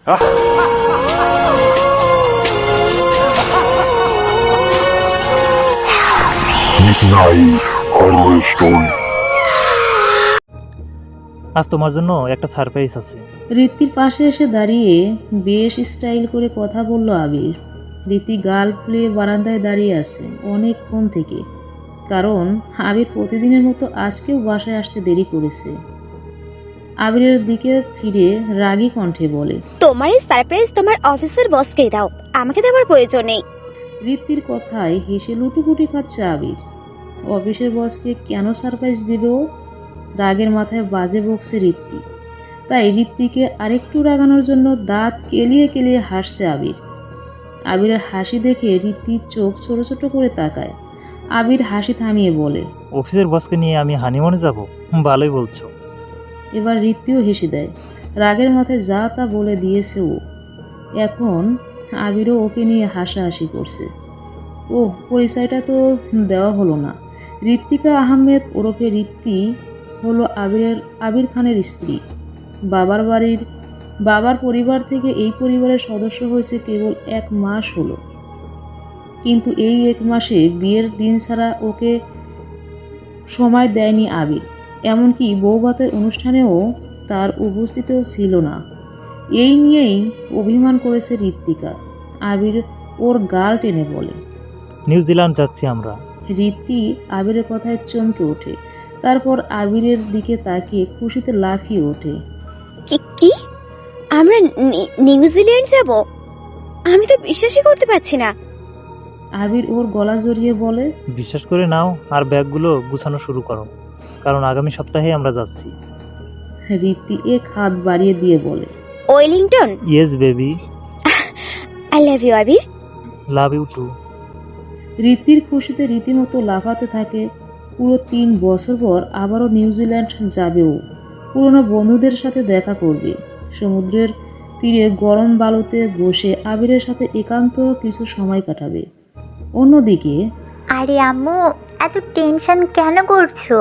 আজ তোমার জন্য একটা সারপ্রাইজ আছে। ঋত্বির পাশে এসে দাঁড়িয়ে বেশ স্টাইল করে কথা বলল আবির। রীতি গাল ফুলে বারান্দায় দাঁড়িয়ে আছে অনেকক্ষণ থেকে, কারণ আবির প্রতিদিনের মতো আজকেও বাসায় আসতে দেরি করেছে। আবিরের দিকে ফিরে রাগী কণ্ঠে বলে, তোমার এই সারপ্রাইজ তোমার অফিসের বসকে দাও, আমাকে দেওয়ার প্রয়োজন নেই। ঋত্বির কথায় হেসে লুটুপুটি খাচ্ছে আবির। অফিসের বসকে কেন সারপ্রাইজ দেবে ও? রাগের মাথায় বাজে বকছে ঋত্বিক। তাই ঋত্বিকে আরেকটু রাগানোর জন্য দাঁত কেলিয়ে কেলিয়ে হাসছে আবির। আবিরের হাসি দেখে ঋত্বিক চোখ ছোট ছোট করে তাকায়। আবির হাসি থামিয়ে বলে, অফিসের বসকে নিয়ে আমি হানিমুনে যাব? ভালোই বলছো। এবার ঋত্বিও হেসে দেয়। রাগের মাথায় যা তা বলে দিয়েছে ও। এখন আবিরও ওকে নিয়ে হাসাহাসি করছে। ও পরিচয়টা তো দেওয়া হলো না। ঋত্বিকা আহমেদ ওরফে ঋত্বি হলো আবির খানের স্ত্রী। বাবার পরিবার থেকে এই পরিবারের সদস্য হয়েছে কেবল 1 মাস হলো, কিন্তু এই 1 মাসে বিয়ের দিন ছাড়া ওকে সময় দেয়নি আবির। এমনকি বৌভাতের অনুষ্ঠানেও তার উপস্থিতিও ছিল না। এই নিয়েই অভিমান করেছে ঋত্বিকা। আবির ওর গাল টেনে বলে। নিউজিল্যান্ড যাচ্ছি আমরা। রীতি আবিরের কথায় চমকে ওঠে, তারপর আবিরের দিকে তাকিয়ে খুশিতে লাফিয়ে ওঠে। কি আমরা নিউজিল্যান্ড যাব? আমি তো বিশ্বাসই করতে পারছি না। আবির ওর গলা জড়িয়ে বলে, বিশ্বাস করে নাও আর ব্যাগগুলো গুছানো শুরু করো, কারণ আগামী সপ্তাহে আমরা যাচ্ছি। রীতি এক হাত বাড়িয়ে দিয়ে বলে, Wellington. Yes baby. I love you Abir. Love you too. রীতির খুশিতে রীতিমতো লাফাতে থাকে। পুরো 3 বছর পর আবারও নিউজিল্যান্ড যাবেও। পুরনো বন্ধুদের সাথে দেখা করবে। সমুদ্রের তীরে গরম বালুতে বসে আবিরের সাথে একান্ত কিছু সময় কাটাবে। অন্যদিকে, আরে আম্মু, এত টেনশন কেন করছো?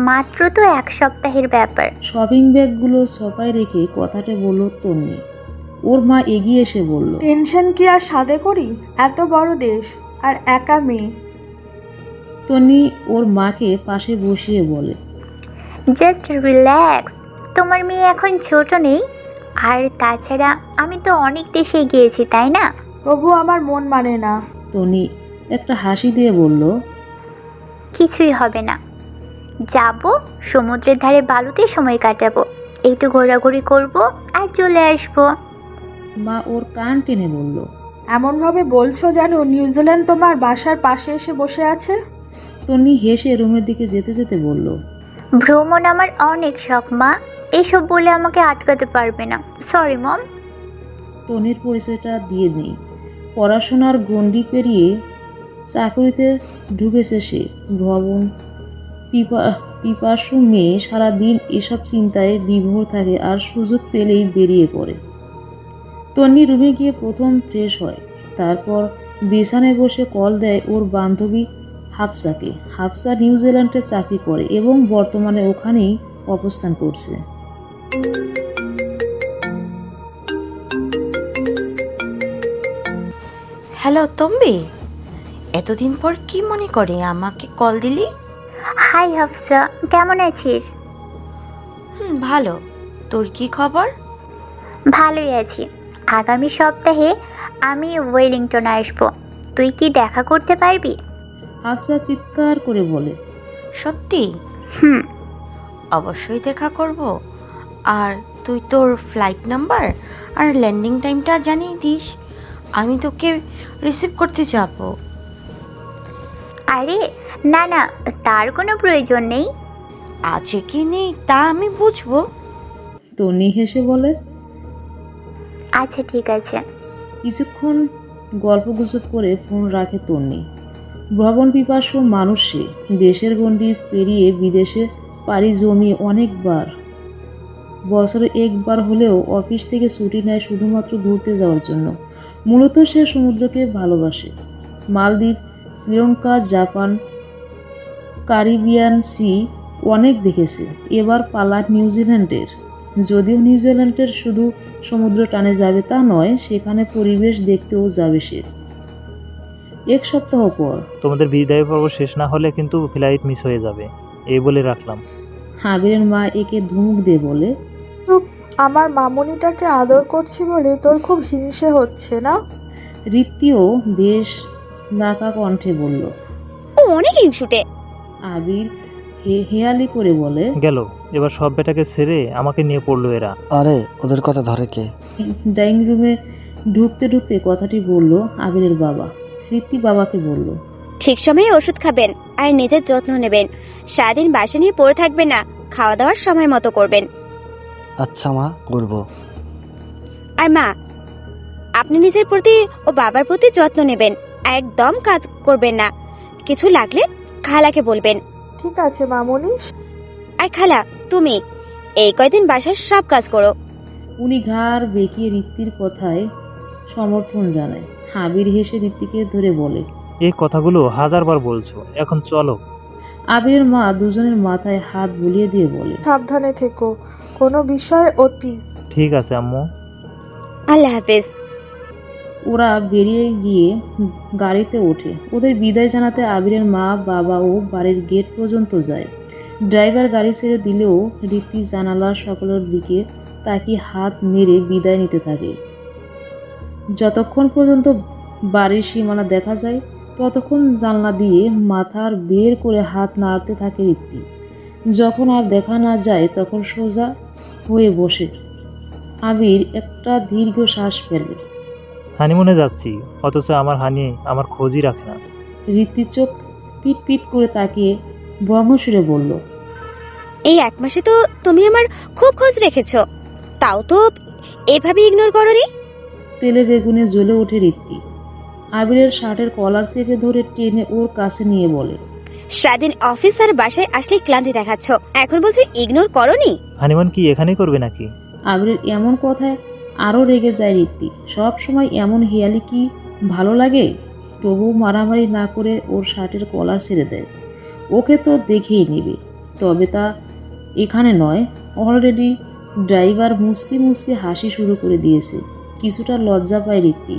মাত্র তো 1 সপ্তাহের ব্যাপার। শপিং ব্যাগগুলো সোফায় রেখে কথাটা বলল তন্নি। ওর মা এগিয়ে এসে বলল, টেনশন কি আর সাধে করি? এত বড় দেশ আর একা মেয়ে। তন্নি ওর মাকে পাশে বসিয়ে বলে, জাস্ট রিল্যাক্স, তোমার মেয়ে এখন ছোট নেই। আর তাছাড়া আমি তো অনেক দেশে গিয়েছি, তাই না? তবু আমার মন মানে না। তন্নি একটা হাসি দিয়ে বলল, কিছুই হবে না। যাব, সমুদ্রের ধারে বালুতে সময় কাটাবো, একটু ঘোরাঘুরি করব আর চলে আসবো। মা ওর কান টেনে বলল। এমনভাবে বলছো যেন নিউজিল্যান্ড তোমার বাসার পাশে এসে বসে আছে। তন্নি হেসে রুমের দিকে যেতে যেতে বলল, ভ্রমণ আমার অনেক শখ মা, এসব বলে আমাকে আটকাতে পারবে না। Sorry mom. তনির পরিচয়টা দিয়ে নেই। পড়াশোনার গণ্ডি পেরিয়ে চাকরিতে ঢুকেছে সে। ভ্রমণ পিপাসু মেয়ে সারাদিন এসব চিন্তায় বিভোর থাকে আর সুযোগ পেলেই বেরিয়ে পড়ে। তন্নি রুমে গিয়ে প্রথম ফ্রেশ হয়, তারপর বিছানায় বসে কল দেয় ওর বান্ধবী হাফসাকে। হাফসা নিউজিল্যান্ডে চাকরি করে এবং বর্তমানে ওখানেই অবস্থান করছে। হ্যালো তম্বি, এতদিন পর কি মনে করে আমাকে কল দিলি? হাই হাফসা, কেমন আছিস? ভালো। তোর কি খবর? ভালোই আছি। আগামী সপ্তাহে আমি ওয়েলিংটন আসবো, তুই কি দেখা করতে পারবি? হাফসা চিৎকার করে বলে, সত্যি? হুম। অবশ্যই দেখা করব। আর তুই তোর ফ্লাইট নাম্বার আর ল্যান্ডিং টাইমটা জানিয়ে দিস, আমি তোকে রিসিভ করতে যাব। আরে না না, তার কোনো প্রয়োজন নেই। আছে কি নেই তা আমি বুঝবো। তন্নি হেসে বলে, আচ্ছা ঠিক আছে। কিছুক্ষণ গল্পগুজব করে ফোন রাখে তন্নি। ভ্রমণ পিপাসু মানুষ সে। দেশের গণ্ডি পেরিয়ে বিদেশে পাড়ি জমিয়ে অনেকবার। বছরে 1 বার হলেও অফিস থেকে ছুটি নেয় শুধুমাত্র ঘুরতে যাওয়ার জন্য। মূলত সে সমুদ্রকে ভালোবাসে। মালদ্বীপ, শ্রীলঙ্কা, জাপান, ক্যারিবিয়ান সি অনেক দেখেছে। এবার পালা নিউজিল্যান্ডের। যদিও নিউজিল্যান্ডের শুধু সমুদ্র টানে যাবে তা নয়, সেখানে পরিবেশ দেখতেও যাবে সে। 1 সপ্তাহ পর তোমাদের বিদায় পর্ব শেষ না হলে কিন্তু ফ্লাইট মিস হয়ে যাবে, এই বলে রাখলাম। আবিরের মা একে ধমক দিয়ে বলে, আমার মামুনিটাকে আদর করছি বলে তোর খুব হিংসে হচ্ছে না? ঋত্বিও বেশ নাকা কণ্ঠে বলল। ও অনেক হিংসুটে। আবির হেয়ালি করে বলে, গেল, এবার সব বেটাকে ছেড়ে আমাকে নিয়ে পড়লো এরা। আরে ওদের কথা ধরে কে? ডাইনিং রুমে ঢুকতে ঢুকতে কথাটি বলল আবিরের বাবা। ঋত্বি বাবাকে বলল, ঠিক সময়ে ওষুধ খাবেন আর নিজের যত্ন নেবেন। সারাদিন বাসা নিয়ে পড়ে থাকবেন না, খাওয়া দাওয়ার সময় মতো করবেন। আচ্ছা মা, করবো। আর মা, আপনি নিজের প্রতি ও বাবার প্রতি যত্ন নেবেন, একদম কাজ করবেন না। কিছু লাগলে খালাকে বলবেন। ঠিক আছে মামুনি। আর খালা, তুমি এই কয়দিন বাসার সব কাজ করো। উনি ঘাড় বেঁকিয়ে ঋত্বির কথায় সমর্থন জানায়। আবির হেসে ঋত্বিকে ধরে বলে, এই কথাগুলো 1000 বার বলছো, এখন চলো। আবিরের মা দুজনের মাথায় হাত বুলিয়ে দিয়ে বলে, সাবধানে থেকো, কোনো বিষয় অতি। ঠিক আছে আম্মু। আল্লাহ হাফেজ। ওরা বেরিয়ে গিয়ে গাড়িতে ওঠে। ওদের বিদায় জানাতে আবিরের মা বাবা ও বাড়ির গেট পর্যন্ত যায়। ড্রাইভার গাড়ি ছেড়ে দিলেও ঋত্বি জানালার সকলের দিকে তাকিয়ে হাত নেড়ে বিদায় নিতে থাকে। যতক্ষণ পর্যন্ত বাড়ির সীমানা দেখা যায় ততক্ষণ জানলা দিয়ে মাথার বের করে হাত নাড়তে থাকে ঋত্বি। যখন আর দেখা না যায় তখন সোজা হয়ে বসে। আবির একটা দীর্ঘ শ্বাস ফেলে। হানিমুনে যাচ্ছি, অথচ আমার হানি আমার খোঁজই রাখে না। ঋত্বির চোখ পিট পিট করে তাকিয়ে বঙ্গসুরে বলল, এই 1 মাসে তো তুমি আমার খুব খোঁজ রেখেছো, তাও তো এভাবে ইগনোর করনি। তেলে বেগুনে জ্বলে ওঠে ঋত্বি। আবিরের শার্টের কলার চেপে ধরে টেনে ওর কাছে নিয়ে বলে, সারাদিন অফিস আর বাসায় আসলে ক্লান্তি দেখাচ্ছ, এখন বলছো ইগনোর করনি। হানিমুন কি এখানেই করবে নাকি? আবিরের এমন কথায় আরও রেগে যায় ঋত্বি। সব সময় এমন হেয়ালি কি ভালো লাগে? তবুও মারামারি না করে ওর শার্টের কলার ছেড়ে দেয়। ওকে তো দেখেই নেবে, তবে তা এখানে নয়। অলরেডি ড্রাইভার মুচকি মুচকি হাসি শুরু করে দিয়েছে। কিছুটা লজ্জা পায় ঋত্বি।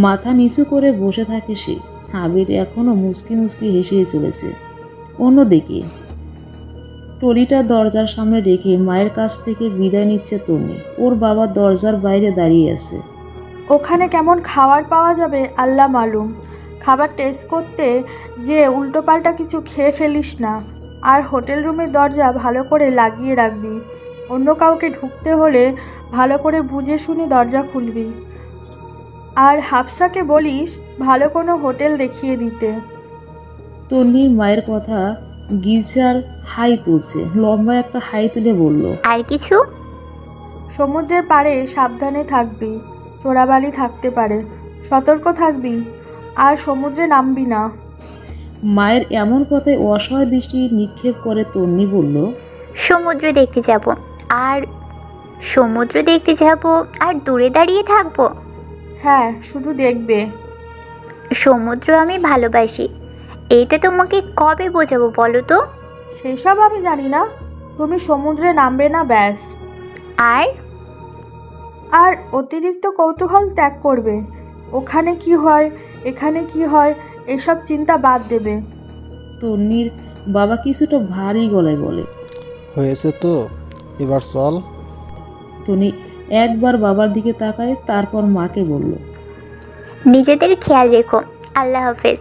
মাথা নিচু করে বসে থাকে সে। আবির এখনও মুচকি মুচকি হেসেই চলেছে। অন্যদিকে ট্রলিটা দরজার সামনে রেখে মায়ের কাছ থেকে বিদায় নিচ্ছে তন্নি। ওর বাবা দরজার বাইরে দাঁড়িয়ে আছে। ওখানে কেমন খাবার পাওয়া যাবে আল্লাহ মালুম। খাবার টেস্ট করতে যে উল্টোপাল্টা কিছু খেয়ে ফেলিস না। আর হোটেল রুমের দরজা ভালো করে লাগিয়ে রাখবি। অন্য কাউকে ঢুকতে হলে ভালো করে বুঝে শুনে দরজা খুলবি। আর হাফসাকে বলিস ভালো কোনো হোটেল দেখিয়ে দিতে। তন্নির মায়ের কথা গির্জার হাই তুলছে। লম্বা একটা হাই তুলে বলল, আর কিছু? সমুদ্রের পাড়ে সাবধানে থাকবি, চোরাবালি থাকতে পারে, সতর্ক থাকবি। আর সমুদ্রে নামবি না। মায়ের এমন কথায় অসহায় দৃষ্টি নিক্ষেপ করে তন্নি বলল, সমুদ্র দেখতে যাব। আর সমুদ্র দেখতে যাব আর দূরে দাঁড়িয়ে থাকবো? হ্যাঁ, শুধু দেখবে। সমুদ্র আমি ভালোবাসি, এইটা তোমাকে কবে বোঝাবো বলো তো? সেসব আমি জানি না, তুমি সমুদ্রে নামবে না ব্যাস। আর আর অতিরিক্ত কৌতূহল ত্যাগ করবে। ওখানে কি হয়, এখানে কি হয়, এসব চিন্তা বাদ দেবে। তন্নির বাবা কিছুটা ভারী গলায় বলে। হয়েছে তো, এবার চল। তন্নি একবার বাবার দিকে তাকায়, তারপর মাকে বলল, নিজেদের খেয়াল রেখো। আল্লাহ হাফেজ।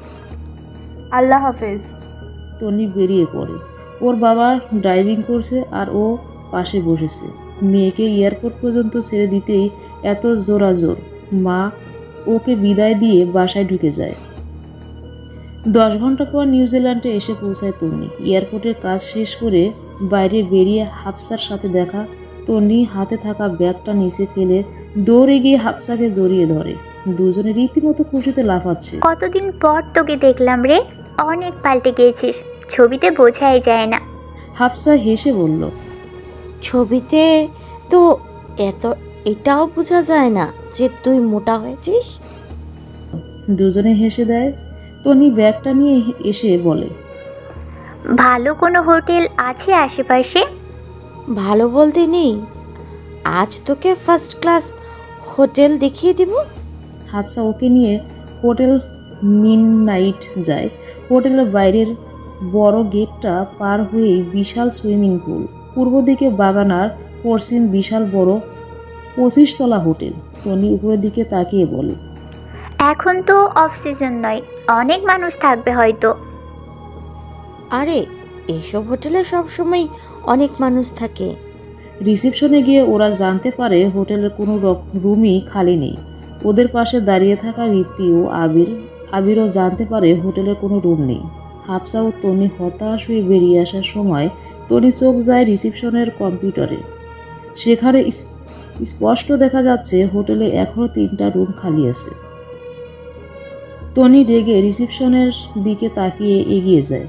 আল্লাহ হাফেজ। তন্নি বেরিয়ে পড়ে। ওর বাবা ড্রাইভিং করছে আর ও পাশে বসেছে। মেয়েকে এয়ারপোর্ট পর্যন্ত ছেড়ে দিতেই এত জোরাজোর। মা ওকে বিদায় দিয়ে বাসায় ঢুকে যায়। 10 ঘন্টা পর নিউজিল্যান্ডে এসে পৌঁছায় তন্নি। এয়ারপোর্টের কাজ শেষ করে বাইরে বেরিয়ে হাফসার সাথে দেখা। তন্নি হাতে থাকা ব্যাগটা নিচে ফেলে দৌড়ে গিয়ে হাফসাকে জড়িয়ে ধরে। দুজনে রীতিমতো খুশিতে লাফাচ্ছে। কতদিন পর তোকে দেখলাম রে, অনেক পাল্টে গিয়েছিস, ছবিতে বোঝাই যায় না। হাফসা হেসে বলল, ছবিতে তো এটাও বোঝা যায় না যে তুই মোটা হয়েছিস। দুজনে হেসে দেয়। তন্নি ব্যাগটা নিয়ে এসে বলে, ভালো কোনো হোটেল আছে আশেপাশে? ভালো বলতে নেই, আজ তোকে ফার্স্ট ক্লাস হোটেল দেখিয়ে দিব। হাফসা ওকে নিয়ে হোটেল মিডনাইট যায়। হোটেলের বাইরের বড় গেটটা পার হয়েই বিশাল সুইমিং পুল, পূর্ব দিকে বাগান আর পশ্চিম বিশাল বড় 25 তলা হোটেল। টনি উপরের দিকে তাকিয়ে বলে, এখন তো অফ সিজন নয়, অনেক মানুষ থাকবে হয়তো। আরে এইসব হোটেলে সবসময় অনেক মানুষ থাকে। রিসেপশনে গিয়ে ওরা জানতে পারে হোটেলের কোনো রুমই খালি নেই। ওদের পাশে দাঁড়িয়ে থাকা রীতি ও আবিরও জানতে পারে হোটেলের কোনো রুম নেই। হাফসা ও তনি হতাশ হয়ে বেরিয়ে আসার সময় তনি চোখ যায় রিসেপশনের কম্পিউটারে। সেখানে স্পষ্ট দেখা যাচ্ছে হোটেলে এখনও 3টা রুম খালি আছে। টনি রেগে রিসেপশনের দিকে তাকিয়ে এগিয়ে যায়।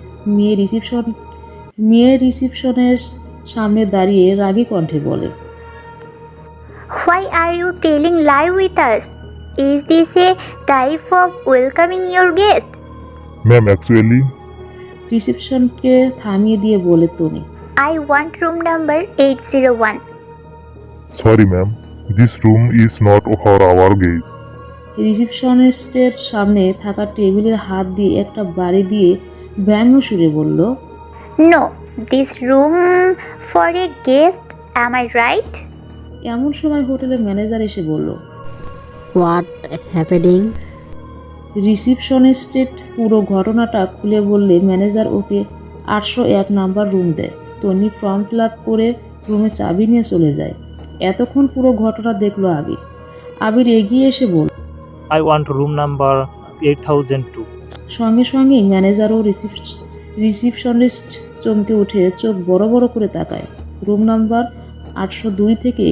মেয়ে রিসেপশনের সামনে দাঁড়িয়ে রাগী কণ্ঠে বলে, Why are you telling lie with us? Is this a type of welcoming your guest? Ma'am, actually, রিসেপশনকে থামিয়ে দিয়ে বলে Tony, I want room number 801. sorry ma'am, this room is not for our guests. রিসেপশনিস্টের সামনে থাকা টেবিলের হাত দিয়ে একটা বাড়ি দিয়ে ব্যঙ্গ সুরে বলল, No, this room for a guest, am I right? এমন সময় হোটেলের ম্যানেজার এসে বলল, হোয়াট হ্যাপেনিং? রিসেপশনিস্টের পুরো ঘটনাটা খুলে বললে ম্যানেজার ওকে 801 নাম্বার রুম দেয়। টনি ফর্ম ফিল আপ করে রুমে চাবি নিয়ে চলে যায়। এতক্ষণ পুরো ঘটনা দেখলো আবির এগিয়ে এসে বলল, I want room number 8002. সঙ্গে সঙ্গেই ম্যানেজার ও রিসেপশনিস্ট চমকে উঠে চোখ বড় বড় করে তাকায়। রুম নাম্বার 802 থেকে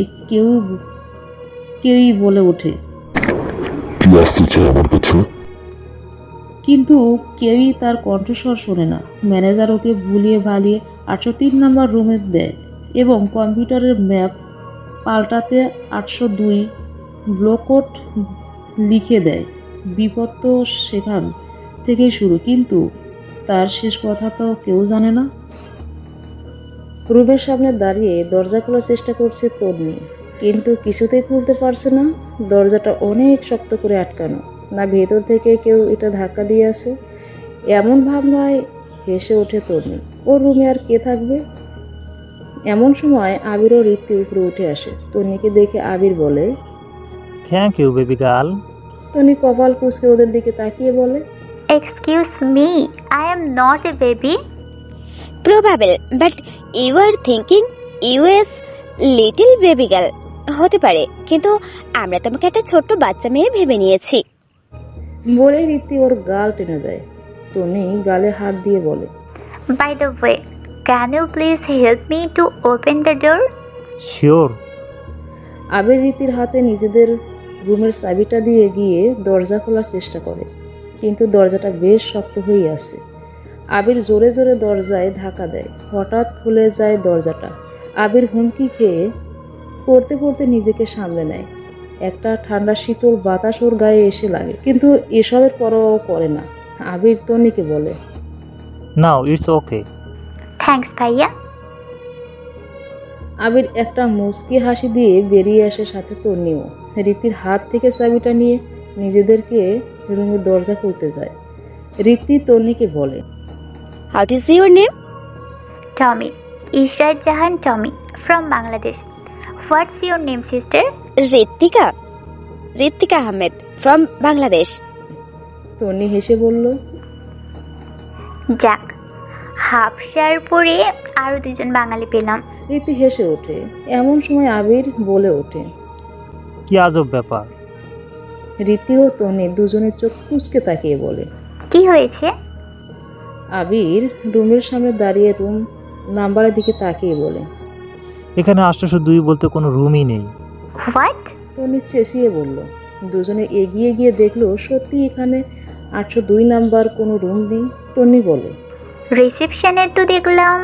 কেউই বলে ওঠে, কিন্তু কেউই তার কণ্ঠস্বর শোনে না। ম্যানেজার ওকে ভুলিয়ে ভালিয়ে 803 নাম্বার রুমে দেয় এবং কম্পিউটারের ম্যাপ পাল্টাতে 802 ব্লকআউট লিখে দেয়। বিপদ তো সেখান থেকেই শুরু, কিন্তু তার শেষ কথা তো কেউ জানে না। রুমের সামনে দাঁড়িয়ে দরজা খোলার চেষ্টা করছে তন্নি, কিন্তু কিছুতেই খুলতে পারছে না। দরজাটা অনেক শক্ত করে আটকানো, না ভেতর থেকে কেউ এটা ধাক্কা দিয়ে আসে। এমন ভাব নয়। হেসে ওঠে তন্নি, ওর রুমে আর কে থাকবে। এমন সময় আবির ও রীতি উপরে উঠে আসে। তন্নিকে দেখে আবির বলে, Thank you, baby girl. তন্নি কপাল কুঁচকে ওদের দিকে তাকিয়ে বলে, Excuse me, I am not a baby. Probably, but you are thinking us little baby girl হতে পারে, কিন্তু আমরা তোমাকে একটা ছোট্ট বাচ্চা মেয়ে ভেবে নিয়েছি। বলে রীতি ওর গাল টেনে দেয়। তন্নি গালে হাত দিয়ে বলে, By the way, can you please help me to open the door? Sure. আবির রীতির হাতে নিজেদের রুমের চাবিটা দিয়ে গিয়ে দরজা খোলার চেষ্টা করে, কিন্তু দরজাটা বেশ শক্ত হয়ে আছে। আবির জোরে জোরে দরজায় ধাক্কা দেয়। হঠাৎ খুলে যায় দরজাটা। আবির হুমকি খেয়ে পড়তে পড়তে নিজেকে সামলে নেয়। একটা ঠান্ডা শীতল বাতাস ওর গায়ে এসে লাগে, কিন্তু এসবের পরোয়াও করে না। আবির তন্নিকে বলে, Now it's okay. Thanks, ভাইয়া। আবির একটা মুচকি হাসি দিয়ে বেরিয়ে আসে, সাথে তন্নিও। রীতির হাত থেকে চাবিটা নিয়ে নিজেদেরকে রুমের দরজা খুলতে যায়। রীতি তন্নিকে বলে, what is your name? Tommy, Ishrat Jahan Tommy from Bangladesh. What's your name, sister? Ritwika Ahmed from Bangladesh. Tonni হেসে বলল, যাক, হাফ শেয়ার পরে আরও 2জন বাঙালি পেলাম। রীতি হেসে ওঠে। এমন সময় আবির বলে ওঠে। কি আজব ব্যাপার। রীতি ও তন্নি দুজনের চোখ কুঁচকে তাকিয়ে বলে। কি হয়েছে? আবির রুমের সামনে দাঁড়িয়ে রুম নাম্বারের দিকে তাকিয়ে বলে, এখানে 802 বলতে কোনো রুমই নেই। হোয়াট? তন্নি চেঁচিয়ে বলল। দুজনে এগিয়ে গিয়ে দেখলো সত্যি এখানে 802 নাম্বার কোনো রুম নেই। তন্নি বলে, রিসেপশনে তো দেখলাম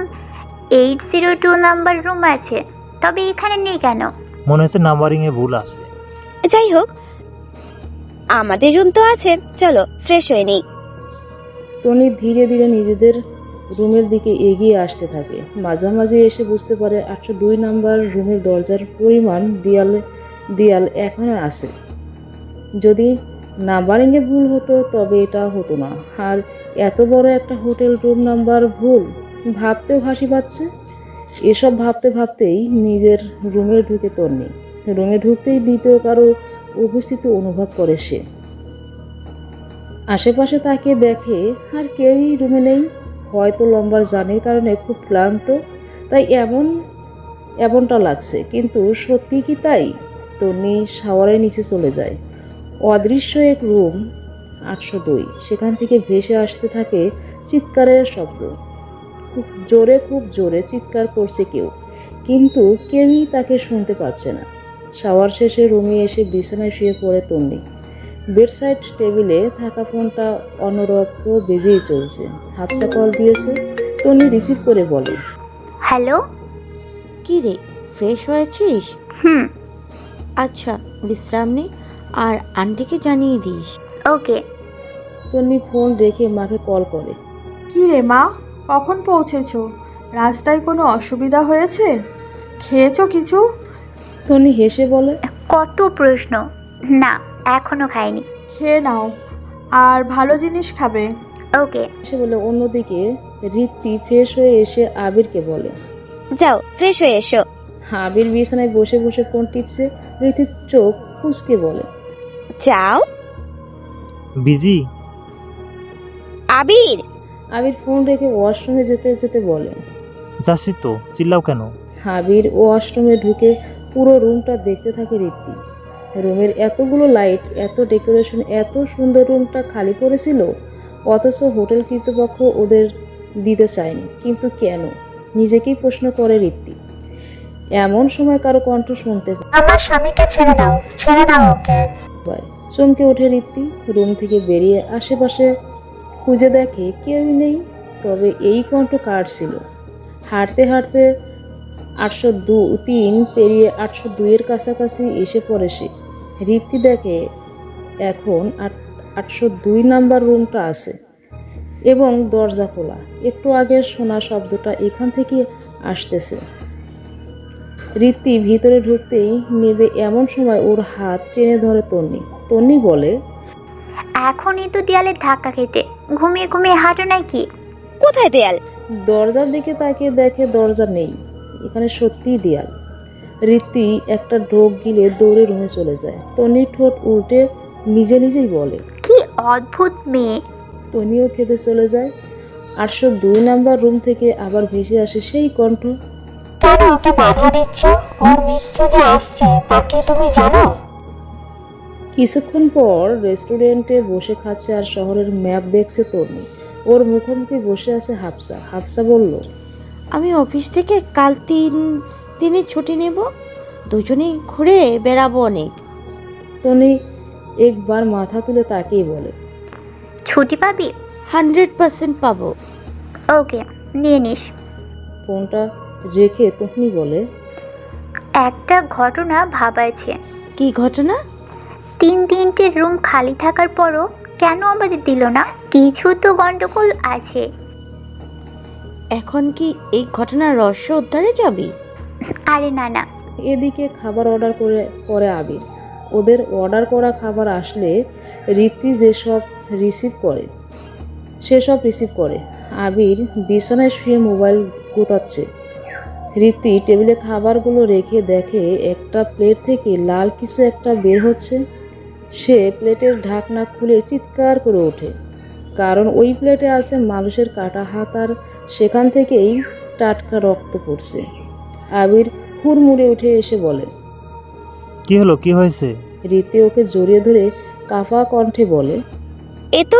802 নাম্বার রুম আছে, তবে এখানে নেই কেন? মনে হচ্ছে নাম্বারিংয়ে ভুল আছে। যাই হোক, আমাদের রুম তো আছে, চলো ফ্রেশ হয়ে নেই। তন্নি ধীরে ধীরে নিজেদের রুমের দিকে এগিয়ে আসতে থাকে। মাঝামাঝি এসে বুঝতে পারে 802 নাম্বার রুমের দরজার পরিমাণ দেয়াল এখনো আছে। যদি নাম্বারিংয়ে ভুল হতো তবে এটা হতো না। আর এত বড় একটা হোটেল রুম নাম্বার ভুল, ভাবতেও হাসি পাচ্ছে। এসব ভাবতে ভাবতেই নিজের রুমে ঢুকে তন্নি। রুমে ঢুকতেই দ্বিতীয় কারো উপস্থিতি অনুভব করে সে। আশেপাশে তাকিয়ে দেখে আর কেউই রুমে নেই। হয়তো লম্বার জার্নির কারণে খুব ক্লান্ত, তাই এমনটা লাগছে। কিন্তু সত্যি কি তাই? তন্নি শাওয়ারের নিচে চলে যায়। অদৃশ্য এক রুম 802, সেখান থেকে ভেসে আসতে থাকে চিৎকারের শব্দ। খুব জোরে চিৎকার করছে কেউ, কিন্তু কেউই তাকে শুনতে পাচ্ছে না। শাওয়ার শেষে রুমে এসে বিছানায় শুয়ে পড়ে তন্নি। বেডসাইড টেবিলে থাকা ফোনটা অনবরত বেজেই চলছে। হাফসা কল দিয়েছে। তন্নি রিসিভ করে বলে, হ্যালো। কি রে, ফ্রেশ হয়েছিস? হুম। আচ্ছা, বিশ্রাম নে আর আন্টিকে জানিয়ে দিস। ওকে। তন্নি ফোন রেখে মাকে কল করে। কি রে মা, কখন পৌঁছেছো? রাস্তায় কোনো অসুবিধা হয়েছে? খেয়েছো কিছু? তন্নি হেসে বলে, কত প্রশ্ন। না, এখনো খাইনি। খেয়ে নাও, আর ভালো জিনিস খাবে। ওকে। সে বলে। অন্যদিকে ঋত্বি ফ্রেশ হয়ে এসে আবিরকে বলে। যাও ফ্রেশ হয়ে এসো। আবির বিছানায় বসে বসে ফোন টিপছে। ঋতির চোখ কুঁচকে বলে, যাও। বিজি? আবির, আবির ফোন রেখে ওয়াশরুমে যেতে যেতে বলে। যাচ্ছি তো, চিল্লাও কেন? আবির ওয়াশরুমে ঢুকে পুরো রুমটা দেখতে থাকে ঋত্বি। রুমের এতগুলো লাইট, এত ডেকোরেশন, এত সুন্দর রুমটা খালি পড়েছিল, অথচ হোটেল কর্তৃপক্ষ ওদের দিতে চায়নি। কিন্তু কেন? নিজেকেই প্রশ্ন করে ঋত্বি। এমন সময় কারো কণ্ঠ শুনতে আমার স্বামীকে ছেড়ে দাও ওকে। পায়। চমকে ওঠে ঋত্বি। রুম থেকে বেরিয়ে আশেপাশে খুঁজে দেখে কেউই নেই। তবে এই কণ্ঠ কার ছিল? হাঁটতে হাঁটতে 803 পেরিয়ে 802 এর কাছাকাছি এসে পড়ে সে। ঋত্বি দেখে এখন 802 নাম্বার রুমটা আছে এবং দরজা খোলা। একটু আগে শোনা শব্দটা এখান থেকে আসতেছে। ঋত্বি ভিতরে ঢুকতেই নেবে এমন সময় ওর হাত টেনে ধরে তন্নি। তন্নি বলে, এখনই তো দেয়ালে ধাক্কা খেতে। ঘুমিয়ে ঘুমিয়ে হাঁটো নাকি? কোথায় দেয়াল? দরজার দিকে তাকিয়ে দেখে দরজা নেই, এখানে সত্যিই দেয়াল। ঋত্বি একটা ঢোক গিলে দৌড়ে রুমে চলে যায়। তন্নির ঠোঁট উল্টে নিজেই বলে, কি অদ্ভুত মেয়ে। তন্নিও খেতে চলে যায়। 802 নাম্বার রুম থেকে আবার ভেসে আসে সেই কণ্ঠ। কেন ওকে বাধা দিচ্ছ? ওর মৃত্যু যে আসছে তাকে তুমি জানো? কিছুক্ষণ পর রেস্টুরেন্টে বসে খাচ্ছে আর শহরের ম্যাপ দেখছে তন্নি। ওর মুখোমুখি বসে আছে হাফসা। হাফসা বলল, আমি অফিস থেকে কাল 3 দিনের ছুটি নেব, দুজনেই ঘুরে বেড়াবো অনেক। তন্নি একবার মাথা তুলে তাকিয়ে বলে, ছুটি পাবি? 100% পাবো। ওকে, নিয়ে নিস। ফোনটা রেখে তন্নি বলে, একটা ঘটনা ভাবাইছে। কি ঘটনা? 3 রুম খালি থাকার পরও কেন আমাদের দিল না? কিছু তো গন্ডগোল আছে। এখন কি এই ঘটনার রহস্য উদ্ধারে যাবি? আরে না না। এদিকে খাবার অর্ডার করে আবির। ওদের অর্ডার করা খাবার আসলে ঋত্বি সেসব রিসিভ করে। আবির বিছানায় শুয়ে মোবাইল গোতাচ্ছে। ঋত্বি টেবিলে খাবারগুলো রেখে দেখে একটা প্লেট থেকে লাল কিছু একটা বের হচ্ছে। সে প্লেটের ঢাকনা খুলে চিৎকার করে ওঠে, কারণ ওই প্লেটে আছে মানুষের কাটা হাত আর সেখান থেকেই টাটকা রক্ত পড়ছে। আবির হুড়মুড়ে উঠে এসে বলে, কি হলো, কি হয়েছে? ঋত্বি ওকে জড়িয়ে ধরে কাঁপা কণ্ঠে বলে, এ তো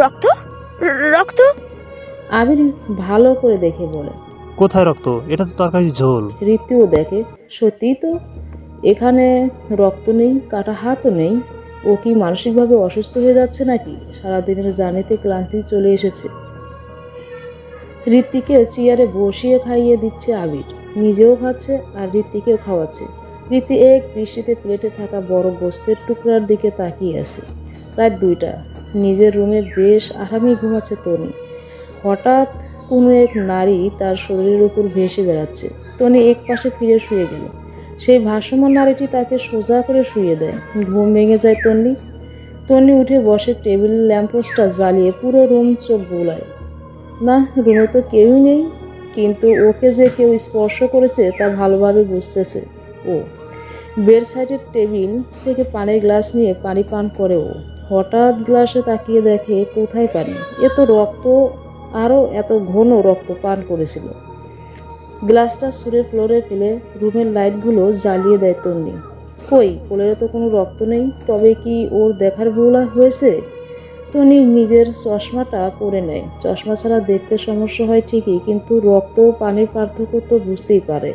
রক্ত রক্ত। আবির ভালো করে দেখে বলে, কোথায় রক্ত? এটা তো তরকারি ঝোল। ঋত্বিও দেখে, সত্যিই তো এখানে রক্ত নেই, কাটা হাতও নেই। ও কি মানসিকভাবে অসুস্থ হয়ে যাচ্ছে নাকি? সারাদিনের জার্নিতে ক্লান্তি চলে এসেছে। ঋত্বিকে চেয়ারে বসিয়ে খাইয়ে দিচ্ছে আবির, নিজেও খাচ্ছে আর ঋত্বিকেও খাওয়াচ্ছে। ঋত্বি এক দৃষ্টিতে প্লেটে থাকা বড় গোস্তের টুকরার দিকে তাকিয়ে আছে। রাত 2টা। নিজের রুমে বেশ আরামেই ঘুমাচ্ছে তনি। হঠাৎ কোনো এক নারী তার শরীরের উপর ভেসে বেড়াচ্ছে। টনি এক পাশে ফিরে শুয়ে গেল। সেই ভাসমান নারীটি তাকে সোজা করে শুয়ে দেয়। ঘুম ভেঙে যায় তন্নি উঠে বসে, টেবিল ল্যাম্পোস্টটা জ্বালিয়ে পুরো রুম চোখ বুলায়। না, রুমে তো কেউই নেই, কিন্তু ওকে যে কেউ স্পর্শ করেছে তা ভালোভাবে বুঝতেছে ও। বেড সাইডের টেবিল থেকে পানির গ্লাস নিয়ে পানি পান করে ও। হঠাৎ গ্লাসে তাকিয়ে দেখে কোথায় পানি, এ তো রক্ত, আরও এত ঘন রক্ত পান করেছিল। গ্লাসটা ছুঁড়ে ফ্লোরে ফেলে রুমের লাইটগুলো জ্বালিয়ে দেয় তন্নি। কই, কোলেরে তো কোনো রক্ত নেই, তবে কি ওর দেখার ভুল হয়েছে? টনি নিজের চশমাটা পরে নেয়। চশমা ছাড়া দেখতে সমস্যা হয় ঠিকই, কিন্তু রক্ত ও পানির পার্থক্য তো বুঝতেই পারে।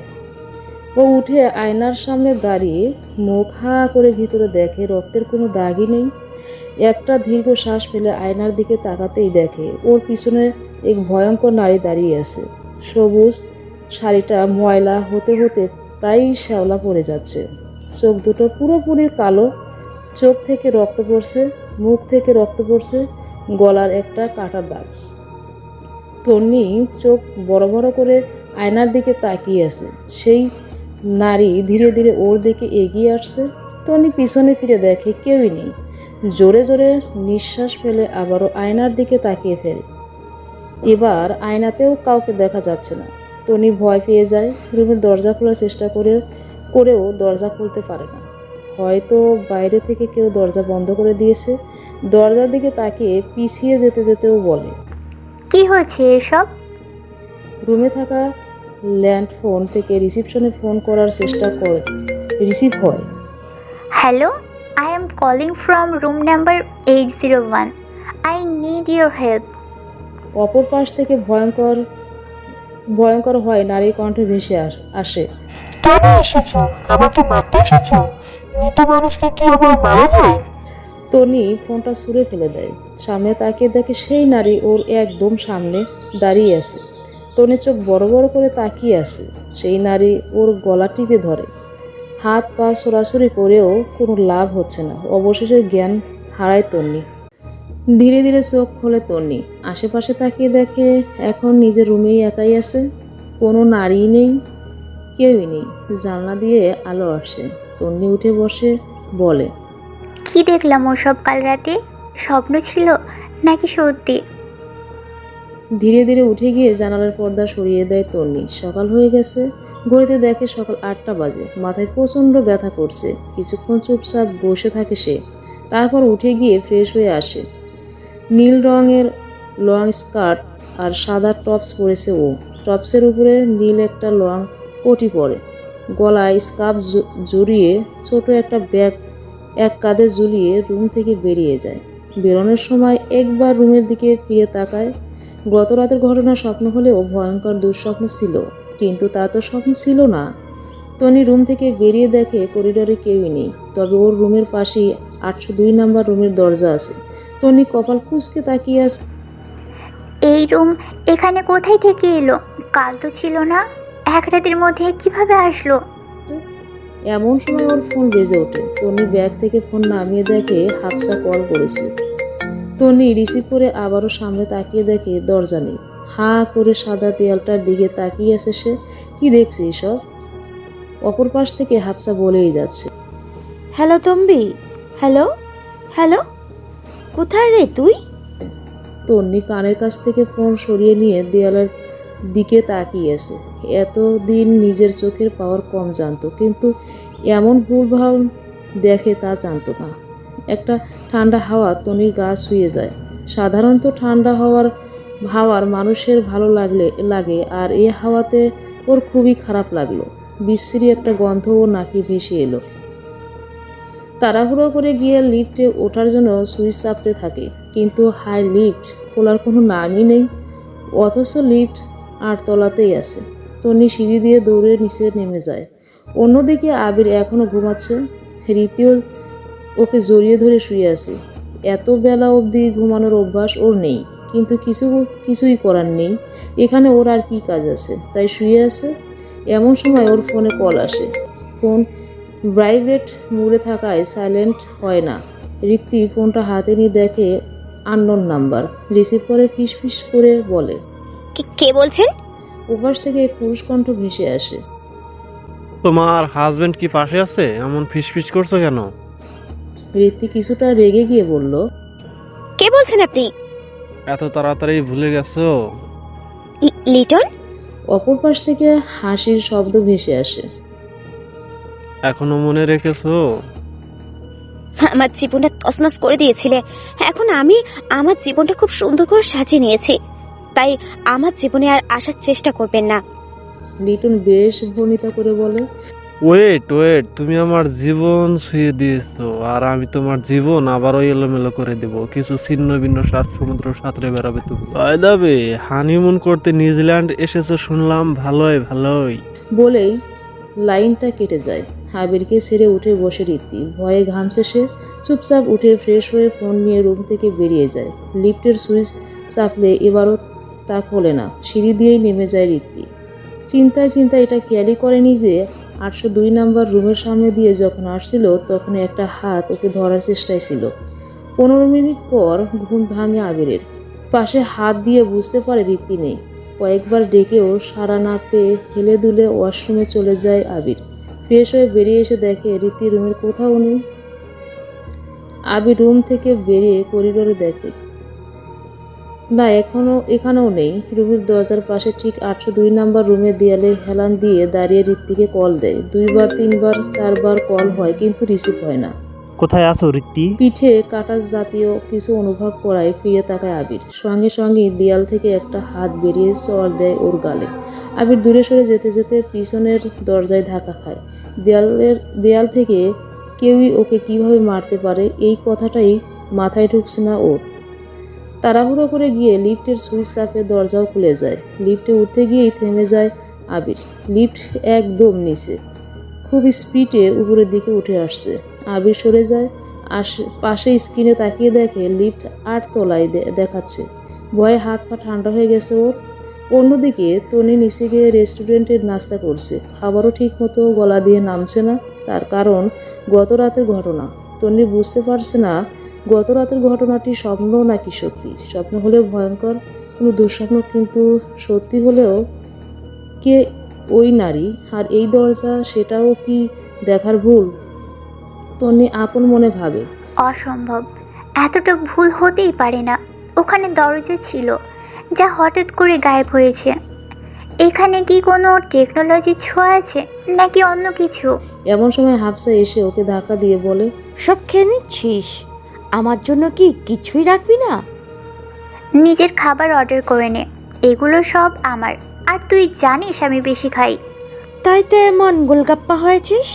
ও উঠে আয়নার সামনে দাঁড়িয়ে মুখ হা করে ভিতরে দেখে রক্তের কোনো দাগই নেই। একটা দীর্ঘ শ্বাস ফেলে আয়নার দিকে তাকাতেই দেখে ওর পিছনে এক ভয়ঙ্কর নারী দাঁড়িয়ে আছে। সবুজ শাড়িটা ময়লা হতে হতে প্রায় শ্যাওলা পড়ে যাচ্ছে। চোখ দুটো পুরোপুরি কালো, চোখ থেকে রক্ত পড়ছে, মুখ থেকে রক্ত পড়ছে, গলার একটা কাটা দাগ। তন্নি চোখ বড় বড় করে আয়নার দিকে তাকিয়ে আছে। সেই নারী ধীরে ধীরে ওর দিকে এগিয়ে আসছে। তন্নি পিছনে ফিরে দেখে কেউই নেই। জোরে জোরে নিঃশ্বাস ফেলে আবারও আয়নার দিকে তাকিয়ে ফেলে। এবার আয়নাতেও কাউকে দেখা যাচ্ছে না। টনি ভয় পেয়ে যায়। রুমের দরজা খোলার চেষ্টা করেও দরজা খুলতে পারে না। হয়তো বাইরে থেকে কেউ দরজা বন্ধ করে দিয়েছে। দরজার দিকে তাকিয়ে পিছিয়ে যেতে যেতেও বলে, কি হয়েছে এসব? রুমে থাকা ল্যান্ড ফোন থেকে রিসিপশনে ফোন করার চেষ্টা করে রিসিভ হয়। Hello, I am calling from room number 801. I need your help. অপর পাশ থেকে ভয়ঙ্কর হয় নারীর কণ্ঠে ভেসে আসে। কেন এসেছো? আমাকে মারতে এসেছো? মৃত মানুষকে কি আবার মারা যায়? টনি ফোনটা ছুঁড়ে ফেলে দেয়। সামনে তাকিয়ে দেখে সেই নারী ওর একদম সামনে দাঁড়িয়ে আছে। টনি চোখ বড় বড় করে তাকিয়ে আছে। সেই নারী ওর গলা টিপে ধরে। হাত পা ছোড়াছুড়ি করেও কোনো লাভ হচ্ছে না। অবশেষে জ্ঞান হারায় তন্নি। ধীরে ধীরে চোখ খোলে তন্নি। আশেপাশে তাকিয়ে দেখে এখন নিজের রুমেই একাই আছে। কোনো নারী নেই, কেউই নেই। জানলা দিয়ে আলো আসছে। তন্নি উঠে বসে বলে, কি দেখলাম ওসব কাল রাতে? স্বপ্ন ছিল নাকি সত্যি? ধীরে ধীরে উঠে গিয়ে জানালার পর্দা সরিয়ে দেয় তন্নি। সকাল হয়ে গেছে। ঘড়িতে দেখে সকাল 8টা বাজে। মাথায় প্রচণ্ড ব্যথা করছে। কিছুক্ষণ চুপচাপ বসে থাকে সে। তারপর উঠে গিয়ে ফ্রেশ হয়ে আসে। নীল রঙের লং স্কার্ট আর সাদা টপস পরেছে ও। টপসের উপরে নীল একটা লং কোটি পরে। গলায় স্কার্ফ জড়িয়ে ছোট একটা ব্যাগ এক কাঁধে ঝুলিয়ে রুম থেকে বেরিয়ে যায়। বেরোনোর সময় একবার রুমের দিকে ফিরে তাকায়। গত রাতের ঘটনা স্বপ্ন হলেও ভয়ঙ্কর দুঃস্বপ্ন ছিল, কিন্তু তা তো স্বপ্ন ছিল না। টনি রুম থেকে বেরিয়ে দেখে করিডোরে কেউই নেই, তবে ওর রুমের পাশেই 802 নাম্বার রুমের দরজা আছে। টনি কপাল কুঁচকে তাকিয়ে আছে। এই রুম এখানে কোথায় থেকে এলো? কাল তো ছিল না। এক রাতের মধ্যে কিভাবে আসলো? এমন সময় ওর ফোন বেজে ওঠে। টনি ব্যাগ থেকে ফোন নামিয়ে দেখে হাফসা কল করেছে। টনি রিসিভ করে আবারও সামনে তাকিয়ে দেখে দরজা নেই। হা করে সাদা দেয়ালটার দিকে তাকিয়ে আছে সে। কি দেখছে এসব? অপর পাশ থেকে হাফসা বলেই যাচ্ছে, হ্যালো তম্বি, হ্যালো হ্যালো, কোথায় রে তুই? তন্নি কানের কাছ থেকে ফোন সরিয়ে নিয়ে দেয়ালের দিকে তাকিয়ে আছে। এতদিন নিজের চোখের পাওয়ার কম জানতো, কিন্তু এমন ভুলভাল দেখে তা জানতো না। একটা ঠান্ডা হাওয়া তনির গা ছুঁয়ে যায়। সাধারণত ঠান্ডা হাওয়ার মানুষের ভালো লাগে, আর এই হাওয়াতে ওর খুবই খারাপ লাগলো। বিশ্রী একটা গন্ধ ও নাকে ভেসে এলো। তাড়াহুড়ো করে গিয়ে লিফটে ওঠার জন্য সুইচ চাপতে থাকে, কিন্তু হাই লিফট খোলার কোনো নামই নেই। অথচ লিফট 8 তলাতেই আছে। টনি সিঁড়ি দিয়ে দৌড়ে নিচে নেমে যায়। অন্যদিকে আবির এখনো ঘুমাচ্ছে। রীতিও ওকে জড়িয়ে ধরে শুয়ে আছে। এত বেলা অবধি ঘুমানোর অভ্যাস ওর নেই, কিন্তু কিছুই করার নেই। এখানে ওর আর কি কাজ আছে, তাই শুয়ে আছে। এমন সময় ওর ফোনে কল আসে। ফোন ভাইব্রেট মোডে থাকায় সাইলেন্ট হয় না। রীতি ফোনটা হাতে নিয়ে দেখে আননোন নাম্বার। রিসিভ করে ফিস করে বলে। কে বলছেন? ওপাশ থেকে এক পুরুষ কণ্ঠ ভেসে আসে। তোমার হাজবেন্ড কি পাশে আছে? এমন ফিসফিস করছো কেন? ঋত্বিক কিছুটা রেগে গিয়ে বলল, কে বলছেন আপনি? এত তাড়াতাড়ি ভুলে গেছো? লিটন? অপর পাশ থেকে হাসির শব্দ ভেসে আসে। এখনো মনে রেখেছো? আমার জীবনটা তছনছ করে দিয়েছিলে। এখন আমি আমার জীবনটা খুব সুন্দর করে সাজিয়ে নিয়েছি, তাই আমার জীবনে আর আসার চেষ্টা করবেন না। লিটন বেশ ভনিতা করে বলে। ওয়েট, তুমি আমার জীবন ছুঁয়ে দিয়েছো, আর আমি তোমার জীবন আবারও এলোমেলো করে দেব। কিছু ছিন্ন ভিন্ন সাত সমুদ্র সাঁতরে বেড়াবে তুমি। দাবে হানিমুন করতে নিউজিল্যান্ড এসেছো শুনলাম, ভালোই। বলেই লাইনটা কেটে যায়। আবিরকে ছেড়ে উঠে বসে ঋত্বিক। ভয়ে ঘামছে সে। চুপচাপ উঠে ফ্রেশ হয়ে ফোন নিয়ে রুম থেকে বেরিয়ে যায়। লিফটের সুইচ চাপলে এবারও তা খোলে না। সিঁড়ি দিয়েই নেমে যায় ঋত্বিক। চিন্তায় এটা খেয়ালই করেনি যে 802 নাম্বার রুমের সামনে দিয়ে যখন আসছিল তখন একটা হাত ওকে ধরার চেষ্টায় ছিল। 15 মিনিট পর ঘুম ভাঙে আবিরের। পাশে হাত দিয়ে বুঝতে পারে ঋত্বিক নেই। কয়েকবার ডেকেও সাড়া না পেয়ে হেলে দুলে ওয়াশরুমে চলে যায় আবির। ফ্রেশ হয়ে বেরিয়ে এসে দেখে ঋত্বিক রুমের কোথাও নেই। আবির রুম থেকে বেরিয়ে করিডোরে দেখে না, এখানেও নেই। রুমের দরজার পাশে ঠিক 802 নাম্বার রুমের দেয়ালে হেলান দিয়ে দাঁড়িয়ে ঋত্বিকে কল দেয়। 2 বার 3 বার 4 বার কল হয় কিন্তু রিসিভ হয় না। কোথায় আছো ঋত্তি? পিঠে কাটা জাতীয় কিছু অনুভব করায় ফিরে তাকায় আবির। সঙ্গে দেয়াল থেকে একটা হাত বেরিয়ে চড় দেয় ওর গালে। আবির দূরে সরে যেতে পিছনের দরজায় ধাক্কা খায়। দেয়াল থেকে কেউই ওকে কিভাবে মারতে পারে এই কথাটাই মাথায় ঢুকছে না ওর। তাড়াহুড়ো করে গিয়ে লিফটের সুইচ চাপে দরজাও খুলে যায়। লিফটে উঠতে গিয়েই থেমে যায় আবির। লিফট একদম নিচে, খুব স্পিডে উপরের দিকে উঠে আসছে। আবির সরে যায়। পাশে স্ক্রিনে তাকিয়ে দেখে লিফট 8 তলায় দেখাচ্ছে। ভয়ে হাত পা ঠান্ডা হয়ে গেছে ওর। অন্যদিকে তনি নিচে গিয়ে রেস্টুরেন্টের নাস্তা করছে। খাবারও ঠিক মতো গলা দিয়ে নামছে না। তার কারণ গত রাতের ঘটনা। তনি বুঝতে পারছে না গত রাতের ঘটনাটি স্বপ্ন নাকি সত্যি। স্বপ্ন হলেও ভয়ঙ্কর কোনো দুঃস্বপ্ন, কিন্তু সত্যি হলেও কে ওই নারী আর এই দরজা, সেটাও কি দেখার ভুল? তনি আপন মনে ভাবে, অসম্ভব, এতটা ভুল হতেই পারে না। ওখানে দরজা ছিল যা হঠাৎ করে গায়েব হয়েছে। এখানে কি কোনো টেকনোলজি ছোঁয়া আছে নাকি অন্য কিছু? এমন সময় হাফসা এসে ওকে ধাক্কা দিয়ে বলে, সব খেয়ে নিচ্ছিস? আমার জন্য কি কিছুই রাখবি না? নিজের খাবার অর্ডার করে নে, এগুলো সব আমার। আর তুই জানিস আমি বেশি খাই। তাই তো এমন গোলগাপ্পা হয়েছিস।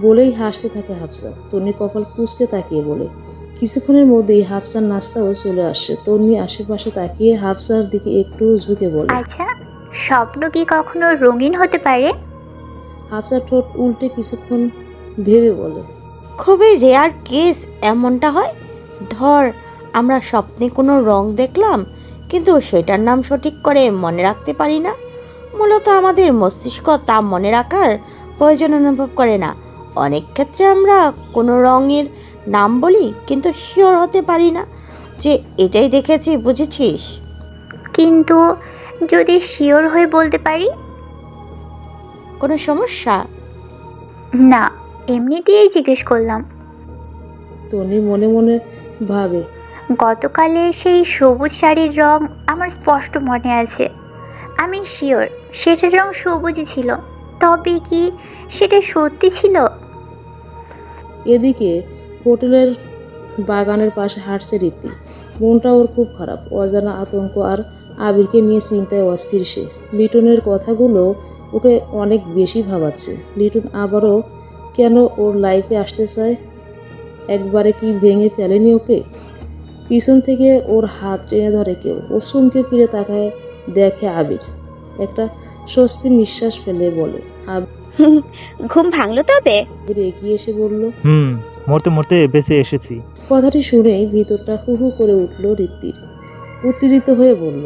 বলেই হাসতে থাকে হাফসা। তন্নি কপাল কুঁচকে তাকিয়ে বলে। কিছুক্ষণের মধ্যেই হাফসার নাস্তাও চলে আসছে। তন্নি আশেপাশে তাকিয়ে হাফসার দিকে একটু ঝুঁকে বলে, আচ্ছা, স্বপ্ন কি কখনো রঙিন হতে পারে? হাফসার ঠোঁট উল্টে কিছুক্ষণ ভেবে বলে, খুবই রেয়ার কেস এমনটা হয়। ধর, আমরা স্বপ্নে কোনো রং দেখলাম কিন্তু সেটার নাম সঠিক করে মনে রাখতে পারি না। মূলত আমাদের মস্তিষ্ক তা মনে রাখার প্রয়োজন অনুভব করে না। অনেক ক্ষেত্রে আমরা কোনো রঙের নাম বলি কিন্তু শিওর হতে পারি না যে এটাই দেখেছি, বুঝেছিস? কিন্তু যদি শিওর হয়ে বলতে পারি? কোনো সমস্যা? না, এমনিতেই জিজ্ঞেস করলাম। তন্নি মনে মনে ভাবে, গতকালে সেই সবুজ শাড়ির রং আমার স্পষ্ট মনে আছে। আমি শিওর সেটার রং সবুজই ছিল। তবে কি সেটা সত্যি ছিল? এদিকে হোটেলের বাগানের পাশে হাঁটছে রীতি। মনটা ওর খুব খারাপ। অজানা আতঙ্ক আর আবিরকে নিয়ে চিন্তায় অস্থির সে। লিটনের কথাগুলো ওকে অনেক বেশি ভাবাচ্ছে। লিটন আবারও কেন ওর লাইফে আসতে চায়? একবারে কি ভেঙে ফেলেনি ওকে? পিছন থেকে ওর হাত টেনে ধরে কেউ। ও চমকে ফিরে তাকায়, দেখে আবির। একটা স্বস্তির নিঃশ্বাস ফেলে বলে, ঘুম ভাঙলো তবে? আবির এগিয়ে এসে বলল, মরতে মরতে বেঁচে এসেছি। কথাটি শুনেই ভিতরটা হু হু করে উঠল ঋত্বির। উত্তেজিত হয়ে বলল,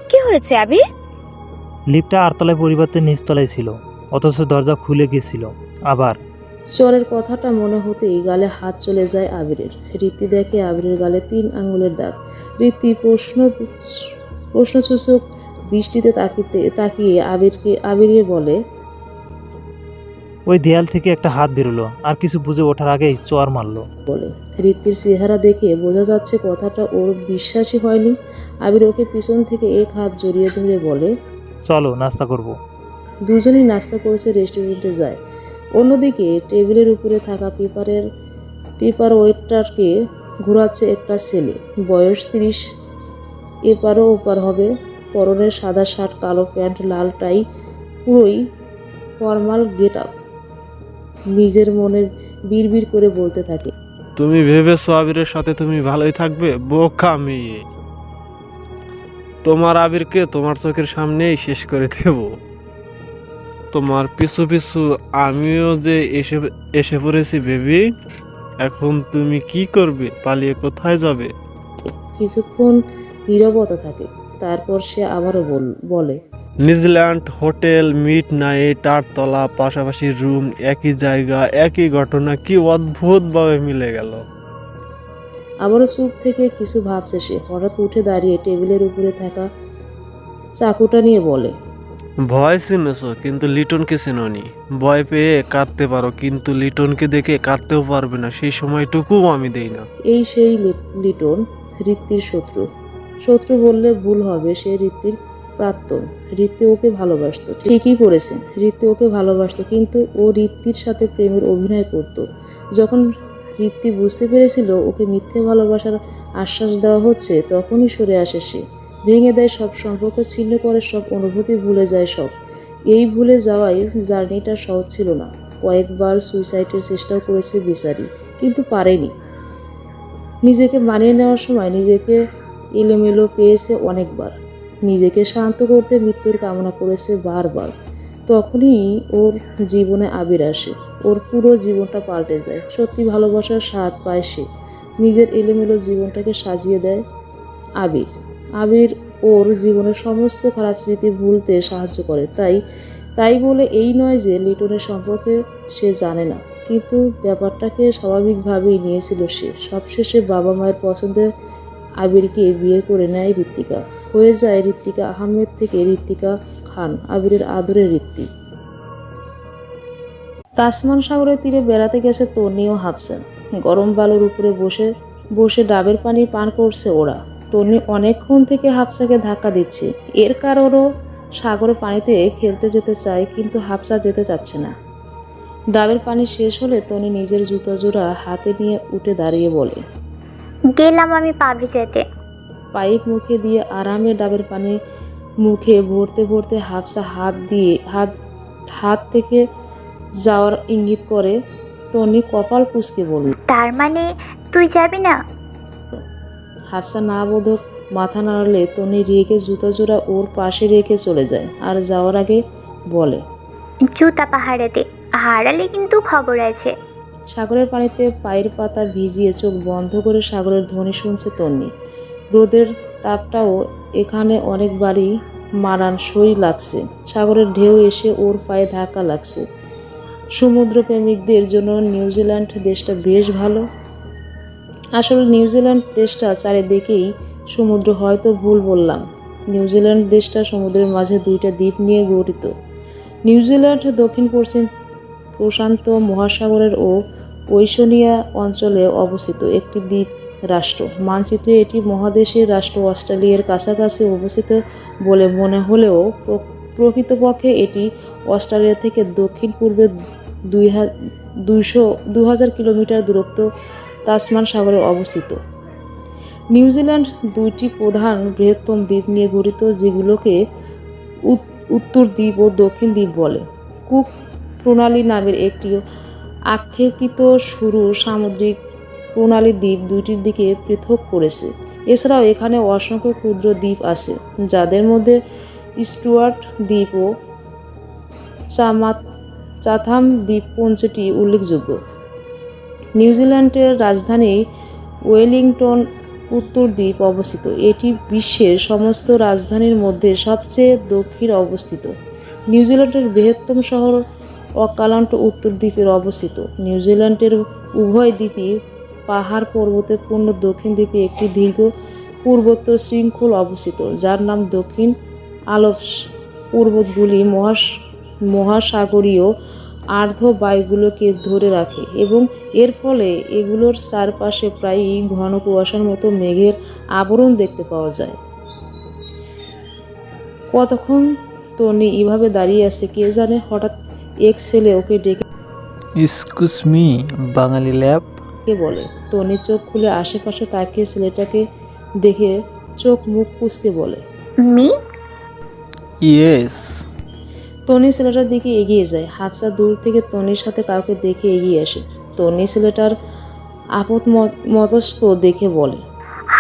কি হয়েছে আবির? লিফটটা 8 তলায় পরিবর্তে নিচতলায় ছিল, অথচ দরজা খুলে গেছিল। আবার চরের কথাটা মনে হতেই গালে হাত চলে যায় আবিরের। রীতি দেখে আবিরের গালে 3 আঙ্গুলের দাগ। রীতি প্রশ্নসূচক দৃষ্টিতে তাকিয়ে আবিরকে বলে, ওই দেয়াল থেকে একটা হাত বেরোলো, আর কিছু বুঝে ওঠার আগেই চর মারলো। রীতির চেহারা দেখে বোঝা যাচ্ছে কথাটা ওর বিশ্বাসই হয়নি। আবির ওকে পিছন থেকে এক হাত জড়িয়ে ধরে বলে, চলো নাস্তা করব। দুজনেই নাস্তা করেছে রেস্টুরেন্টে যায়। অন্যদিকে টেবিলের উপরে থাকা পেপার ওয়েটারকে ঘোরাচ্ছে একটা ছেলে, বয়স 30, এপারও ওপার হবে। পরনে সাদা শার্ট, কালো প্যান্ট, লাল টাই, পুরোই ফর্মাল গেট আপ। নিজের মনে বিড়বিড় করে বলতে থাকে, তুমি ভেবেছো আবিরের সাথে তুমি ভালোই থাকবে? বোকা মেয়ে, তোমার আবিরকে তোমার চোখের সামনেই শেষ করে দেব। তোমার পিছু পিছু আমিও যে এসে পড়েছি বেবি। এখন তুমি কি করবে? পালিয়ে কোথায় যাবে? কিছুক্ষণ নীরবতা থাকে, তারপর সে আবারও বলে, নিউজিল্যান্ড হোটেল, মিড নাইট, 8 তলা, পাশাপাশি রুম, একই জায়গা, একই ঘটনা, কি অদ্ভুত ভাবে মিলে গেল। আবারও চুপ থেকে কিছু ভাবছে সে। হঠাৎ উঠে দাঁড়িয়ে টেবিলের উপরে থাকা চাকুটা নিয়ে বলে, ভয় চিনেছ কিন্তু লিটনকে চেননি। ভয় পেয়ে কাঁদতে পারো কিন্তু লিটনকে দেখে কাঁদতেও পারবে না, সেই সময়টুকুও আমি দেই না। এই সেই লিটন, ঋত্বির শত্রু। শত্রু বললে ভুল হবে, সে ঋত্বির প্রাক্তন। ঋত্বি ওকে ভালোবাসতো, ঠিকই করেছে, ঋত্বি ওকে ভালোবাসতো, কিন্তু ও ঋত্বির সাথে প্রেমের অভিনয় করত। যখন ঋত্বি বুঝতে পেরেছিল ওকে মিথ্যে ভালোবাসার আশ্বাস দেওয়া হচ্ছে, তখনই সরে আসে সে, ভেঙে দেয় সব সম্পর্ক, ছিন্ন করে সব অনুভূতি, ভুলে যায় সব। এই ভুলে যাওয়াই জার্নিটা সহজ ছিল না। কয়েকবার সুইসাইডের চেষ্টাও করেছে বিচারি, কিন্তু পারেনি। নিজেকে মানিয়ে নেওয়ার সময় নিজেকে এলোমেলো পেয়েছে অনেকবার। নিজেকে শান্ত করতে মৃত্যুর কামনা করেছে বারবার। তখনই ওর জীবনে আবির আসে, ওর পুরো জীবনটা পাল্টে যায়। সত্যি ভালোবাসার স্বাদ পায় সে। নিজের এলোমেলো জীবনটাকে সাজিয়ে দেয় আবির। আবির ওর জীবনের সমস্ত খারাপ স্মৃতি ভুলতে সাহায্য করে। তাই বলে এই নয় যে লিটনের সম্পর্কে সে জানে না, কিন্তু ব্যাপারটাকে স্বাভাবিকভাবেই নিয়েছিল সে। সবশেষে বাবা মায়ের পছন্দে আবিরকে বিয়ে করে নেয় ঋত্বিকা। হয়ে যায় ঋত্বিকা আহমেদ থেকে ঋত্বিকা খান, আবিরের আদরের ঋত্বি। তাসমান সাগরের তীরে বেড়াতে গেছে তন্নি ও হাফসা। গরম বালুর উপরে বসে বসে ডাবের পানি পান করছে ওরা। তন্নি অনেকক্ষণ থেকে হাফসাকে ধাক্কা দিচ্ছে। এর কারণও সাগরের পানিতে খেলতে যেতে চায়, কিন্তু হাফসা যেতে চাচ্ছে না। ডাবের পানি শেষ হলে তন্নি নিজের জুতো জোড়া হাতে নিয়ে উঠে দাঁড়িয়ে বলে, গেলাম আমি পা ভিজাতে। পাইপ মুখে দিয়ে আরামে ডাবের পানি মুখে ভরতে ভরতে হাফসা হাত থেকে যাওয়ার ইঙ্গিত করে। তন্নি কপাল কুঁচকে বলল, তার মানে তুই যাবি না? হাফসা না বোধক মাথা নাড়ালে তন্নি রেখে জুতো জোড়া ওর পাশে রেখে চলে যায়। আর যাওয়ার আগে বলে, জুতা পাহাড়েতে হারালে কিন্তু খবর আছে। সাগরের পানিতে পায়ের পাতা ভিজিয়ে চোখ বন্ধ করে সাগরের ধ্বনি শুনছে তন্নি। রোদের তাপটাও এখানে অনেকবারই মানানসই লাগছে। সাগরের ঢেউ এসে ওর পায়ে ধাক্কা লাগছে। সমুদ্র প্রেমিকদের জন্য নিউজিল্যান্ড দেশটা বেশ ভালো। আসলে নিউজিল্যান্ড দেশটা চারিদিকেই সমুদ্র, হয়তো ভুল বললাম। নিউজিল্যান্ড দেশটা সমুদ্রের মাঝে 2টা দ্বীপ নিয়ে গঠিত। নিউজিল্যান্ড দক্ষিণ পশ্চিম প্রশান্ত মহাসাগরের ও ওশেনিয়া অঞ্চলে অবস্থিত একটি দ্বীপ রাষ্ট্র। মানচিত্রে এটি মহাদেশের রাষ্ট্র অস্ট্রেলিয়ার কাছাকাছি অবস্থিত বলে মনে হলেও প্রকৃতপক্ষে এটি অস্ট্রেলিয়া থেকে দক্ষিণ পূর্বে 2000 কিলোমিটার দূরত্ব তাসমান সাগরে অবস্থিত। নিউজিল্যান্ড 2টি প্রধান বৃহত্তম দ্বীপ নিয়ে গঠিত, যেগুলোকে উত্তর দ্বীপ ও দক্ষিণ দ্বীপ বলে। কুক প্রণালী নামের একটি আক্ষেপিত সরু সামুদ্রিক প্রণালী দ্বীপ 2টির দিকে পৃথক করেছে। এছাড়াও এখানে অসংখ্য ক্ষুদ্র দ্বীপ আছে, যাদের মধ্যে স্টুয়ার্ট দ্বীপ ও চাথাম দ্বীপপুঞ্জটি উল্লেখযোগ্য। নিউজিল্যান্ডের রাজধানী ওয়েলিংটন উত্তর দ্বীপ অবস্থিত। এটি বিশ্বের সমস্ত রাজধানীর মধ্যে সবচেয়ে দক্ষিণে অবস্থিত। নিউজিল্যান্ডের বৃহত্তম শহর অকালান্ট উত্তর দ্বীপের অবস্থিত। নিউজিল্যান্ডের উভয় দ্বীপই পাহাড় পর্বতে পূর্ণ। দক্ষিণ দ্বীপে একটি দীর্ঘ পূর্বোত্তর শৃঙ্খল অবস্থিত, যার নাম দক্ষিণ আলপস। পর্বতগুলি মহাসাগরীয় আর্দ্র বায়ুগুলোকে ধরে রাখে এবং এর ফলে এগুলোর চারপাশে প্রায়ই ঘন কুয়াশার মতো মেঘের আবরণ দেখতে পাওয়া যায়। কতক্ষণ তনি এভাবে দাঁড়িয়ে আছে কে জানে। হঠাৎ এক ছেলে ওকে ডেকে এক্সকিউজ মি, বাঙালি ল্যাব। বলে। তনি চোখ খুলে আশেপাশে তাকিয়ে ছেলেটাকে দেখে চোখ মুখ কুঁচকে বলে, মি? ইয়েস। তনি ছেলেটার দিকে এগিয়ে যায়। হাফসা দূর থেকে তনির সাথে কাউকে দেখে এগিয়ে আসে। তনি ছেলেটার আপদ মতস্ক দেখে বলে,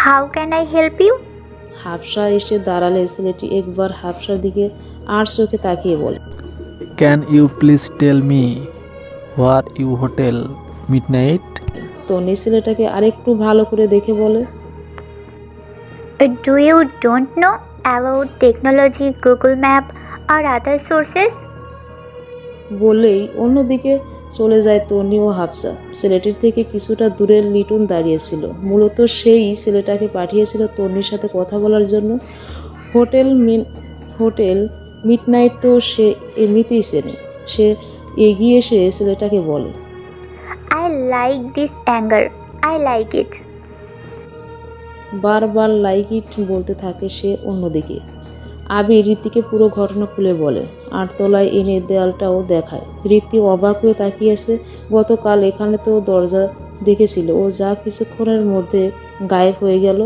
how can I help you? Hafsa এসে দাঁড়ালে ছেলেটি একবার হাফসার দিকে আর চোখে তাকিয়ে বলে, can you please tell me where you hotel midnight? Tonni ছেলেটাকে আরেকটু ভালো করে দেখে বলে, do you don't know about technology, Google map আর আদার সোর্সেস? বলেই অন্যদিকে চলে যায় তনি ও হাফসা। ছেলেটির থেকে কিছুটা দূরে লিটন দাঁড়িয়েছিল। মূলত সেই ছেলেটাকে পাঠিয়েছিল তনির সাথে কথা বলার জন্য। হোটেল মিডনাইট তো সে এমনিতেই চেনে। সে এগিয়ে এসে ছেলেটাকে বলে, I like this anger, I like it. বারবার লাইক ইট বলতে থাকে সে। অন্যদিকে আবির রীতিকে পুরো ঘটনা খুলে বলে। আটতলায় এনে দেয়ালটাও দেখায়। রীতি অবাক হয়ে তাকিয়েছে। গতকাল এখানে তো দরজা দেখেছিল ও, যা কিছুক্ষণের মধ্যে গায়েব হয়ে গেল।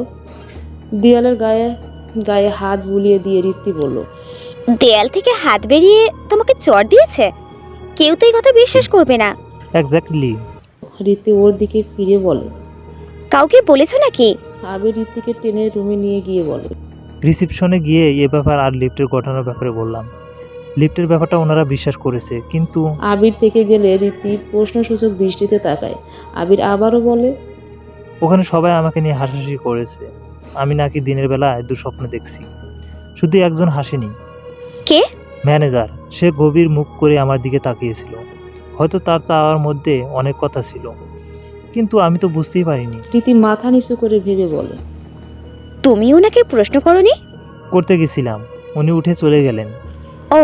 দেয়ালের গায়ে হাত বুলিয়ে দিয়ে রীতি বলল, দেয়াল থেকে হাত বেরিয়ে তোমাকে চড় দিয়েছে? কেউ তো এই কথা বিশ্বাস করবে না। এক্স্যাক্টলি। রীতি ওর দিকে ফিরে বলে, কাউকে বলেছো নাকি? আবির রীতিকে টেনে রুমে নিয়ে গিয়ে বলে, রিসেপশনে গিয়ে এ ব্যাপার আর লিফটের ঘটনার ব্যাপারে বললাম। লিফটের ব্যাপারটা ওনারা বিশ্বাস করেছে, কিন্তু আবির থেকে গেলে রীতি প্রশ্নসূচক দৃষ্টিতে তাকায়। আবির আবারও বলে, ওখানে সবাই আমাকে নিয়ে হাসাহাসি করেছে। আমি নাকি দিনের বেলায় দুঃস্বপ্ন দেখছি। শুধু একজন হাসেনি, কে? ম্যানেজার। সে গভীর মুখ করে আমার দিকে তাকিয়েছিল। হয়তো তার চাওয়ার মধ্যে অনেক কথা ছিল, কিন্তু আমি তো বুঝতেই পারিনি। রীতি মাথা নিচু করে ভেবে বলে, তুমি ওনাকে প্রশ্ন করনি? করতে গেছিলাম, উনি উঠে চলে গেলেন। ও।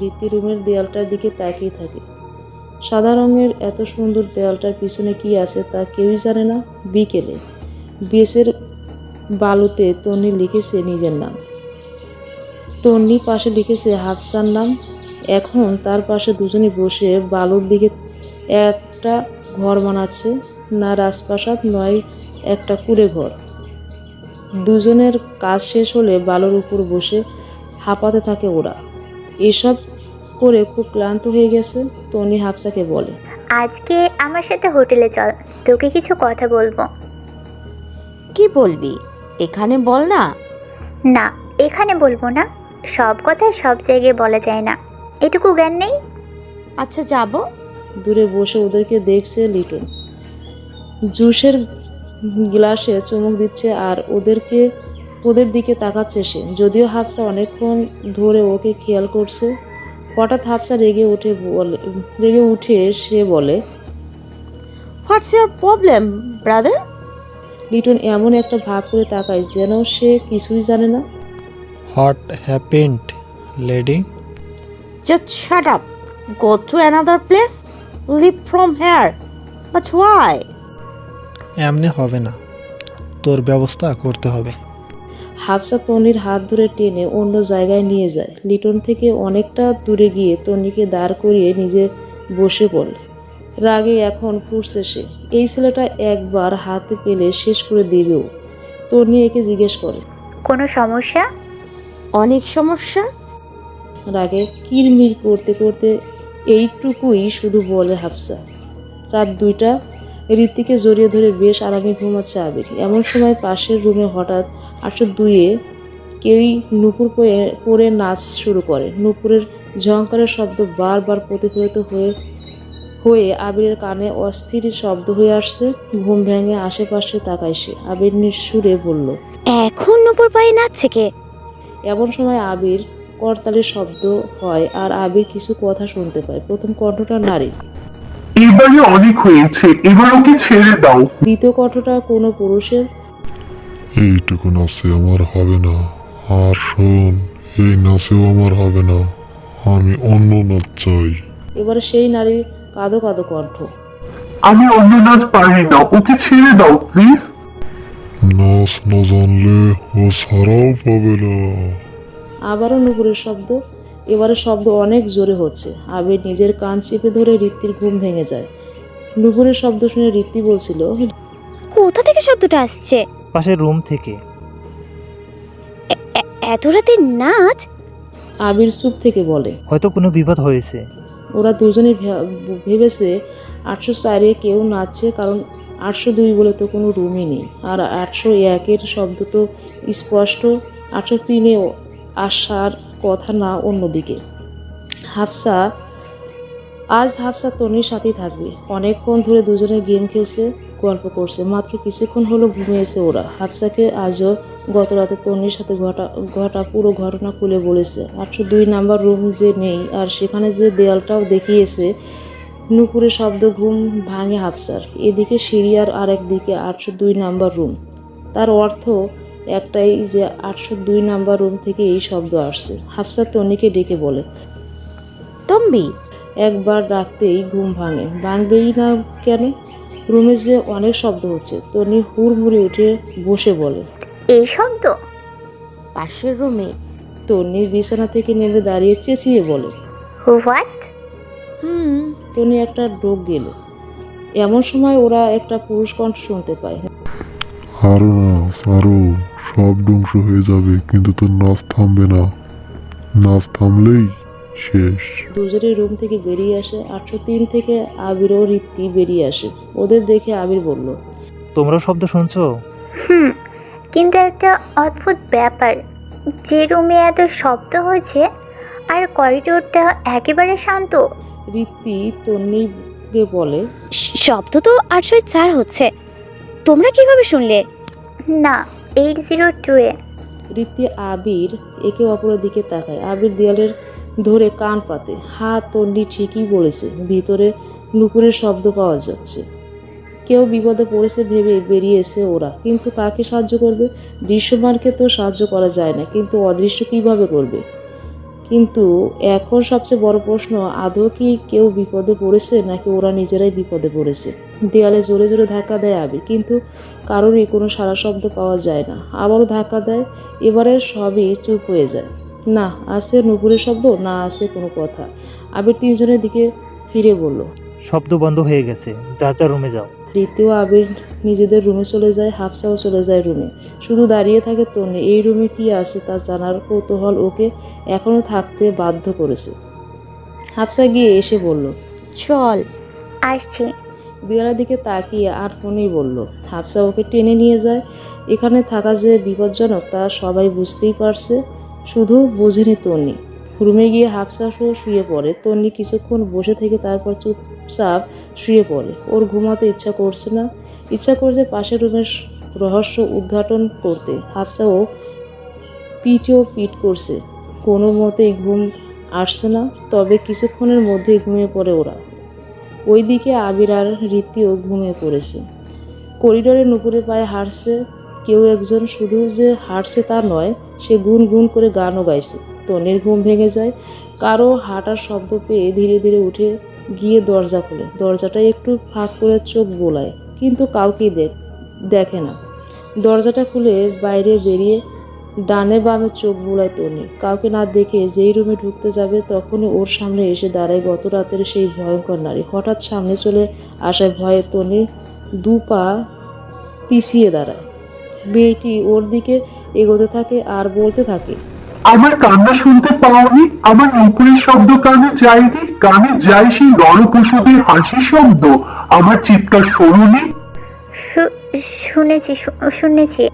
রীতি রুমের দেয়ালটার দিকে তাকিয়ে থাকে। সাদা রঙের এত সুন্দর দেয়ালটার পিছনে কি আছে তা কেউই জানে না। বিকেলে বেসের বালুতে তন্নি লিখেছে নিজের নাম। তন্নি পাশে লিখেছে হাফসার নাম। এখন তার পাশে দুজনে বসে বালুর দিকে একটা ঘর বানাচ্ছে। না রাজপ্রাসাদ, নয় একটা কুড়ে ঘর। দুজনের কাজ শেষ হলে বালুর উপর বসে হাঁপাতে থাকে ওরা। এসব করে খুব ক্লান্ত হয়ে গেছে। তনি হাফসাকে বলে, আজকে আমার সাথে হোটেলে চল, তোকে কিছু কথা বলবো। কি বলবি? এখানে বল না। না, এখানে বলবো না। সব কথা সব জায়গায় বলা যায় না, এটুকু জ্ঞান নেই? আচ্ছা, যাব। দূরে বসে ওদেরকে দেখছে লিটন। জুসের গ্লাসে চুমুক দিচ্ছে আর ওদের দিকে তাকাচ্ছে সে। যদিও হাফসা অনেকক্ষণ ধরে ওকে খেয়াল করছে। হঠাৎ হাফসা রেগে উঠে সে বলে, what's your problem brother? Liton এমন একটা ভাব করে তাকায় যেন সে কিছুই জানে না। What happened lady? Just shut up, go to another place, leave from here. But why? এমনি হবে না, তোর ব্যবস্থা করতে হবে। হাফসা তনির হাত ধরে টেনে অন্য জায়গায় নিয়ে যায়। লিটন থেকে অনেকটা দূরে গিয়ে তনিকে দাঁড় করিয়ে নিজে বসে পড়ে। রাগে এখন ফুটছে সে। এই ছেলেটা একবার হাতে পেলে শেষ করে দেবেও। তনি একে জিজ্ঞেস করে, কোনো সমস্যা? অনেক সমস্যা। রাগে কিরমির করতে করতে এইটুকুই শুধু বলে হাফসা। রাত 2টা। রীতিকে জড়িয়ে ধরে বেশ আরামে ঘুমাচ্ছে আবির। এমন সময় পাশের রুমে হঠাৎ 802-এ কেউই নুপুর পরে নাচ শুরু করে। নুপুরের ঝংকারের শব্দ বারবার প্রতিফলিত হয়ে আবিরের কানে অস্থির শব্দ হয়ে আসছে। ঘুম ভেঙে আশেপাশে তাকায় সে। আবির নিঃসুরে বলল, এখন নূপুর পায়ে নাচছে কে? এমন সময় আবির করতালির শব্দ হয় আর আবির কিছু কথা শুনতে পায়। প্রথম কণ্ঠটা নারী, এবারে অনেক হয়েছে, এবার ওকে ছেড়ে দাও। দ্বিতীয় কণ্ঠটা কোনো পুরুষের, এইটুকু নাচে আমার হবে না। আর শোন, এই নাচেও আমার হবে না, আমি অন্য নাচ চাই। এবারে সেই নারীর কাঁদো কাঁদো কণ্ঠ, আমি অন্য নাচ পারি না, ওকে ছেড়ে দাও প্লিজ। নাচ না জানলে ও ছাড়াও পাবে না। আবারও নুপুরের শব্দ, এবারে শব্দ অনেক জোরে হচ্ছে। আবির নিজের কান চেপে ধরে ঋত্বির ঘুম ভেঙে যায়। নুপুরের শব্দ শুনে ঋত্বি বলছিল, কোথা থেকে শব্দটা আসছে? পাশের রুম থেকে। এত রাতে নাচ? আবির চুপ থেকে বলে, হয়তো কোনো বিপদ হয়েছে। ওরা দুজনেই ভেবেছে 804-এ কেউ নাচছে, কারণ 802 বলে তো কোনো রুমই নেই। আর 801-এর শব্দ তো স্পষ্ট 803-এ আসার কথা না। অন্যদিকে হাফসা তনির সাথেই থাকবে। অনেকক্ষণ ধরে দুজনে গেম খেলছে, গল্প করছে। মাত্র কিছুক্ষণ হলো ঘুমিয়েছে ওরা। হাফসাকে আজও গত রাতে তনির সাথে ঘটা পুরো ঘটনা খুলে বলেছে। 802 নাম্বার রুম যে নেই, আর সেখানে যে দেয়ালটাও দেখিয়েছে। নুপুরের শব্দ ঘুম ভাঙে হাফসার। এদিকে সিঁড়ি আর আরেক দিকে 802 নাম্বার রুম। তার অর্থ একটাই যে 802 নাম্বার রুম থেকে এই শব্দ আসছে। হাফসা তনিকে ডেকে বলে, তম্বি, একবার ডাকতেই ঘুম ভাঙবেই না কেন? রুমে যে অনেক শব্দ হচ্ছে। তনি হুড়মুড়ে উঠে বসে বলে, এই শব্দ? পাশের রুমে। তনি বিছানা থেকে নেমে দাঁড়িয়ে চেঁচিয়ে বলে, হোয়াট? তনি একটা ডোক গেল। এমন সময় ওরা একটা পুরুষ কণ্ঠ শুনতে পায়, আরো নাচ, আরো, সব ধ্বংস হয়ে যাবে, কিন্তু তোর নাচ থামবে না। নাচ থামলেই শেষ। দুজনের রুম থেকে বেরিয়ে আসে। 803 থেকে আবির ও ঋত্বি বেরিয়ে আসে। ওদের দেখে আবির বলল, তোমরা শব্দ শুনছো? কিন্তু একটা অদ্ভুত ব্যাপার, যে রুমে এত শব্দ হচ্ছে আর করিডোরটা একেবারে শান্ত। ঋত্বি তন্নিকে বলে, শব্দ তো 804 হচ্ছে। তোমরা কিভাবে শুনলে? না, 802-এ। ঋত্বি আবির একে অপরের দিকে তাকায়। আবির দেয়ালের ধরে কান পাতে। তন্নি ঠিকই বলেছে, ভিতরে নুপুরের শব্দ পাওয়া যাচ্ছে। কেউ বিপদে পড়েছে ভেবে বেরিয়েছে ওরা। কিন্তু কাকে সাহায্য করবে? দৃশ্যমানকে তো সাহায্য করা যায় না, কিন্তু অদৃশ্য কিভাবে করবে? কিন্তু এখন সবচেয়ে বড় প্রশ্ন, আদৌ কি কেউ বিপদে পড়েছে নাকি ওরা নিজেরাই বিপদে পড়েছে? দেয়ালে জোরে জোরে ধাক্কা দেয় আবির, কিন্তু কারোরই কোনো সারা শব্দ পাওয়া যায় না। আবারও ধাক্কা দেয়, এবারে সবই চুপ হয়ে যায়। না আছে নুপুরের শব্দ, না আছে কোনো কথা। আবির তিনজনের দিকে ফিরে বলল, শব্দ বন্ধ হয়ে গেছে, যার যার রুমে যাও। রীতি ও আবির নিজেদের রুমে চলে যায়। হাফসাও চলে যায় রুমে। শুধু দাঁড়িয়ে থাকে তন্নি। এই রুমে কি আছে তা জানার কৌতূহল ওকে এখনো থাকতে বাধ্য করেছে। হাফসা গিয়ে এসে বলল, চল। আসছি। দেয়ালের দিকে তাকিয়ে আর ফোনেই বলল। হাফসা ওকে টেনে নিয়ে যায়। এখানে থাকা যে বিপজ্জনক তা সবাই বুঝতেই পারছে, শুধু বোঝেনি তন্নি। রুমে গিয়ে হাফসা শুয়ে পড়ে। তন্নি কিছুক্ষণ বসে থেকে তারপর চুপচাপ শুয়ে পড়ে। ওর ঘুমাতে ইচ্ছা করছে না, ইচ্ছা করছে পাশের রুমের রহস্য উদ্ঘাটন করতে। হাফসাও পিট করছে, কোনো মতেই ঘুম আসছে না। তবে কিছুক্ষণের মধ্যেই ঘুমিয়ে পড়ে ওরা। ওইদিকে আবির আর রীতিও ঘুমিয়ে পড়েছে। করিডোরে নুপুরের পায়ে হাঁটছে কেউ একজন। শুধু যে হাঁটছে তা নয়, সে গুন গুন করে গানও গাইছে। তনির ঘুম ভেঙে যায়। কারো হাঁটার শব্দ পেয়ে ধীরে ধীরে উঠে গিয়ে দরজা খোলে। দরজাটা একটু ফাঁক করে চোখ বোলায়, কিন্তু কাউকেই দেখে না। দরজাটা খুলে বাইরে বেরিয়ে ডানে বামে চোখ বোলায় তনি। কাউকে না দেখে যেই রুমে ঢুকতে যাবে, তখনই ওর সামনে এসে দাঁড়ায় গত রাতের সেই ভয়ঙ্কর নারী। হঠাৎ সামনে চলে আসায় ভয়ে তনির 2 পা পিছিয়ে দাঁড়ায়। মেয়েটি ওর দিকে এগোতে থাকে আর বলতে থাকে, আমার কান্না শুনতে পাওনি? আমার নুপুরের শব্দ কানে যায়নি? কানে যায় সেই নরপশুদের হাসির শব্দ? আমার চিৎকার শোনোনি? শুনেছি।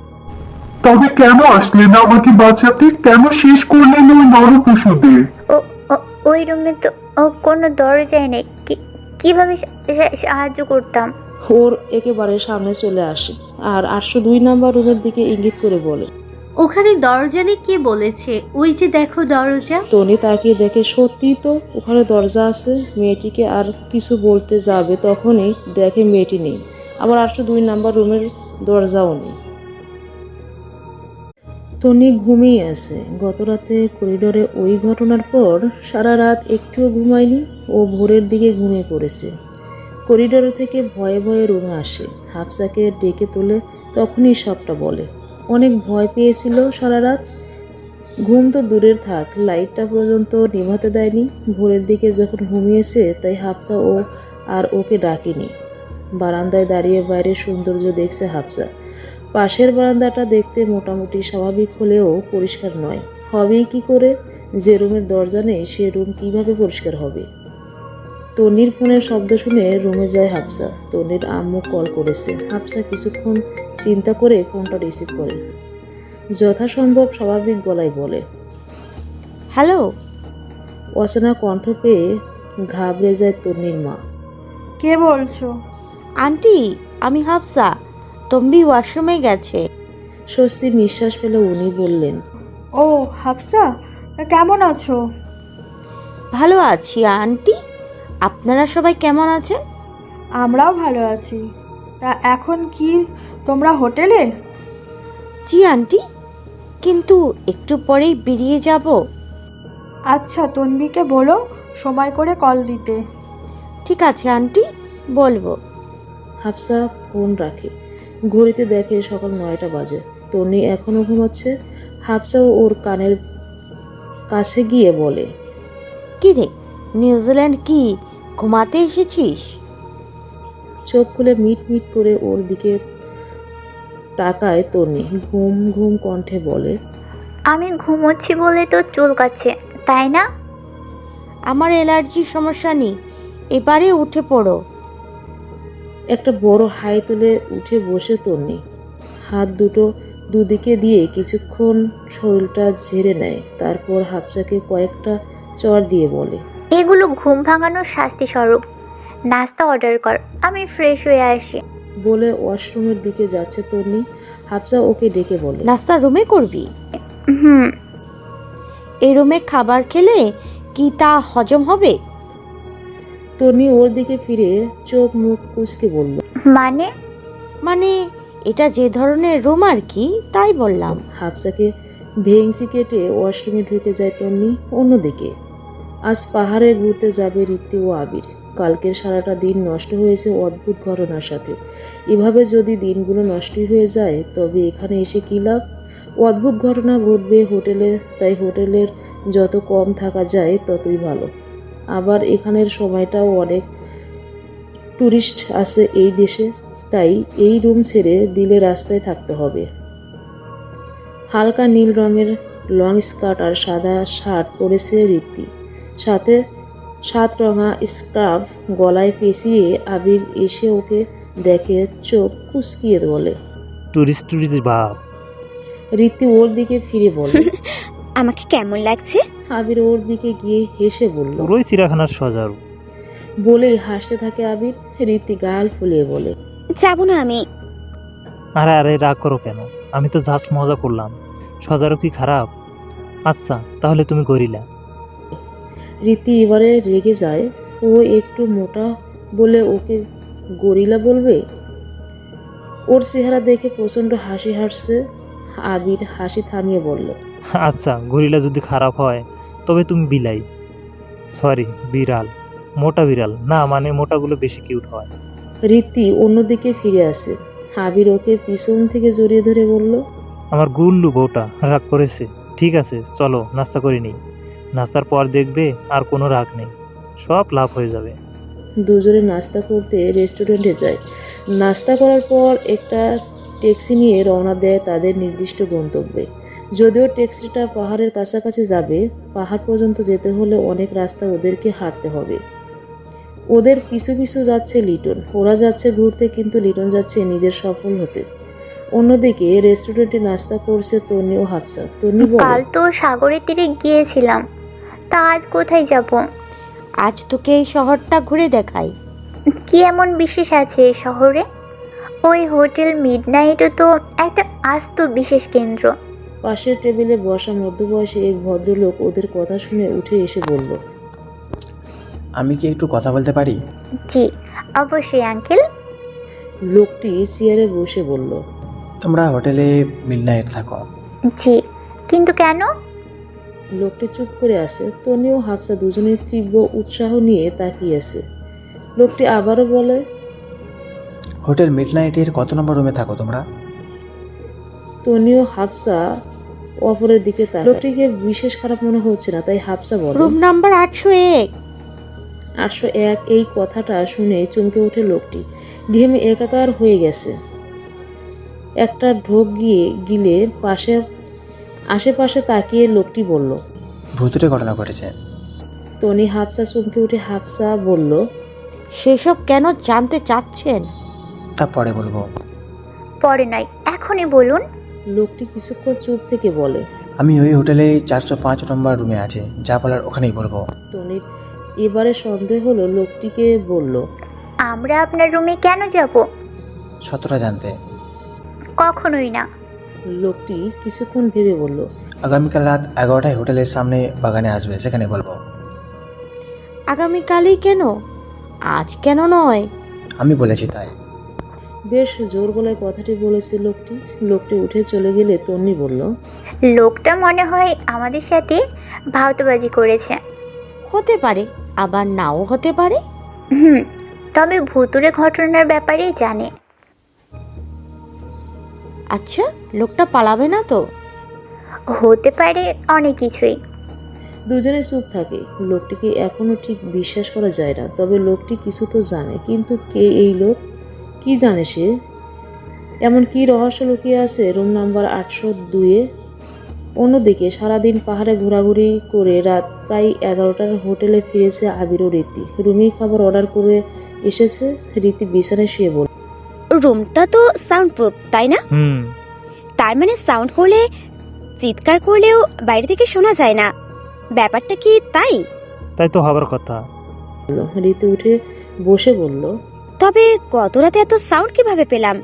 তবে কেন আসলে না আমাকে বাঁচাতে? কেন শেষ করলেন ওই নরপশুদের? ওই রুমে তো কোনো দরজাই নেই, কিভাবে সাহায্য করতাম? ওর একেবারে সামনে চলে আসে আর 802 নাম্বার রুমের দিকে ইঙ্গিত করে বলে, ওখানে দরজা নেই, কে বলেছে? ওই যে দেখো দরজা। টনি তাকিয়ে দেখে সত্যিই তো ওখানে দরজা আছে। মেয়েটিকে আর কিছু বলতে যাবে তখনই দেখে মেয়েটি নেই। আবার 802 নাম্বার রুমের দরজাও নেই। টনি ঘুমিয়ে আছে। গত রাতে করিডোরে ওই ঘটনার পর সারা রাত একটুও ঘুমায়নি। ও ভোরের দিকে ঘুমিয়ে পড়েছে। করিডোর থেকে ভয়ে ভয়ে রুমে আসে। হাফসাকে ডেকে তোলে, তখনই সবটা বলে। অনেক ভয় পেয়েছিল সারা রাত। ঘুম তো দূরের থাক, লাইটটা পর্যন্ত নিভাতে দেয়নি। ভোরের দিকে যখন ঘুমিয়েছে তাই হাফসা আর ওকে ডাকেনি। বারান্দায় দাঁড়িয়ে বাইরের সৌন্দর্য দেখছে হাফসা। পাশের বারান্দাটা দেখতে মোটামুটি স্বাভাবিক হলেও পরিষ্কার নয়। হবেই কি করে? যে রুমের দরজা নেই সে রুম কিভাবে পরিষ্কার হবে? তনির ফোনের শব্দ শুনে রুমে যায় হাফসা। তনির আম্মু কল করেছে। হাফসা কিছুক্ষণ চিন্তা করে ফোনটা রিসিভ করে যথাসম্ভব স্বাভাবিক গলায় বলে, হ্যালো। অচেনা কণ্ঠ পেয়ে ঘাবড়ে যায় তন্নির মা। কে বলছো? আন্টি, আমি হাফসা। তম্বি ওয়াশরুমে গেছে। স্বস্তির নিঃশ্বাস ফেলে উনি বললেন, ও হাফসা, তা কেমন আছো? ভালো আছি আন্টি, আপনারা সবাই কেমন আছেন? আমরাও ভালো আছি। তা এখন কি তোমরা হোটেলে? জি আন্টি, কিন্তু একটু পরেই বেরিয়ে যাব। আচ্ছা, তন্বিকে বলো সময় করে কল দিতে। ঠিক আছে আন্টি, বলবো। হাফসা ফোন রাখে। ঘড়িতে দেখে সকাল 9টা বাজে। তন্নি এখনো ঘুমাচ্ছে। হাফসা ওর কানের কাছে গিয়ে বলে, কি রে, নিউজিল্যান্ড কি ঘুমাতে এসেছিস? চোখ খুলে মিট মিট করে ওর দিকে তাকায় তন্নি। ঘুম ঘুম কণ্ঠে বলে, আমি ঘুমোচ্ছি বলে তো চুলকাচ্ছে, তাই না? আমার অ্যালার্জির সমস্যা নেই, এবারে উঠে পড়ো। একটা বড় হাই তুলে উঠে বসে তন্নি। হাত দুটো দুদিকে দিয়ে কিছুক্ষণ শরীরটা ঝেড়ে নেয়। তারপর হাফসাকে কয়েকটা চড় দিয়ে বলে, এগুলো ঘুম ভাঙানোর শাস্তি স্বরূপ। নাস্তা অর্ডার কর, আমি ফ্রেশ হয়ে আসি। বলে ওয়াশরুমের দিকে যাচ্ছে তন্নি। হাফসা ওকে ডেকে বলে, নাস্তা রুমে করবি? হুম। এই রুমে খাবার খেলে কি তা হজম হবে? তন্নি ওর দিকে ফিরে চোখ মুখ কুঁচকে বলল, মানে এটা যে ধরনের রুম আর কি, তাই বললাম। হাফসাকে ভেংসি কেটে ওয়াশরুমে ঢুকে যায় তন্নি। অন্যদিকে আজ পাহাড়ে ঘুরতে যাবে ঋত্বি ও আবির। কালকের সারাটা দিন নষ্ট হয়েছে অদ্ভুত ঘটনার সাথে। এভাবে যদি দিনগুলো নষ্টই হয়ে যায় তবে এখানে এসে কী লাভ? অদ্ভুত ঘটনা ঘটবে হোটেলে, তাই হোটেলের যত কম থাকা যায় ততই ভালো। আবার এখানের সময়টাও অনেক টুরিস্ট আছে এই দেশে, তাই এই রুম ছেড়ে দিলে রাস্তায় থাকতে হবে। হালকা নীল রঙের লং স্কার্ট আর সাদা শার্ট পরেছে ঋত্বি, সাথে 7 রঙা স্কার্ফ গলায় পেঁচিয়ে। আবির এসে ওকে দেখে চোখ কুচকিয়ে বলে, টুরিস্ট বাপ। ঋত্বি ওর দিকে ফিরে বলে, আমাকে কেমন লাগছে? আবির ওর দিকে গিয়ে হেসে বলল, পুরোই চিড়াখানার সজারু। বলেই হাসতে থাকে আবির। ঋত্বি গাল ফুলিয়ে বলে, যাবো না আমি। আরে আরে রাগ করো কেন? আমি তো জাস্ট মজা করলাম। সজারু কি খারাপ? আচ্ছা তাহলে তুমি গরিলা। রীতি এবারে রেগে যায়। ও একটু মোটা বলে ওকে গরিলা বলবে? ওর চেহারা দেখে প্রচণ্ড হাসি হাসছে। আবির হাসি থামিয়ে বলল, আচ্ছা গরিলা যদি খারাপ হয় তবে তুমি বিলাই, সরি বিড়াল। মোটা বিড়াল না, মানে মোটাগুলো বেশি কিউট হয়। রীতি অন্যদিকে ফিরে আসে। আবির ওকে পিছন থেকে জড়িয়ে ধরে বলল, আমার গুল্লু বউটা রাগ করেছে। ঠিক আছে চলো নাস্তা করে নিই। নাস্তার পর দেখবে আর কোনো রাগ নেই, সব লাভ হয়ে যাবে। দুজনে নাস্তা করতে রেস্টুরেন্টে যায়। নাস্তা করার পর একটা ট্যাক্সি নিয়ে রওনা দেয় তাদের নির্দিষ্ট গন্তব্যে। যদিও ট্যাক্সিটা পাহাড়ের কাছাকাছি যাবে, পাহাড় পর্যন্ত যেতে হলে অনেক রাস্তা ওদেরকে হাঁটতে হবে। ওদের পিছু পিছু যাচ্ছে লিটন। ওরা যাচ্ছে ঘুরতে, কিন্তু লিটন যাচ্ছে নিজের সফল হতে। অন্যদিকে রেস্টুরেন্টে নাস্তা করছে তন্নি ও হাফসা। তন্নি কাল বলে, তো সাগরের তীরে গিয়েছিলাম, তা আজ কোথায় যাব? আজ তোকে এই শহরটা ঘুরে দেখাই। কি এমন বিশেষ আছে এই শহরে? ওই হোটেল মিডনাইটও তো একটা আস্ত বিশেষ কেন্দ্র। পাশের টেবিলে বসা মধ্যবয়সী এক ভদ্রলোক ওদের কথা শুনে উঠে এসে বলল, আমি কি একটু কথা বলতে পারি? জি অবশ্যই আঙ্কেল। লোকটি চেয়ারে বসে বলল, তোমরা হোটেলে মিডনাইট থাকো? জি, কিন্তু কেন? লোকটি চুপ করে আছে। তনি ও হাফসা দুজনেই তীব্র উৎসাহ নিয়ে তাকিয়ে আছে। লোকটি আবারও বলে, হোটেল মিডনাইটের কত নম্বর রুমে থাকো তোমরা? তনি ও হাফসা অপরের দিকে তাকায়। লোকটিকে বিশেষ খারাপ মনে হচ্ছে না, তাই হাফসা বলে, রুম নাম্বার 801। 801। এই কথাটা শুনে চমকে ওঠে লোকটি। ঘেমে একাকার হয়ে গেছে। একটা ঢোক গিলে আশেপাশে তাকিয়ে লোকটি বলল, ভুতুরে ঘটনা ঘটেছে। তনি হাফসা চমকে উঠে হাফসা বলল, সেসব কেন জানতে চাচ্ছেন? তা পরে বলবো। পরে নয়, এখনই বলুন। লোকটি কিছুক্ষণ চুপ থেকে বলে, আমি ওই হোটেলে 405 নম্বর রুমে আছে, যা বলার ওখানেই বলবো। তনির এবারে সন্দেহ হলো। লোকটিকে বলল, আমরা আপনার রুমে কেন যাব? সত্যটা জানতে। কখনোই না। লোকটি কিছুক্ষণ ভেবে বলল, আগামীকাল রাত 11টায় হোটেলের সামনে বাগানে আসবে, সেখানে বলবো। আগামীকালই কেন? আজ কেন নয়? আমি বলেছি তাই। বেশ জোর গলায় কথাটি বলেছে লোকটি। লোকটি উঠে চলে গেলে তন্নি বলল, লোকটা মনে হয় আমাদের সাথে ভাওতাবাজি করেছে। হতে পারে, আবার নাও হতে পারে। তবে ভুতুরে ঘটনার ব্যাপারেই জানে। আচ্ছা, লোকটা পালাবে না তো? হতে পারে, অনেক কিছুই। দুজনে চুপ থাকে। লোকটিকে এখনো ঠিক বিশ্বাস করা যায় না। তবে লোকটি কিছু তো জানে, কিন্তু কে এই লোক? কি জানে সে? এমন কি রহস্য লুকিয়ে আছে রুম নাম্বার 802-এ? অন্যদিকে সারাদিন পাহাড়ে ঘোরাঘুরি করে রাত প্রায় 11টার হোটেলে ফিরেছে আবির ও রীতি। রুমেই খাবার অর্ডার করে এসেছে। রীতি বিছানায় শুয়ে বলল, রুমটা তো সাউন্ড প্রুফ, তাই না? তার মানে সাউন্ড করলে, চিৎকার করলেও বাইরে থেকে শোনা যায় না। ব্যাপারটা কি তাই? তাই তো হবার কথা। রীতি উঠে বসে বলল, তবে গত রাতে এত সাউন্ড কিভাবে পেলাম?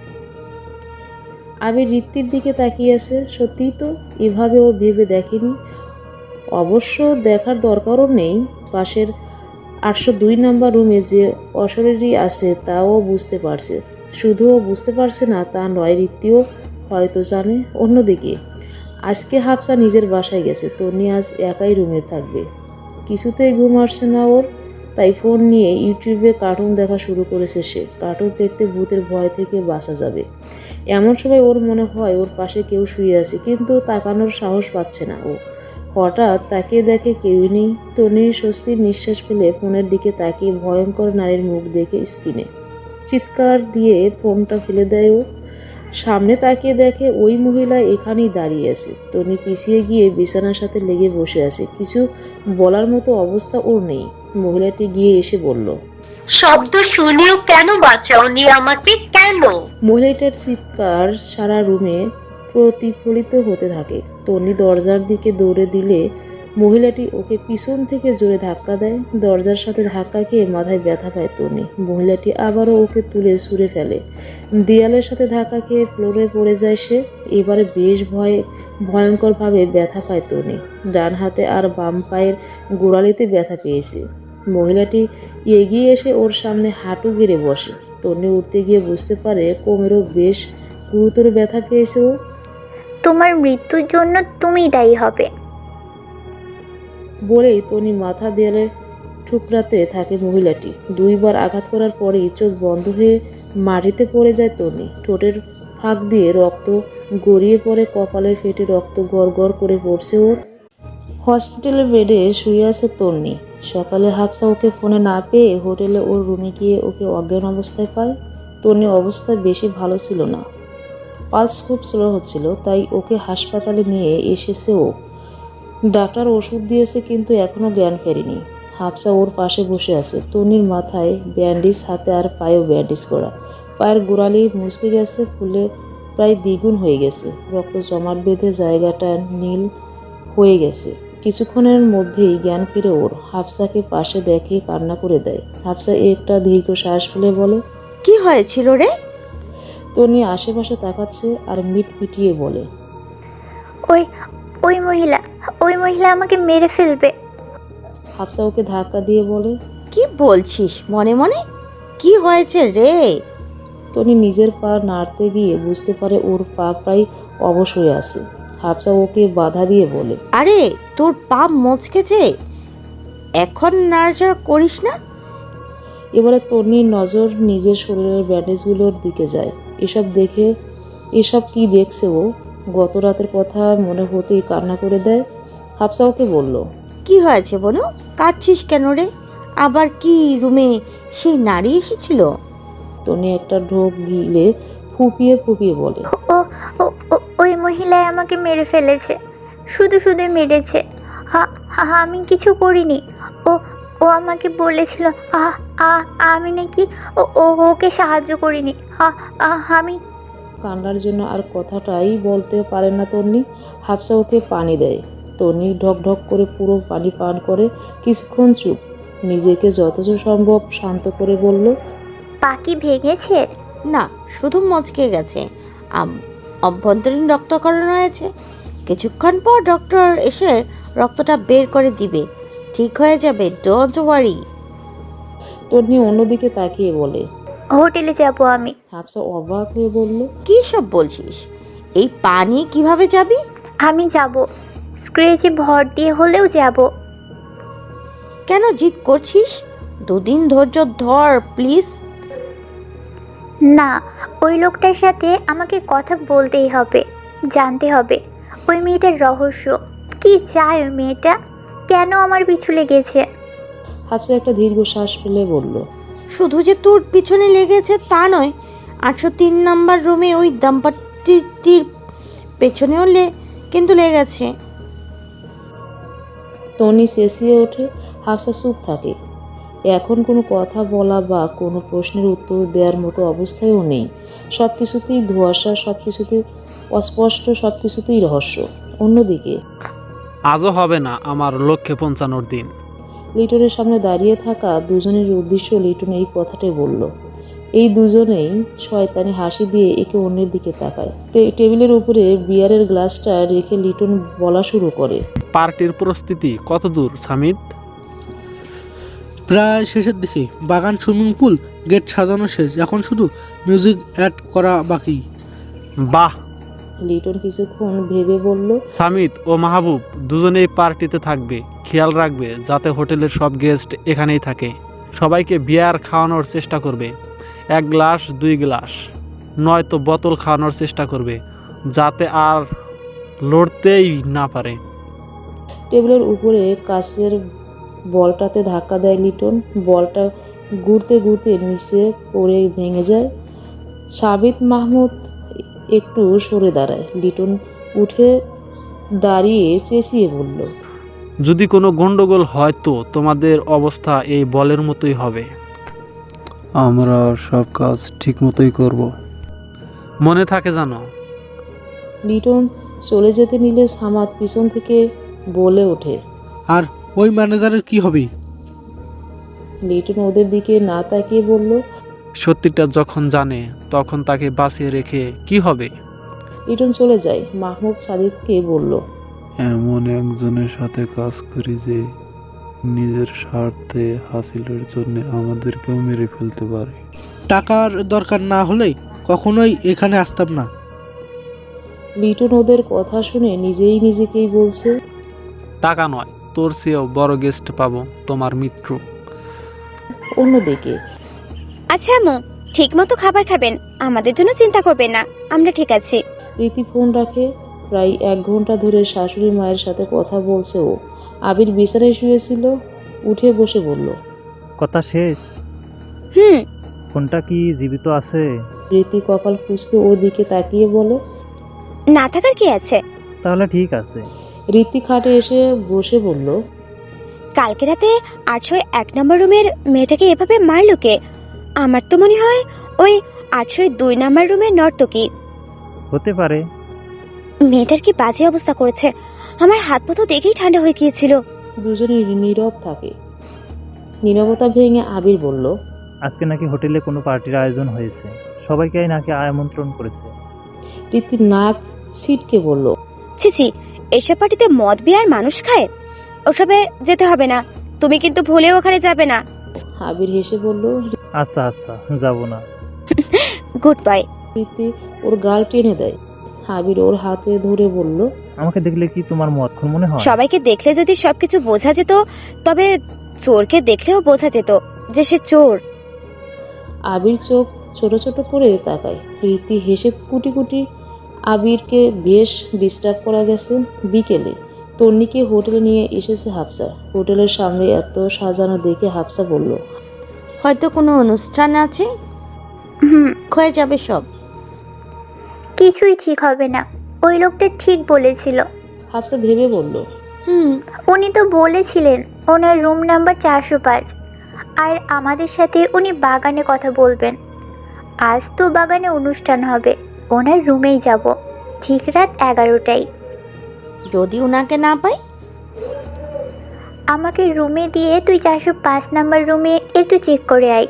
আবির রীতির দিকে তাকিয়ে আছে। সত্যিই তো, এভাবে ও ভেবে দেখেনি। অবশ্য দেখার দরকারও নেই। পাশের 802 নাম্বার রুমে যে অশরীরী আছে তাও বুঝতে পারছে। শুধু ও বুঝতে পারছে না তা নয়, রীতিও হয়তো জানে। অন্যদিকে আজকে হাফসা নিজের বাসায় গেছে। তনি আজ একাই রুমে থাকবে। কিছুতেই ঘুম আসছে না ওর, তাই ফোন নিয়ে ইউটিউবে কার্টুন দেখা শুরু করেছে সে। কার্টুন দেখতে ভূতের ভয় থেকে বাঁচা যাবে। এমন সময় ওর মনে হয় ওর পাশে কেউ শুয়ে আছে, কিন্তু তাকানোর সাহস পাচ্ছে না ও। হঠাৎ তাকিয়ে দেখে কেউই নেই। তনির স্বস্তির নিঃশ্বাস ফেলে ফোনের দিকে তাকিয়ে ভয়ঙ্কর নারীর মুখ দেখে স্ক্রিনে চিৎকার দিয়ে ফোনটা ফেলে দেয় ও। সামনে তাকিয়ে দেখে ওই মহিলা এখানেই দাঁড়িয়ে আছে। টনি পিছিয়ে গিয়ে বিছানার সাথে লেগে বসে আছে। কিছু বলার মতো অবস্থা ওর নেই। মহিলাটি গিয়ে এসে বলল, শব্দ শুনেও কেন বাঁচাওনি আমাকে? কেন? মহিলাটার চিৎকার সারা রুমে প্রতিফলিত হতে থাকে। টনি দরজার দিকে দৌড়ে দিলে মহিলাটি ওকে পিছন থেকে জোরে ধাক্কা দেয়। দরজার সাথে ধাক্কা খেয়ে মাথায় ব্যথা পায় টনি। মহিলাটি আবারও ওকে তুলে ছুঁড়ে ফেলে। দেয়ালের সাথে ধাক্কা খেয়ে ফ্লোরে পড়ে যায় সে। এবারে বেশ ভয়ঙ্করভাবে ব্যথা পায় টনি। ডান হাতে আর বাম পায়ের গোড়ালিতে ব্যথা পেয়েছে। মহিলাটি এগিয়ে এসে ওর সামনে হাঁটু গেড়ে বসে। টনি উঠতে গিয়ে বুঝতে পারে কোমরেও বেশ গুরুতর ব্যথা পেয়েছে ও। তোমার মৃত্যুর জন্য তুমিই দায়ী হবে বলেই টনি মাথা দেয়ালে ঠুকরাতে থাকে মহিলাটি। দুইবার আঘাত করার পরেই চোখ বন্ধ হয়ে মাটিতে পড়ে যায় টনি। ঠোঁটের ফাঁক দিয়ে রক্ত গড়িয়ে পড়ে, কপালে ফেটে রক্ত গড় করে পড়ছে ওর। হসপিটালের বেডে শুয়ে আছে তন্নি। সকালে হাফসা ওকে ফোনে না পেয়ে হোটেলে ওর রুমে গিয়ে ওকে অজ্ঞান অবস্থায় পায়। তন্নির অবস্থা বেশি ভালো ছিল না, পালস খুব স্লো হচ্ছিল, তাই ওকে হাসপাতালে নিয়ে এসেছে ও। ডাক্তার ওষুধ দিয়েছে, কিন্তু এখনো জ্ঞান ফেরেনি। হাফসা ওর পাশে বসে আছে। তন্নির মাথায় ব্যান্ডেজ, হাতে আর পায়েও ব্যান্ডেজ করা। পায়ের গোড়ালি মুচকে গেছে, ফুলে প্রায় দ্বিগুণ হয়ে গেছে। রক্ত জমাট বেঁধে জায়গাটা নীল হয়ে গেছে। কিছুক্ষণের মধ্যেই জ্ঞান ফিরে ওর। হাফসাকে পাশে দেখে কান্না করে দেয়। হাফসা একটা দীর্ঘ শ্বাস ফেলে বলে, কি হয়েছিল রে? তনি আশেপাশে তাকাচ্ছে আর মিটমিটিয়ে বলে, ওই ওই মহিলা ওই মহিলা আমাকে মেরে ফেলবে। হাফসা ওকে ধাক্কা দিয়ে বলে। কি বলছিস মনে মনে? কি হয়েছে রে? টনি নিজের পা নাড়তে গিয়ে বুঝতে পারে ওর পা প্রায় অবশ হয়ে আছে। হাফসা ওকে বাধা দিয়ে বলে, আরে তোর পা মচকেছে, এখন নাড়াচাড়া করিস না। এবারে তন্নির নজর নিজের শরীরের ব্যান্ডেজগুলোর দিকে যায়। এসব কি দেখছে ও? গত রাতের কথা মনে হতেই কান্না করে দেয়। হাফসা ওকে বলল, কি হয়েছে বলো? কাঁদছিস কেন রে? আবার কি রুমে সেই নারী এসেছিল? টনি একটা ঢোক গিলে ফুপিয়ে ফুপিয়ে বলে, ও ওই মহিলাই আমাকে মেরে ফেলেছে, শুধু শুধু মেরেছে। আমি কিছু করিনি। ও ও আমাকে বলেছিল আমি নাকি ওকে সাহায্য করিনি। আমি কান্নার জন্য আর কথাটাই বলতে পারে না তন্নি। হাফসা ওকে পানি দেয়। তন্নি ঢক ঢক করে পুরো পানি পান করে কিছুক্ষণ চুপ, নিজেকে যতটা সম্ভব শান্ত করে বলল, পাখি ভেঙেছে? না, শুধু মচকে গেছে। অভ্যন্তরীণ রক্তকরণ হয়েছে। কিছুক্ষণ পর ডক্টর এসে রক্তটা বের করে দিবে, ঠিক হয়ে যাবে, ডোন্ট ওয়ারি। তন্নি অন্যদিকে তাকিয়ে বলে, হোটেলে যাব আমি। হাফসা অবাক হয়ে বলল, কি সব বলছিস? এই পানি কিভাবে যাবি? আমি যাব, স্ক্রেচে ভর দিয়ে হলেও যাব। কেন জিদ করছিস? দুদিন ধৈর্য ধর প্লিজ। না, ওই লোকটার সাথে আমাকে কথা বলতেই হবে, জানতে হবে ওই মেয়েটার রহস্য কি, চায় ওই মেয়েটা, কেন আমার পিছু লেগেছে। হাফসা একটা দীর্ঘশ্বাস ফেলে বলল, শুধু যে তোর পিছনে লেগেছে তা নয়, 803 নাম্বার রুমে ওই দম্পতিটির পেছনেও কিন্তু লেগেছে। টনি চেঁচিয়ে ওঠে। হাফসা চুপ থাকে। এখন কোনো কথা বলা বা কোনো প্রশ্নের উত্তর দেওয়ার মতো অবস্থায়ও নেই। সব কিছুতেই ধোঁয়াশা, সব কিছুতেই অস্পষ্ট, সব কিছুতেই রহস্য। অন্যদিকে আজও হবে না আমার লক্ষ্যে পৌঁছানোর দিন। লিটনের সামনে দাঁড়িয়ে থাকা দুজনের উদ্দেশ্য লিটন এই কথাটাই বলল। এই দুজনেই শয়তানি হাসি দিয়ে একে অন্যের দিকে তাকায়। টেবিলের উপরে বিয়ারের গ্লাসটা রেখে লিটন বলা শুরু করে, পার্টির প্রস্তুতি কত দূর সামিত? প্রায় শেষের দিকে। বাগান, সুইমিং পুল, গেট সাজানো শেষ, এখন শুধু মিউজিক অ্যাড করা বাকি। বাহ! লিটন কিছুক্ষণ ভেবে বলল, সামিত ও মাহবুব দুজনেই পার্টিতে থাকবে। খেয়াল রাখবে যাতে হোটেলের সব গেস্ট এখানেই থাকে। সবাইকে বিয়ার খাওয়ানোর চেষ্টা করবে, 1 গ্লাস 2 গ্লাস, নয়তো বোতল খাওয়ানোর চেষ্টা করবে, যাতে আর লড়তেই না পারে। টেবিলের উপরে কাচের বলটাতে ধাক্কা দেয় লিটন। বলটা ঘুরতে ঘুরতে নিচে পড়ে ভেঙে যায়। সাবিত মাহমুদ একটু সরে দাঁড়ায়। লিটন উঠে দাঁড়িয়ে চেঁচিয়ে বলল, যদি কোনো গন্ডগোল হয় তো তোমাদের অবস্থা এই বলের মতোই হবে। আমরা সব কাজ ঠিক মতোই করব, মনে থাকে জানো। লিটন চলে যেতে নিলে সামাদ পিছন থেকে বলে ওঠে, আর ওই ম্যানেজারের কি হবে? লিটন ওদের দিকে না তাকিয়ে বলল, সত্যিটা যখন জানে তখন তাকে বাঁচিয়ে রেখে কি হবে? লিটন চলে যায়। মাহমুদ সাদিককে বলল, এমন একজনের সাথে কাজ করি যে নিজের স্বার্থে হাসিলের জন্য আমাদেরকেও মেরে ফেলতে পারে। টাকার দরকার না হলে কখনোই এখানে আসতাম না। লিটন ওদের কথা শুনে নিজেই নিজেকেই বলছে, টাকা নয়, তোর চেয়েও বড় গেস্ট পাবো, তোমার মিত্র। অন্যদিকে আচ্ছা আম্মু, ঠিক মতো খাবার খাবেন, আমাদের জন্য চিন্তা করবেন না, আমরা ঠিক আছি। প্রীতি ফোন রাখে। প্রায় 1 ঘন্টা ধরে শাশুড়ি মায়ের সাথে কথা বলছে ও। আবির বিছানায় শুয়েছিল, উঠে বসে বলল, কথা শেষ? হুম। ফোনটা কি জীবিত আছে? প্রীতি কপাল কুঁচকে ওর দিকে তাকিয়ে বলে, না থাকার কি আছে? তাহলে ঠিক আছে। রীতি খাটে এসে বসে বলল, কালকে রাতে 801 নম্বর রুমের মেয়েটাকে এভাবে মারলো কে? আমার তো মনে হয় ওই 802 নম্বর রুমের নর্তকী। হতে পারে। মেয়েটার কি বাজে অবস্থা করেছে, আমার হাত পা তো দেখেই ঠান্ডা হয়ে গিয়েছিল। দুজনেই নীরব থাকে। নীরবতা ভেঙে আবির বলল, আজকে নাকি হোটেলে কোনো পার্টির আয়োজন হয়েছে, সবাইকে নাকি আমন্ত্রণ করেছে। রীতি নাক ছিটকে বলল, ছি ছি, এসব পার্টিতে মদ বিয়ার মানুষ খায়? ওসবে যেতে হবে না, তুমি কিন্তু ভুলেও ওখানে যাবে না। আবির হেসে বলল। আচ্ছা আচ্ছা, যাব না। Good bye. রীতি ওর গাল টেনে দেয়। আবির ওর হাতে ধরে বলল, আমাকে দেখলে কি তোমার মদখোর মনে হয়? সবাইকে দেখলে যদি সবকিছু বোঝা যেত, তবে চোরকে দেখলেও বোঝা যেত যে সে চোর। আবির চোখ ছোট ছোট করে তাকায়। রীতি হেসে কুটি কুটি। আবিরকে বেশ ডিস্টার্ব করা গেছে। বিকেলে তন্নিকে হোটেলে নিয়ে এসেছে হাফসা। হোটেলের সামনে এত সাজানো দেখে হাফসা বলল, হয়তো কোনো অনুষ্ঠান আছে, হয়ে যাবে সব। কিছুই ঠিক হবে না, ওই লোকটা ঠিক বলেছিল। হাফসা ভেবে বলল, উনি তো বলেছিলেন ওনার রুম নাম্বার 405, আর আমাদের সাথে উনি বাগানে কথা বলবেন। আজ তো বাগানে অনুষ্ঠান হবে, ওনার রুমেই যাব, ঠিক রাত 11টায়। যদি ওনাকে না পাই? আমাকে রুমে দিয়ে তুই 405 নাম্বার রুমে একটু চেক করে আয়।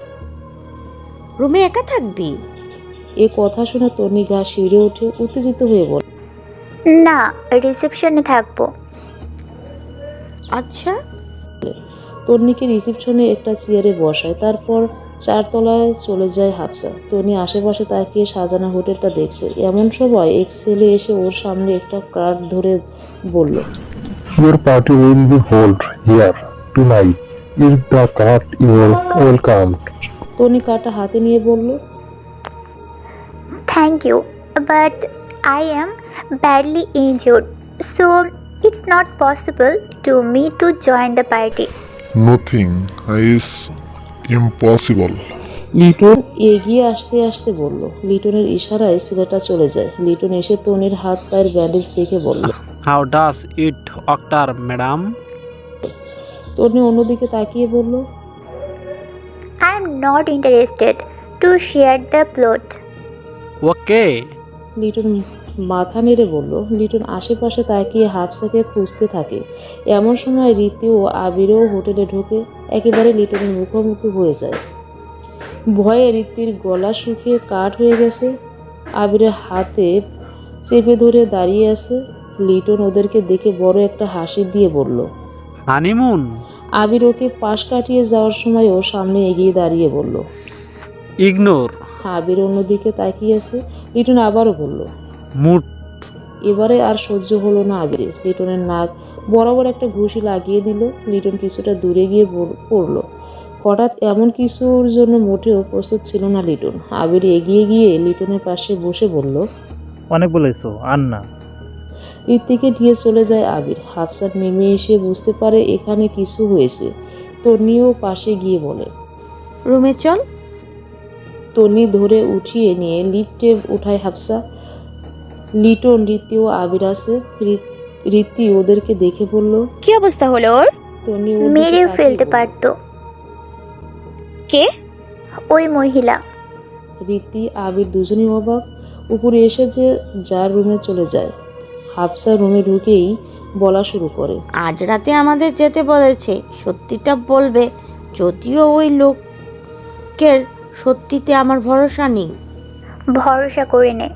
রুমে একা থাকবি? এ কথা শুনে তন্নি গা শিউরে ওঠে, উত্তেজিত হয়ে বলে, না, রিসেপশনে থাকবো। আচ্ছা। তন্নিকে রিসেপশনে একটা চেয়ারে বসায়, তারপর 4 তলায় চলে যায় হাফসা। তন্নি আশেপাশে তাকিয়ে সাজানো হোটেলটা দেখছে। এমন সময় এক ছেলে এসে ওর সামনে একটা কার্ড ধরে বলল, Your party will be held here tonight. Is the card welcome? তন্নি কার্ডটা হাতে নিয়ে বলল, thank you, but I am badly injured, so it's not possible to me to join the party. Nothing is impossible. Liton এগিয়ে আসতে আসতে বলল। লিটনের ইশারায় ছেলেটা চলে যায়। লিটন এসে তন্নির হাত পায়ের ব্যান্ডেজ দেখে বলল, how does it occur madam? Tonni অন্যদিকে তাকিয়ে বলল, I am not interested to share the plot. Okay. Liton মাথা নেড়ে বলল। লিটন আশেপাশে তাকিয়ে হাফসাকে খুঁজতে থাকে। এমন সময় রীতি ও আবিরও হোটেলে ঢোকে। একেবারে লিটনের মুখোমুখি হয়ে যায়। ভয়ে রীতির গলা শুকিয়ে কাঠ হয়ে গেছে। আবিরের হাতে চেপে ধরে দাঁড়িয়ে আছে। লিটন ওদেরকে দেখে বড় একটা হাসি দিয়ে বলল, হানিমুন? আবির ওকে পাশ কাটিয়ে যাওয়ার সময় ও সামনে এগিয়ে দাঁড়িয়ে বলল, ইগনোর। আবির অন্যদিকে তাকিয়ে আছে। লিটন আবারও বলল, মুট। এবারে আর সহ্য হলো না আবিরের। লিটনের নাক বরাবর একটা ঘুষি লাগিয়ে দিল। লিটন কিছুটা দূরে গিয়ে পড়ল। হঠাৎ এমন কিছুর জন্য মোটেও প্রস্তুত ছিল না লিটন। আবির এগিয়ে গিয়ে লিটনের পাশে বসে বলল, অনেক বলেছো, আর না। ঋত্বিকে নিয়ে চলে যায় আবির। হাফসা নেমে এসে বুঝতে পারে এখানে কিছু হয়েছে। তন্নিও পাশে গিয়ে বলে, রুমে চল। তন্নি ধরে উঠিয়ে নিয়ে লিফটে উঠায় হাফসা। লিটন, রীতি ও আবির আছে। রীতি ওদেরকে দেখে বলল, কি অবস্থা হলো ওর? তন্নি ওর দিকে মেরে তাকিয়ে ফেলতে বলল, পারতো। কে? ওই মহিলা। রীতি আবির দুজনই অবাক। উপরে এসে যে যার রুমে চলে যায়। হাফসা রুমে ঢুকেই বলা শুরু করে, আজ রাতে আমাদের যেতে বলেছে, সত্যিটা বলবে। যদিও ওই লোকের সত্যিতে আমার ভরসা নেই। ভরসা করে নে।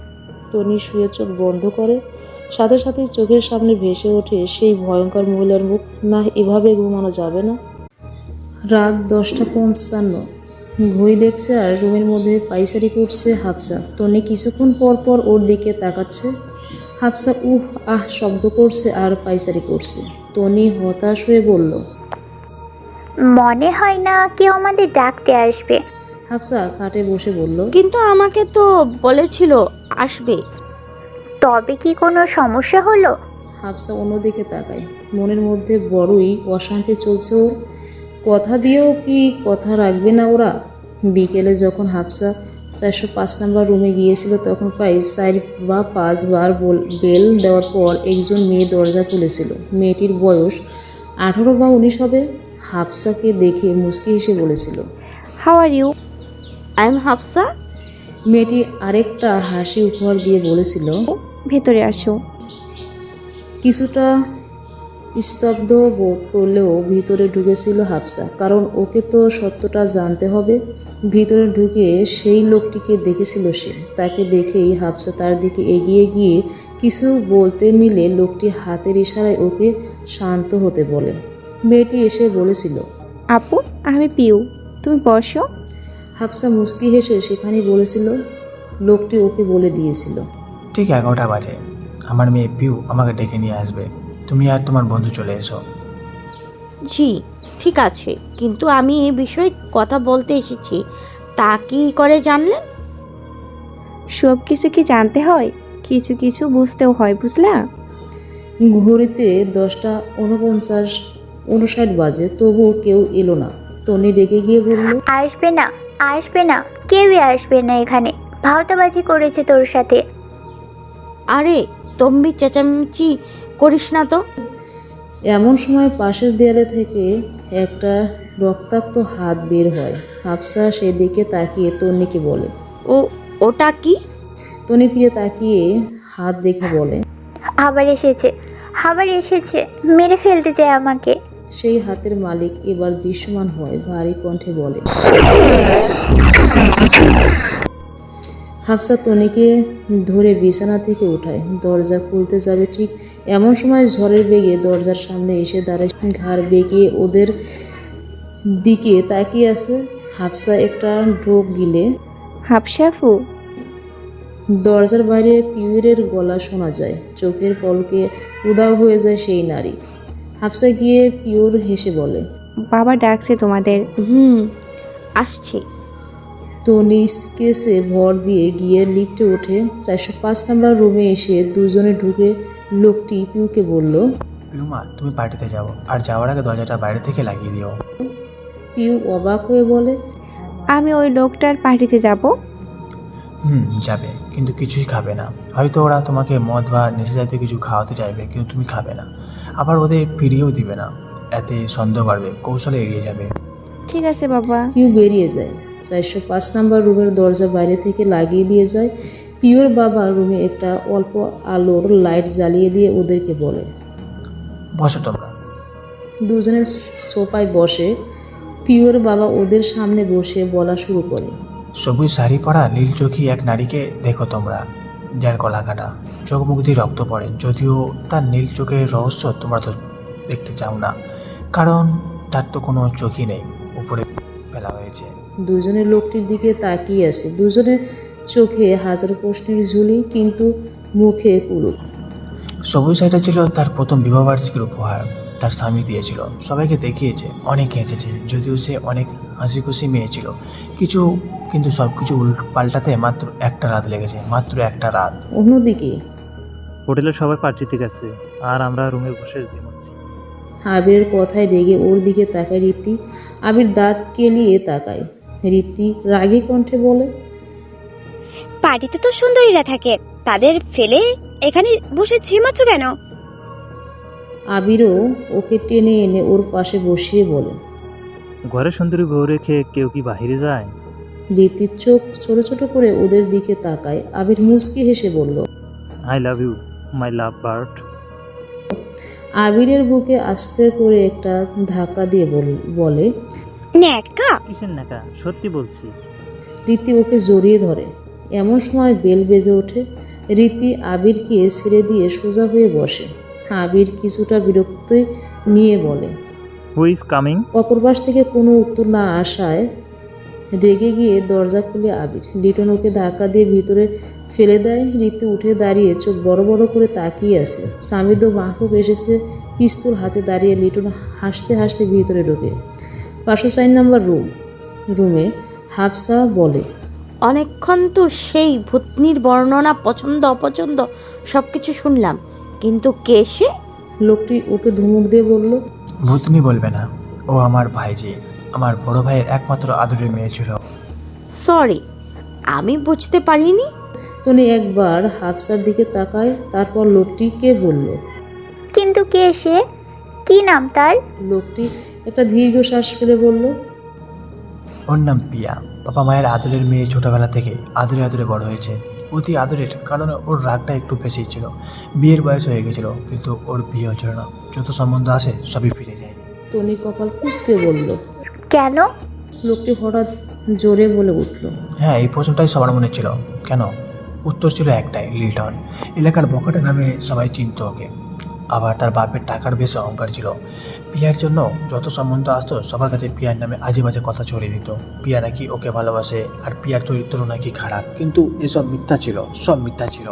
টনি শুয়ে চোখ বন্ধ করে। সাথে সাথে চোখের সামনে ভেসে ওঠে সেই ভয়ঙ্কর মহিলার মুখ। না, এভাবে ঘুমানো যাবে না। রাত 10:55। ঘড়ি দেখছে আর রুমের মধ্যে পাইচারি করছে হাফসা। টনি কিছুক্ষণ পর পর ওর দিকে তাকাচ্ছে। হাফসা উহ আহ শব্দ করছে আর পাইচারি করছে। টনি হতাশ হয়ে বলল, মনে হয় না কেউ আমাদের ডাকতে আসবে। হাফসা খাটে বসে বলল, কিন্তু আমাকে তো বলেছিল আসবে। তবে কি কোনো সমস্যা হলো? হাফসা অন্যদিকে তাকায়। মনের মধ্যে বড়ই অশান্তি চলছে ওর। কথা দিয়েও কি কথা রাখবে না ওরা? বিকেলে যখন হাফসা 405 নম্বর রুমে গিয়েছিল, তখন প্রায় 4 বা 5 বার বেল দেওয়ার পর একজন মেয়ে দরজা খুলেছিল। মেয়েটির বয়স 18 বা 19 হবে। হাফসাকে দেখে মুচকি হেসে বলেছিল, how are you? I am Hafsa. মেয়েটি আরেকটা হাসি উপহার দিয়ে বলেছিল, ভেতরে আসো। কিছুটা স্তব্ধ বোধ করলেও ভিতরে ঢুকেছিল হাফসা, কারণ ওকে তো সত্যটা জানতে হবে। ভিতরে ঢুকে সেই লোকটিকে দেখেছিল সে। তাকে দেখেই হাফসা তার দিকে এগিয়ে গিয়ে কিছু বলতে নিলে লোকটি হাতের ইশারায় ওকে শান্ত হতে বলে। মেয়েটি এসে বলেছিল, আপু আমি পিউ, তুমি বসো। হাফসা মুচকি হেসে সেখানেই বলেছিল। লোকটি ওকে বলে দিয়েছিল, ঠিক 11টা বাজে আমার মেয়ে পিউ আমাকে ডেকে নিয়ে আসবে, তুমি আর তোমার বন্ধু চলে এসো। জি ঠিক আছে, কিন্তু আমি এই বিষয়ে কথা বলতে এসেছি, তা কি করে জানলেন? সব কিছু কি জানতে হয়? কিছু কিছু বুঝতেও হয়, বুঝলা? ঘড়িতে 10:49 বাজে, তবুও কেউ এলো না। টনি ডেকে গিয়ে বলল, আসবে না, আসবে না, কেউই আসবে না এখানে। ভাওতাবাজি করেছে তোর সাথে। আরে তম্বি চেঁচামেচি করিস না তো। এমন সময় পাশের দেয়ালে থেকে একটা রক্তাক্ত হাত বের হয়। হাফসা সেদিকে তাকিয়ে তন্নিকে বলে, ওটা কি? তনি ফিরে তাকিয়ে হাত দেখে বলে, আবার এসেছে, আবার এসেছে, মেরে ফেলতে চায় আমাকে। সেই হাতের মালিক এবার দৃশ্যমান হয়, ভারী কণ্ঠে বলে। হাফসা তনিকে ধরে বিছানা থেকে উঠায়, দরজা খুলতে যাবে ঠিক এমন সময় ঝড়ের বেগে দরজার সামনে এসে দাঁড়ায়। ঘাড় বেঁকিয়ে ওদের দিকে তাকিয়ে আছে। হাফসা একটা ঢোক গিলে হাফসাফু, দরজার বাইরে পিউরের গলা শোনা যায়। চোখের পলকে উদাও হয়ে যায় সেই নারী। হাফসা গিয়ে পিউর হেসে বলে, বাবা ডাকছে তোমাদের। আসছি। টনি কেসে ভর দিয়ে গিয়ে লিফটে ওঠে। 405 নম্বর রুমে এসে দুজনে ঢুকে লোকটি পিউকে বলল, পিউমা তুমি পার্টিতে যাও, আর যাওয়ার আগে দরজাটা বাইরে থেকে লাগিয়ে দিও। পিউ অবাক হয়ে বলে, আমি ওই লোকটার পার্টিতে যাব? যাবে, কিন্তু কিছুই খাবে না। হয়তো ওরা তোমাকে মদ বা নেশা জাতীয় কিছু খাওয়াতে চাইবে, কিন্তু তুমি খাবে না। আবার ওদের ফিরিয়েও দিবে না, এতে সন্দেহ বাড়বে, কৌশলে এড়িয়ে যাবে। ঠিক আছে বাবা। পিউ বেরিয়ে যায়। 405 নম্বর রুমের দরজা বাইরে থেকে লাগিয়ে দিয়ে যায়। পিউর বাবা রুমে একটা অল্প আলোর লাইট জ্বালিয়ে দিয়ে ওদেরকে বলে, বসো তোমরা। দুজনে সোফায় বসে। পিউর বাবা ওদের সামনে বসে বলা শুরু করে, সবুজ শাড়ি পরা নীল চোখী এক নারীকে দেখো তোমরা, যার গলা কাটা, চোখ মুখ দিয়ে রক্ত পড়ে। যদিও তার নীল চোখের রহস্য তোমরা তো দেখতে চাও না, কারণ তার তো কোনো চোখই নেই, উপরে ফেলা হয়েছে। দুজনে লোকটির দিকে তাকিয়ে আছে। দুজনের চোখে হাজার প্রশ্নের ঝুলি, কিন্তু মুখে কুলুপ। সবুজ শাড়িটা ছিল তার প্রথম বিবাহবার্ষিকীর উপহার, তার স্বামী দিয়েছিল। সবাইকে দেখিয়েছে, অনেকে এসেছে, যদিও সে অনেক হাসি খুশি মেয়ে ছিল। কিন্তু সব কিছু পাল্টাতে মাত্র একটা রাত লেগেছে, মাত্র একটা রাত। অন্যদিকে হোটেলের সবাই পার্টিতে গেছে, আর আমরা রুমে বসে ঘুমোচ্ছি। আবিরের কথায় রেগে ওর দিকে তাকায় রীতি। আবির দাঁত কেলিয়ে তাকায়। রীতি রাগী কণ্ঠে বলে, পার্টিতে তো সুন্দরীরা থাকে, তাদের ফেলে এখানে বসে ঝিমাচ্ছ কেন? আবিরও ওকে টেনে এনে ওর পাশে বসিয়ে বলে, ঘরে সুন্দরী বউ রেখে কেউ কি বাহিরে যায়? রীতির চোখ ছোট ছোট করে ওদের দিকে তাকায়। আবির মুচকি হেসে বলল, I love you my love bird. আবিরের বুকে আস্তে করে একটা ধাক্কা দিয়ে বলে, ন্যাকা। কিসের নাকা, সত্যি বলছি। রীতি ওকে জড়িয়ে ধরে। এমন সময় বেল বেজে ওঠে। রীতি আবিরকে ছেড়ে দিয়ে সোজা হয়ে বসে। আবির কিছুটা বিরক্ত নিয়ে বলে, হু ইজ কামিং? অপর পাশ থেকে কোনো উত্তর না আসায় রেগে গিয়ে দরজা খুলে আবির। লিটন ওকে ধাক্কা দিয়ে ভিতরে ফেলে দেয়। রীতি উঠে দাঁড়িয়ে চোখ বড় বড় করে তাকিয়ে আছে। সামিদ ও মাহবুব এসেছে পিস্তল হাতে দাঁড়িয়ে। লিটন হাসতে হাসতে ভিতরে ঢোকে। 504 নম্বর রুমে হাফসা বলে, অনেকক্ষণ তো সেই ভূতনির বর্ণনা, পছন্দ অপছন্দ সব কিছু শুনলাম, কিন্তু কে সে? লোকটি ওকে ধমক দিয়ে বলল, ভূতনি বলবে না, ও আমার ভাইজি, আমার বড় ভাইয়ের একমাত্র আদরের মেয়ে ছিল। সরি, আমি বুঝতে পারিনি। টনি একবার হাফসার দিকে তাকায়, তারপর লোকটিকে বলল, কিন্তু কে সে? কি নাম তার? লোকটি একটা দীর্ঘশ্বাস ফেলে বলল, ওর নাম পিয়া। বাবা মায়ের আদরের মেয়ে, ছোটবেলা থেকে আদরে আদরে বড় হয়েছে। অতি আদরের, কারণ ওর রাগটা একটু বেশি ছিল। বিয়ের বয়স হয়ে গেছিল, কিন্তু ওর বিয়ে হচ্ছিল না। যত সম্বন্ধ আসে সবই ফিরে যায়। টনি কপাল কুঁচকে বলল, কেন? লোকটি হঠাৎ জোরে বলে উঠল, হ্যাঁ, এই প্রশ্নটাই সবার মনে ছিল। কেন? উত্তর ছিল একটাই, লিটন। এলাকার বকাটা নামে সবাই চিনত ওকে। আবার তার বাপের টাকার বেশ অহংকার ছিল। পিয়ার জন্য যত সম্বন্ধ আসতো সবার কাছে পিয়ার নামে আজে বাজে কথা ছড়িয়ে দিত। পিয়া নাকি ওকে ভালোবাসে, আর পিয়ার চরিত্র নাকি খারাপ, কিন্তু এসব মিথ্যা ছিল, সব মিথ্যা ছিল।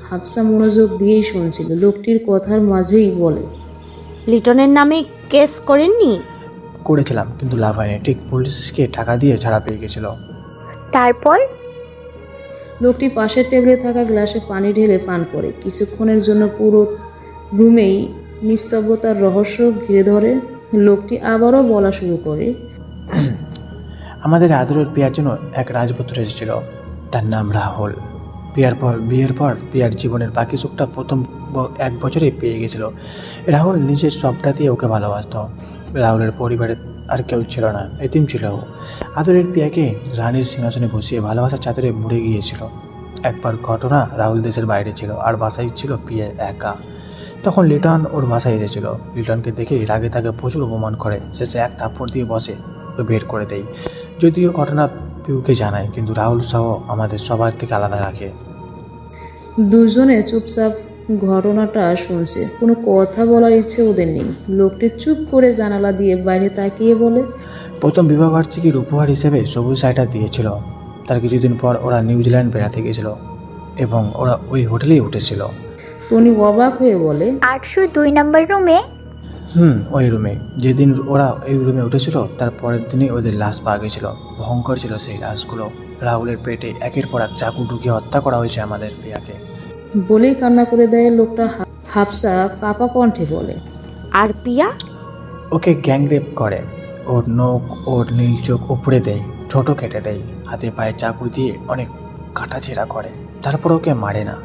হাফসা মনোযোগ দিয়েই শুনছিল। লোকটির কথার মাঝেই বলে, লিটনের নামে কেস করেননি? করেছিলাম, কিন্তু লাভ হয়নি। ঠিক পুলিশকে টাকা দিয়ে ছাড়া পেয়ে গেছিল। তারপর লোকটি পাশের টেবিলে থাকা গ্লাসে পানি ঢেলে পান করে। কিছুক্ষণের জন্য পুরো রুমেই নিস্তব্ধতার রহস্য ঘিরে ধরে। লোকটি আবারও বলা শুরু করে, আমাদের আদরের পিয়ার জন্য এক রাজপুত্র এসেছিল, তার নাম রাহুল। বিয়ের পর পিয়ার জীবনের বাকি সুখটা প্রথম 1 বছরে পেয়ে গেছিল। রাহুল নিজের সবটা দিয়ে ওকে ভালোবাসত। রাহুলের পরিবারে আর কেউ ছিল না, এতিম ছিল ও। আদরের পিয়াকে রানীর সিংহাসনে বসিয়ে ভালোবাসার চাদরে মুড়ে গিয়েছিল। একবার ঘটনা, রাহুল দেশের বাইরে ছিল আর বাসায় ছিল পিয়া একা। তখন লিটন ওর বাসায় এসেছিল। লিটনকে দেখে রাগে তাকে প্রচুর অপমান করে, শেষে এক থাপ্পড় দিয়ে বসে ওকে বের করে দেয়। যদিও ঘটনা পিউকে জানায়, কিন্তু রাহুল সহ আমাদের সবার থেকে আলাদা রাখে। দুজনে চুপচাপ ঘটনাটা শুনছে। কোনো কথা বলার ইচ্ছে ওদের নেই। লোকটি চুপ করে জানালা দিয়ে বাইরে তাকিয়ে বলে, প্রথম বিবাহবার্ষিকীর উপহার হিসেবে সবুজ শাড়িটা দিয়েছিল। তার কিছুদিন পর ওরা নিউজিল্যান্ড বেড়াতে গিয়েছিল এবং ওরা ওই হোটেলেই উঠেছিল। টনি অবাক হয়ে বলে, 802 নম্বর রুমে? ওই রুমে। যেদিন ওরা ওই রুমে উঠেছিল তার পরের দিনই ওদের লাশ পাওয়া গেছিল। ভয়ঙ্কর ছিল সেই লাশগুলো। রাহুলের পেটে একের পর এক চাকু ঢুকিয়ে হত্যা করা হয়েছে আমাদের প্রিয়াকে। বলেই কান্না করে দেয় লোকটা। হাফসা কাপা কণ্ঠে বলে, আর পিয়া? ওকে গ্যাংরেপ করে। ওর নখ, ওর নীল চোখ উপড়ে দেয়, ছোট কেটে দেয়, হাতে পায়ে চাকু দিয়ে অনেক কাটাছেঁড়া করে। তারপর ওকে মারে না,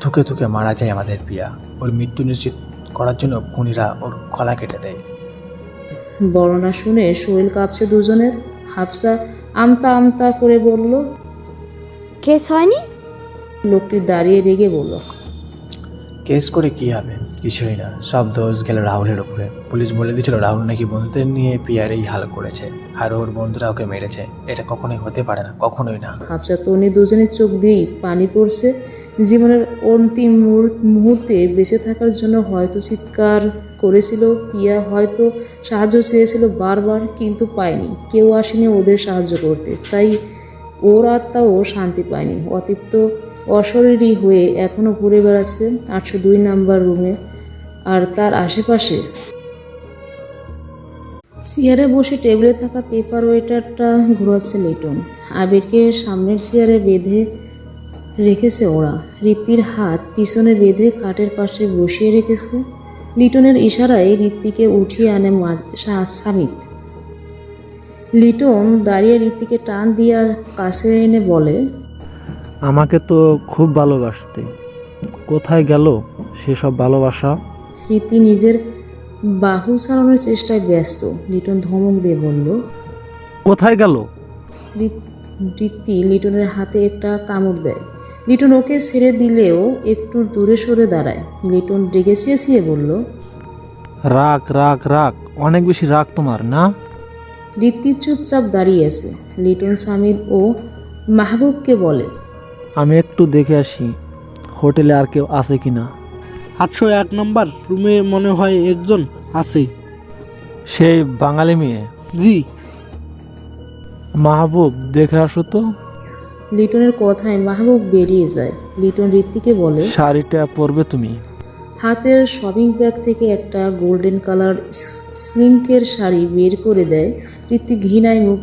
থুকে থুকে মারা যায় আমাদের প্রিয়া। ওর মৃত্যু নিশ্চিত করার জন্য খুনিরা ওর গলা কেটে দেয়। বর্ণনা শুনে শরীর কাঁপছে দুজনের। হাফসা আমতা আমতা করে বলল, কেস হয়নি? লোকটি দাঁড়িয়ে রেগে বলল, কেস করে কি হবে? কিছুই না, সব দোষ গেল রাহুলের উপরে। পুলিশ বলে দিয়েছিল রাহুল নাকি বন্ধুদের নিয়ে পিয়ার এই হাল করেছে, আর ওর বন্ধুরা ওকে মেরেছে। এটা কখনোই হতে পারে না, কখনোই না। হাফসা তনি দুজনের চোখ দিয়েই পানি পড়ছে। জীবনের অন্তিম মুহূর্তে বেঁচে থাকার জন্য হয়তো চিৎকার করেছিল পিয়া, হয়তো সাহায্য চেয়েছিল বারবার, কিন্তু পায়নি। কেউ আসেনি ওদের সাহায্য করতে, তাই ওর আত্মাও শান্তি পায়নি। অতৃপ্ত অশরীরী হয়ে এখনো ঘুরে বেড়াচ্ছে 802 নাম্বার রুমে আর তার আশেপাশে। চেয়ারে বসে টেবিলে থাকা পেপার ওয়েটারটা ঘোরাচ্ছে লিটন। আবিরকে সামনের চেয়ারে বেঁধে রেখেছে ওরা। ঋত্বির হাত পিছনে বেঁধে খাটের পাশে বসিয়ে রেখেছে। লিটনের ইশারায় ঋত্বিকে উঠিয়ে আনে সামিত। লিটন দাঁড়িয়ে ঋত্বিকে টান দিয়া কাছে এনে বলে, আমাকে তো খুব ভালোবাসতে, কোথায় গেল সেসব ভালোবাসা? ঋত্বি নিজের বাহু ছাড়ানোর চেষ্টায় ব্যস্ত। লিটন ধমক দিয়ে বলল, কোথায় গেল? ঋত্বি লিটনের হাতে একটা কামড় দেয়। লিটন ওকে ছেড়ে দিলেও একটু দূরে সরে দাঁড়ায়। লিটন রেগে চেঁচিয়ে বলল, রাগ রাগ রাগ, অনেক বেশি রাগ তোমার না? ঋত্বি চুপচাপ দাঁড়িয়ে আছে। লিটন সামিদ ও মাহবুবকে বলে, আমি একটু দেখে আসি হোটেলে আর কেউ আছে কিনা। 801 নম্বর রুমে মনে হয় একজন আছে। সেই বাঙালি মেয়ে? জি। মাহবুব, দেখে আসো তো। লিটনের কথায় মাহবুব বেরিয়ে যায়। লিটন ঋত্বিকে বলে, শাড়িটা পরবে তুমি? হাতের শপিং ব্যাগ থেকে একটা গোল্ডেন কালার সিল্কের শাড়ি বের করে দেয়। ঋত্বিক ঘৃণায় মুখ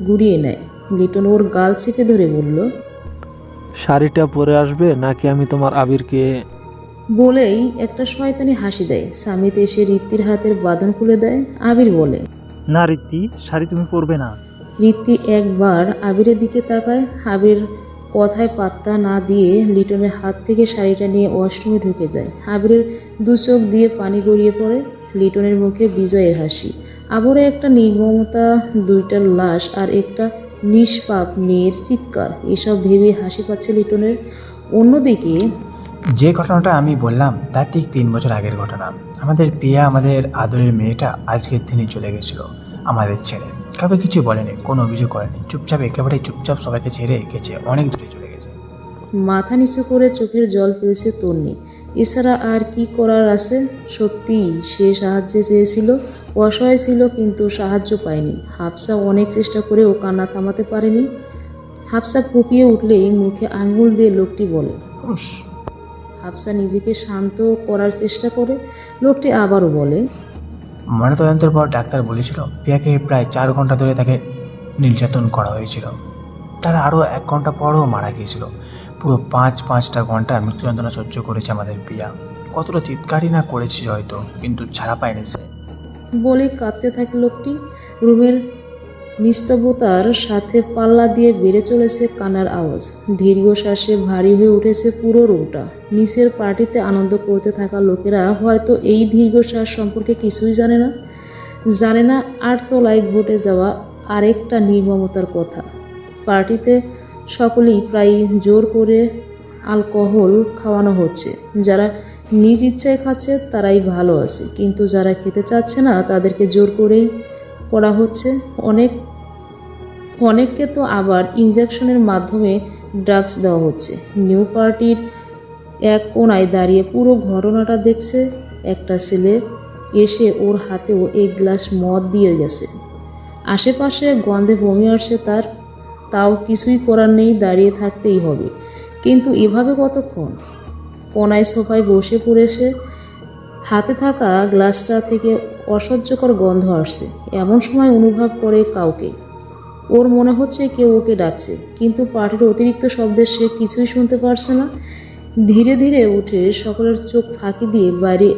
ঘুরিয়ে নেয়। লিটন ওর গাল চেপে ধরে বলল, শাড়িটা পরে আসবে নাকি আমি তোমার আবিরকে? বলেই একটা শয়তানি হাসি দেয়। সামিত এসে ঋত্বির হাতের বাঁধন খুলে দেয়। আবির বলে, না ঋত্বি, শাড়ি তুমি পরবে না। ঋত্বি একবার আবিরের দিকে তাকায়। আবির কথায় পাত্তা না দিয়ে লিটনের হাত থেকে শাড়িটা নিয়ে ওয়াশরুমে ঢুকে যায়। আবিরের দু চোখ দিয়ে পানি গড়িয়ে পড়ে। লিটনের মুখে বিজয়ের হাসি। আবারও একটা নির্মমতা, দুইটা লাশ আর একটা নিষ্পাপ মেয়ের চিৎকার। এসব ভেবে হাসি পাচ্ছে লিটনের। অন্যদিকে যে ঘটনাটা আমি বললাম তার ঠিক 3 বছর আগের ঘটনা। আমাদের পিয়া, আমাদের আদরের মেয়েটা, আজকের দিনই চলে গেছিল আমাদের ছেড়ে। কাউকে কিছু বলেনি, কোনো অভিযোগ করেনি, চুপচাপ, একেবারে চুপচাপ সবাইকে ছেড়ে গেছে, অনেক দূরে চলে গেছে। মাথা নিচু করে চোখের জল ফেলেছে তন্নি। এছাড়া আর কি করার আছে? সত্যিই সে সাহায্য চেয়েছিল, অসহায় ছিল কিন্তু সাহায্য পায়নি। হাফসা অনেক চেষ্টা করেও কান্না থামাতে পারেনি। হাফসা ফুপিয়ে উঠলেই মুখে আঙ্গুল দিয়ে লোকটি বলে। হাফসা নিজেকে শান্ত করার চেষ্টা করে। লোকটি আবারও বলে, ময়নাতদন্তের পর ডাক্তার বলেছিল পিয়াকে প্রায় 4 ঘন্টা ধরে তাকে নির্যাতন করা হয়েছিল। তার আরও 1 ঘন্টা পরও মারা গিয়েছিল। পুরো পাঁচটা ঘন্টা মৃত্যু যন্ত্রণা সহ্য করেছে আমাদের পিয়া। কতটা চিৎকারই না করেছে হয়তো, কিন্তু ছাড়া পায়নি সে। বলে কাঁদতে থাকে লোকটি। রুমের নিস্তব্ধতার সাথে পাল্লা দিয়ে বেড়ে চলেছে কান্নার আওয়াজ। দীর্ঘশ্বাসে ভারী হয়ে উঠেছে পুরো রুমটা। নিচের পার্টিতে আনন্দ করতে থাকা লোকেরা হয়তো এই দীর্ঘশ্বাস সম্পর্কে কিছুই জানে না আর তলায় ঘটে যাওয়া আরেকটা নির্মমতার কথা। পার্টিতে সকলেই প্রায় জোর করে অ্যালকোহল খাওয়ানো হচ্ছে। যারা নিজ ইচ্ছায় খাচ্ছে তারাই ভালো আছে, কিন্তু যারা খেতে চাচ্ছে না তাদেরকে জোর করেই করা হচ্ছে। অনেককে তো আবার ইনজেকশনের মাধ্যমে ড্রাগস দেওয়া হচ্ছে। নিউ পার্টির এক কোণায় দাঁড়িয়ে পুরো ঘটনাটা দেখছে একটা ছেলে। এসে ওর হাতেও 1 গ্লাস মদ দিয়ে গেছে। আশেপাশে গন্ধে বমি আসছে তার, তাও কিছুই করার নেই, দাঁড়িয়ে থাকতেই হবে। কিন্তু এভাবে কতক্ষণ? কোনায় সোফায় বসে পড়েছে। হাতে থাকা গ্লাসটা থেকে অসহ্যকর গন্ধ আসছে। এমন সময় অনুভব করে কাউকে। ওর মনে হচ্ছে কেউ ওকে ডাকছে, কিন্তু পার্টির অতিরিক্ত শব্দে সে কিছুই শুনতে পারছে না। ধীরে ধীরে উঠে সকলের চোখ ফাঁকি দিয়ে বাইরে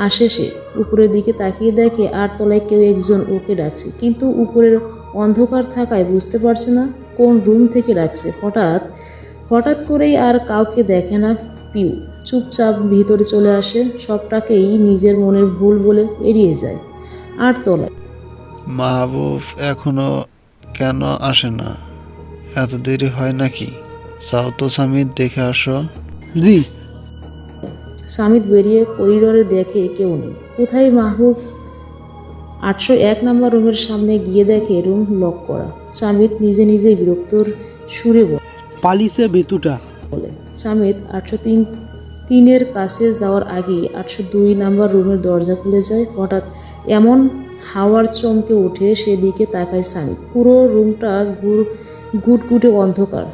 আসে সে। উপরের দিকে তাকিয়ে দেখে আর তলায় কেউ একজন ওকে ডাকছে, কিন্তু উপরের অন্ধকার থাকায় বুঝতে পারছে না কোন রুম থেকে ডাকছে। হঠাৎ করেই আর কাউকে দেখে না পিউ। চুপচাপ ভিতরে চলে আসে, সবটাকেই নিজের মনের ভুল বলে এড়িয়ে যায়। আর তলায় মাহবুব এখনো কেন আসে না? এত দেরি হয় নাকি? যাও তো সামিদ, দেখে আসো। জি। সামিদ বেরিয়ে করিডোরে দেখে কেউ নেই। কোথায় মাহবুব? 801 নম্বর রুমের সামনে গিয়ে দেখে রুম লক করা। সামিদ নিজেই বিরক্তর সুরে পালিছে ভেতুটা বলে। সামিদ 803 কাছে যাওয়ার আগেই 802 নাম্বার রুমের দরজা খুলে যায়। হঠাৎ এমন হাওয়ার চমকে ওঠে, সেদিকে তাকায় সামিদ। পুরো রুমটা গুটগুটে অন্ধকার,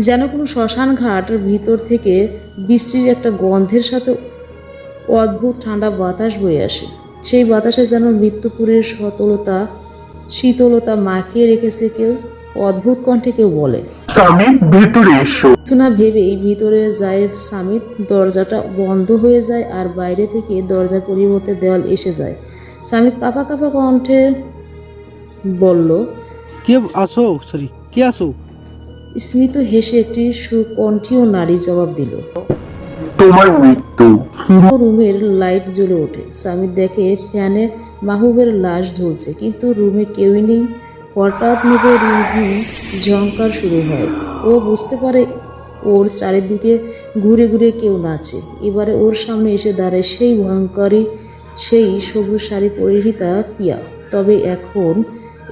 যেন কোনো শ্মশান ঘাটের ভিতর থেকে বৃষ্টির একটা গন্ধের সাথে অদ্ভুত ঠান্ডা বাতাস বয়ে আসে। সেই বাতাসে যেন মৃত্যুপুরের শীতলতা মাখিয়ে রেখেছে কেউ। অদ্ভুত কণ্ঠে কেউ বলে, সামিদ ভেতরে এসো। কিছু না ভেবেই ভিতরে যায় সামিদ। দরজাটা বন্ধ হয়ে যায় আর বাইরে থেকে দরজার পরিবর্তে দেওয়াল এসে যায়। সামিদ কাঁপা কণ্ঠে বলল, কে আসো? স্মিত হেসে একটি সুকণ্ঠীয় নারী জবাব দিল, তোমার মৃত্যু। রুমের লাইট জ্বলে ওঠে। সামিদ দেখে ফ্যানে মাহবুবের লাশ ঝুলছে, কিন্তু রুমে কেউই নেই। হঠাৎ মুখে রিমঝিম ঝংকার শুরু হয়। ও বুঝতে পারে ওর চারিদিকে ঘুরে ঘুরে কেউ নাচে। এবারে ওর সামনে এসে দাঁড়ায় সেই ভয়ঙ্করী, সেই সবুজ শাড়ি পরিহিতা পিয়া। তবে এখন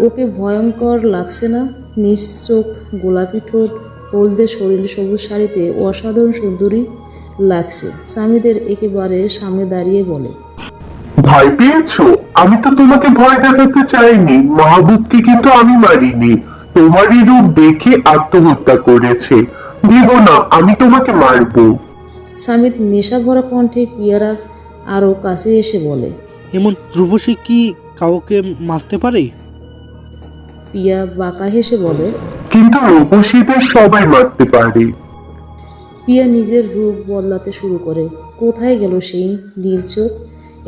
ওকে ভয়ঙ্কর লাগছে না। নিজ চোখ, গোলাপি ঠোঁট, হলদে শরীর, সবুজ শাড়িতে অসাধারণ সুন্দরী লাগছে। সামিদের একেবারে সামনে দাঁড়িয়ে বলে, ভয় পেয়েছো? আমি তো তোমাকে ভয় দেখাতে চাইনি। মাহবুবকে কিন্তু আমি মারিনি। তোমারই রূপ দেখে আত্মহত্যা করেছে। ভেবো না আমি তোমাকে মারবো। সামিদ নেশা ভরা কণ্ঠে পিয়ারা আরো কাছে এসে বলে, এমন রূপসী কি কাউকে মারতে পারে? পিয়া বাঁকা হেসে বলে, কিন্তু রূপসীদের সবাই মারতে পারে। পিয়া নিজের রূপ বদলাতে শুরু করে। কোথায় গেল সেই নীল চোখ,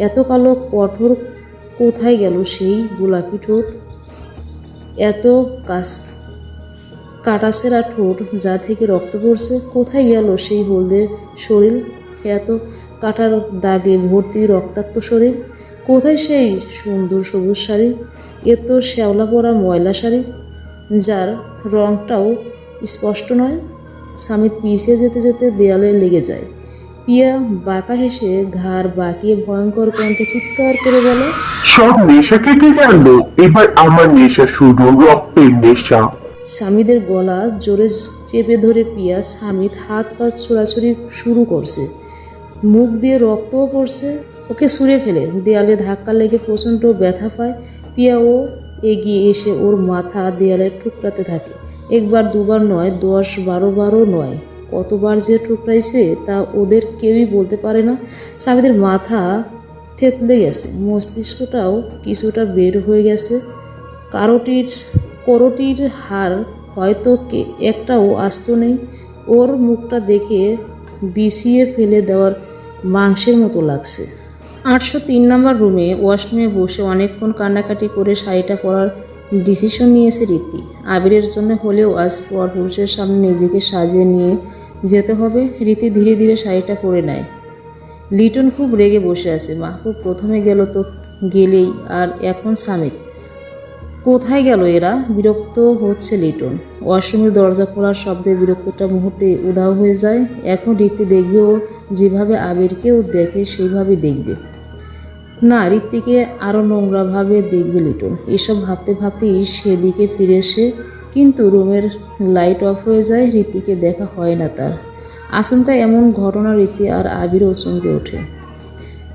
এত কালো কঠোর? কোথায় গেল সেই গোলাপি ঠোঁট, এত কাটাছেঁড়া ঠোঁট যা থেকে রক্ত পড়ছে? কোথায় গেল সেই হলদে শরীর, এত কাটার দাগে ভর্তি রক্তাক্ত শরীর? কোথায় সেই সুন্দর সবুজ শাড়ি, এত শ্যাওলা পরা ময়লা শাড়ি যার রংটাও স্পষ্ট নয়? সামিদ পিছিয়ে যেতে যেতে দেয়ালে লেগে যায়। পিয়া বাঁকা হেসে ঘাড় বাঁকিয়ে ভয়ঙ্কর কণ্ঠে চিৎকার করে বলে, সব নেশা কেটে গেল, এবার আমার নেশা শুরু, রক্তের নেশা। স্বামীদের গলা জোরে চেপে ধরে পিয়া স্বামীর হাত পা ছোড়াছুড়ি শুরু করছে, মুখ দিয়ে রক্তও পড়ছে। ওকে ছুঁড়ে ফেলে দেয়ালে ধাক্কা লেগে প্রচণ্ড ব্যথা পায়। পিয়াও এগিয়ে এসে ওর মাথা দেয়ালে টুকরাতে থাকে। একবার দুবার নয়, 10-12 বারও নয়, কতবার যে টুকরাইছে তা ওদের কেউই বলতে পারে না। স্বামীদের মাথা থেতলে গেছে, মস্তিষ্কটাও কিছুটা বের হয়ে গেছে, করটির হাড় হয়তো একটাও আস্ত নেই। ওর মুখটা দেখে বিছিয়ে ফেলে দেওয়ার মাংসের মতো লাগছে। 803 নম্বর রুমে ওয়াশরুমে বসে অনেকক্ষণ কান্নাকাটি করে শাড়িটা পরার ডিসিশন নিয়েছে রীতি। আবিরের জন্য হলেও আজ পুরুষের সামনে নিজেকে সাজিয়ে নিয়ে যেতে হবে। রীতি ধীরে ধীরে শাড়িটা পরে নেয়। লিটন খুব রেগে বসে আছে। মাহবুব প্রথমে গেল তো গেলেই, আর এখন সামিত। কোথায় গেল এরা? বিরক্ত হচ্ছে লিটন। ওয়াশরুমের দরজা খোলার শব্দে বিরক্তটা মুহূর্তে উধাও হয়ে যায়। এখন রীতি দেখবে, ও যেভাবে আবিরকেও দেখে সেইভাবেই দেখবে না, রীতিকে আরও নোংরাভাবে দেখবে লিটন। এসব ভাবতে ভাবতেই সেদিকে ফিরে এসে কিন্তু রুমের লাইট অফ হয়ে যায়। রীতিকে দেখা হয় না তার। আচমকা এমন ঘটনা রীতি আর আবিরও চমকে ওঠে।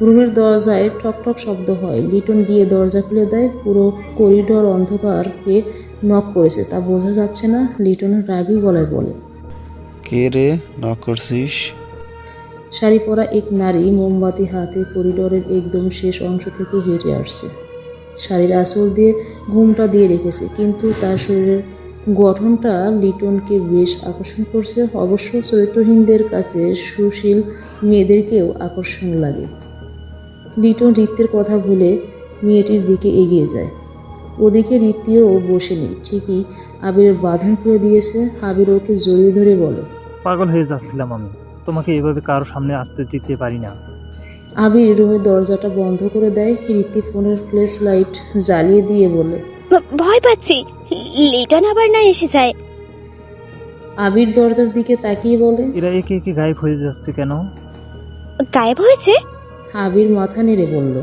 রুমের দরজায় ঠক ঠক শব্দ হয়। লিটন গিয়ে দরজা খুলে দেয়। পুরো করিডোর অন্ধকারকে নক করেছে তা বোঝা যাচ্ছে না। লিটন রাগী গলায় বলে, কে রে, নক করছিস? শাড়ি পরা এক নারী মোমবাতি হাতে করিডোরের একদম শেষ অংশ থেকে হেঁটে আসছে। শাড়ির আঁচল দিয়ে ঘুমটা দিয়ে রেখেছে, কিন্তু তার শরীরের গঠনটা লিটনকে বেশ আকর্ষণ করছে। অবশ্য চরিত্রহীনদের কাছে সুশীল মেয়েদেরকেও আকর্ষণ লাগে। লিটন রীতির কথা ভুলে মেয়েটির দিকে এগিয়ে যায়। ওদিকে রীতিও বসে নেই, ঠিকই আবিরের বাঁধন খুলে দিয়েছে। আবির ওকে জড়িয়ে ধরে বলে, পাগল হয়ে যাচ্ছিলাম আমি, তোমাকে এভাবে কারো সামনে আসতে দিতে পারি না। আবির রুমের দরজাটা বন্ধ করে দেয়। রীতি ফোনের ফ্ল্যাশ লাইট জ্বালিয়ে দিয়ে বলে, ভয় পাচ্ছি, লিটন আবার না এসে যায়। আবির দরজার দিকে তাকিয়ে বলে, এরা একে একে গায়েব হয়ে যাচ্ছে কেন? গায়েব হয়েছে? আবির মাথা নেড়ে বলল,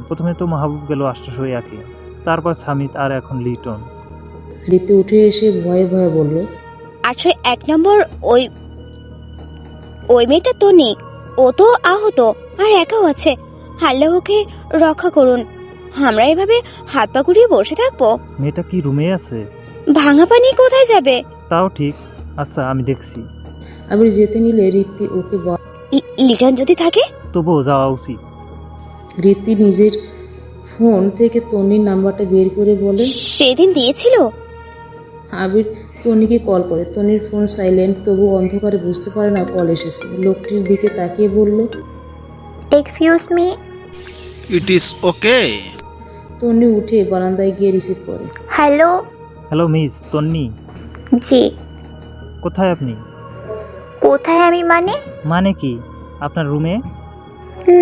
প্রথমে তো মাহবুব গেল আশ্বাস হয়ে আঁকে, তারপর সামিত, আর এখন লিটন। রীতি উঠে এসে ভয়ে ভয়ে বলল, 801 নম্বর ওই মেয়েটা তো নেই, ও তো আহত আর একাও আছে। আল্লাহ ওকে রক্ষা করুন। আমরা এভাবে হাত পা গুড়িয়ে বসে থাকবো? মেয়েটা কি রুমে আছে? ভাঙা পানি কোথায় যাবে? তাও ঠিক, আচ্ছা আমি দেখছি। আবির যেতে নিলে রীতি ওকে লিটন যদি থাকে? তবুও যাওয়া উচিত। রীতি নিজের ফোন থেকে তন্নির নাম্বারটা বের করে বলে, সেদিন দিয়েছিল। আবির তন্নিকে কল করে। তন্নির ফোন সাইলেন্ট, তবু অন্ধকারে বুঝতে পারে না কল এসেছে। লোকটির দিকে তাকিয়ে বলল, excuse me. It is okay. Tonni উঠে বারান্দায় গিয়ে রিসিভ করে। হ্যালো। Hello miss Tonni. জি। কোথায় আপনি? কোথায় আমি মানে কি? আপনার রুমে?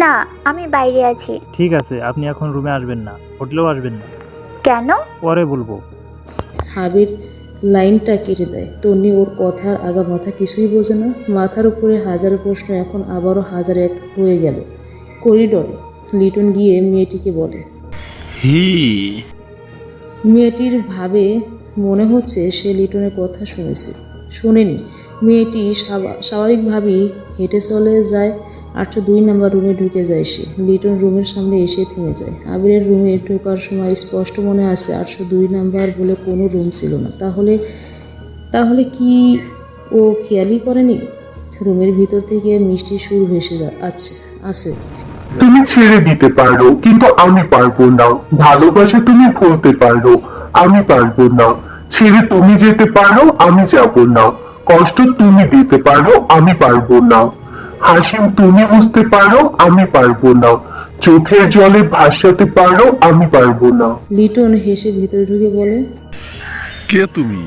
না, আমি বাইরে আছি। ঠিক আছে, আপনি এখন রুমে আসবেন না, হোটেলেও আসবেন না। কেন? পরে বলবো। আবির লাইনটা কেটে দেয়। তন্নি ওর কথার আগা মাথা কিছুই বোঝে না। মাথার উপরে হাজারো প্রশ্ন এখন আবারও হাজার এক হয়ে গেল। করিডোরে লিটন গিয়ে মেয়েটিকে বলে, মেয়েটির ভাবে মনে হচ্ছে সে লিটনের কথা শোনেনি। মেয়েটি স্বাভাবিকভাবেই হেঁটে চলে যায়। 802 নম্বর রুমে ঢুকে যায় সে। লিটন রুমের সামনে এসে থেমে যায়। আবিরের রুমে ঢোকার সময় স্পষ্ট মনে আছে 802 নাম্বার বলে কোনো রুম ছিল না। তাহলে কি ও খেয়ালই করেনি? রুমের ভিতর থেকে মিষ্টি সুর ভেসে আছে। তুমি ছেড়ে দিতে পারো, কিন্তু আমি পারবো না। ভালোবাসা তুমি ভুলতে পারো, আমি পারবো না। ছেড়ে তুমি যেতে পারো, আমি যাব না। কষ্ট তুমি দিতে পারো, আমি পারবো না। হাসি তুমি বুঝতে পারো, আমি পারবো না। চোখের জলে ভাসাতে পারো, আমি পারবো না। লিটন হেসে ভিতরে ঢুকে বলে, কে তুমি?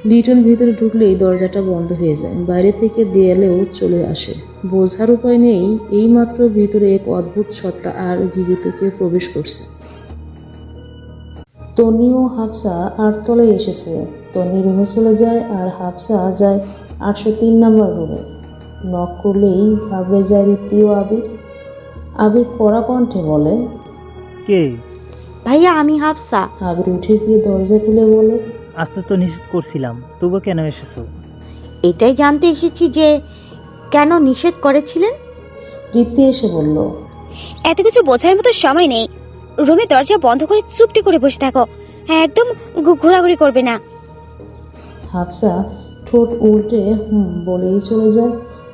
লিটন ভিতরে ঢুকলেই দরজাটা বন্ধ হয়ে যায়। বাইরে থেকে দেয়ালেও চলে আসে। বোঝার উপায় নেই, এইমাত্র ভিতরে এক অদ্ভুত সত্তা আর জীবিত কেউ প্রবেশ করছে। তন্নি ও হাফসা 8 তলায় এসেছে। তন্নি রুমে চলে যায় আর হাফসা যায় 803 নম্বর রুমে। নক করলেই ঘাবড়ে যায় রীতি ও আবির কড়া কণ্ঠে বলে, কে? ভাইয়া আমি হাফসা। আবির উঠে গিয়ে দরজা খুলে বলে, আসতে তো নিষেধ করছিলাম, তবু কেন এসেছো? এটাই জানতে এসেছি যে কেন নিষেধ করেছিলেন। ঋদ্ধি এসে বলল, এত কিছু বোঝার মতো সময় নেই। রুমের দরজা বন্ধ করে চুপটি করে বসে থাকো, একদম ঘোরাঘুরি করবে না। হাফসা ঠোঁট উল্টে বলেই চলে যায়।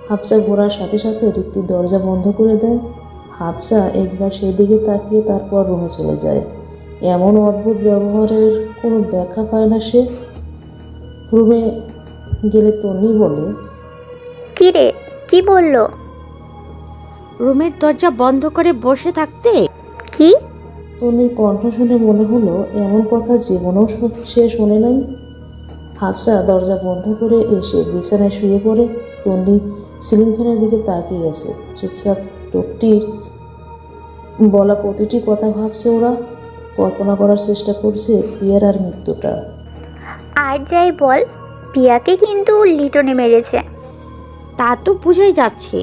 হাফসা ঘোরার সাথে সাথে ঋদ্ধি দরজা বন্ধ করে দেয়। হাফসা একবার সেদিকে তাকিয়ে তারপর রুমে চলে যায়। এমন অদ্ভুত ব্যবহারের কোনো ব্যাখ্যা পায় না সে। রুমে গেলে তন্নি বলে, কি রে, কি বললো? রুমের দরজা বন্ধ করে বসে থাকতে। কি? তন্নির কণ্ঠ শুনে মনে হলো এমন কথা জীবনেও সে শোনে নাই। হাফসা দরজা বন্ধ করে এসে বিছানায় শুয়ে পড়ে। তন্নি সিলিং ফ্যানের দিকে তাকিয়ে আছে। চুপচাপ লোকটির বলা প্রতিটি কথা ভাবছে ওরা। কল্পনা করার চেষ্টা করছে পিয়ার আর মৃত্যুটা। আর যাই বল, পিয়াকে কিন্তু লিটনে মেরেছে। তা তো বোঝাই যাচ্ছে।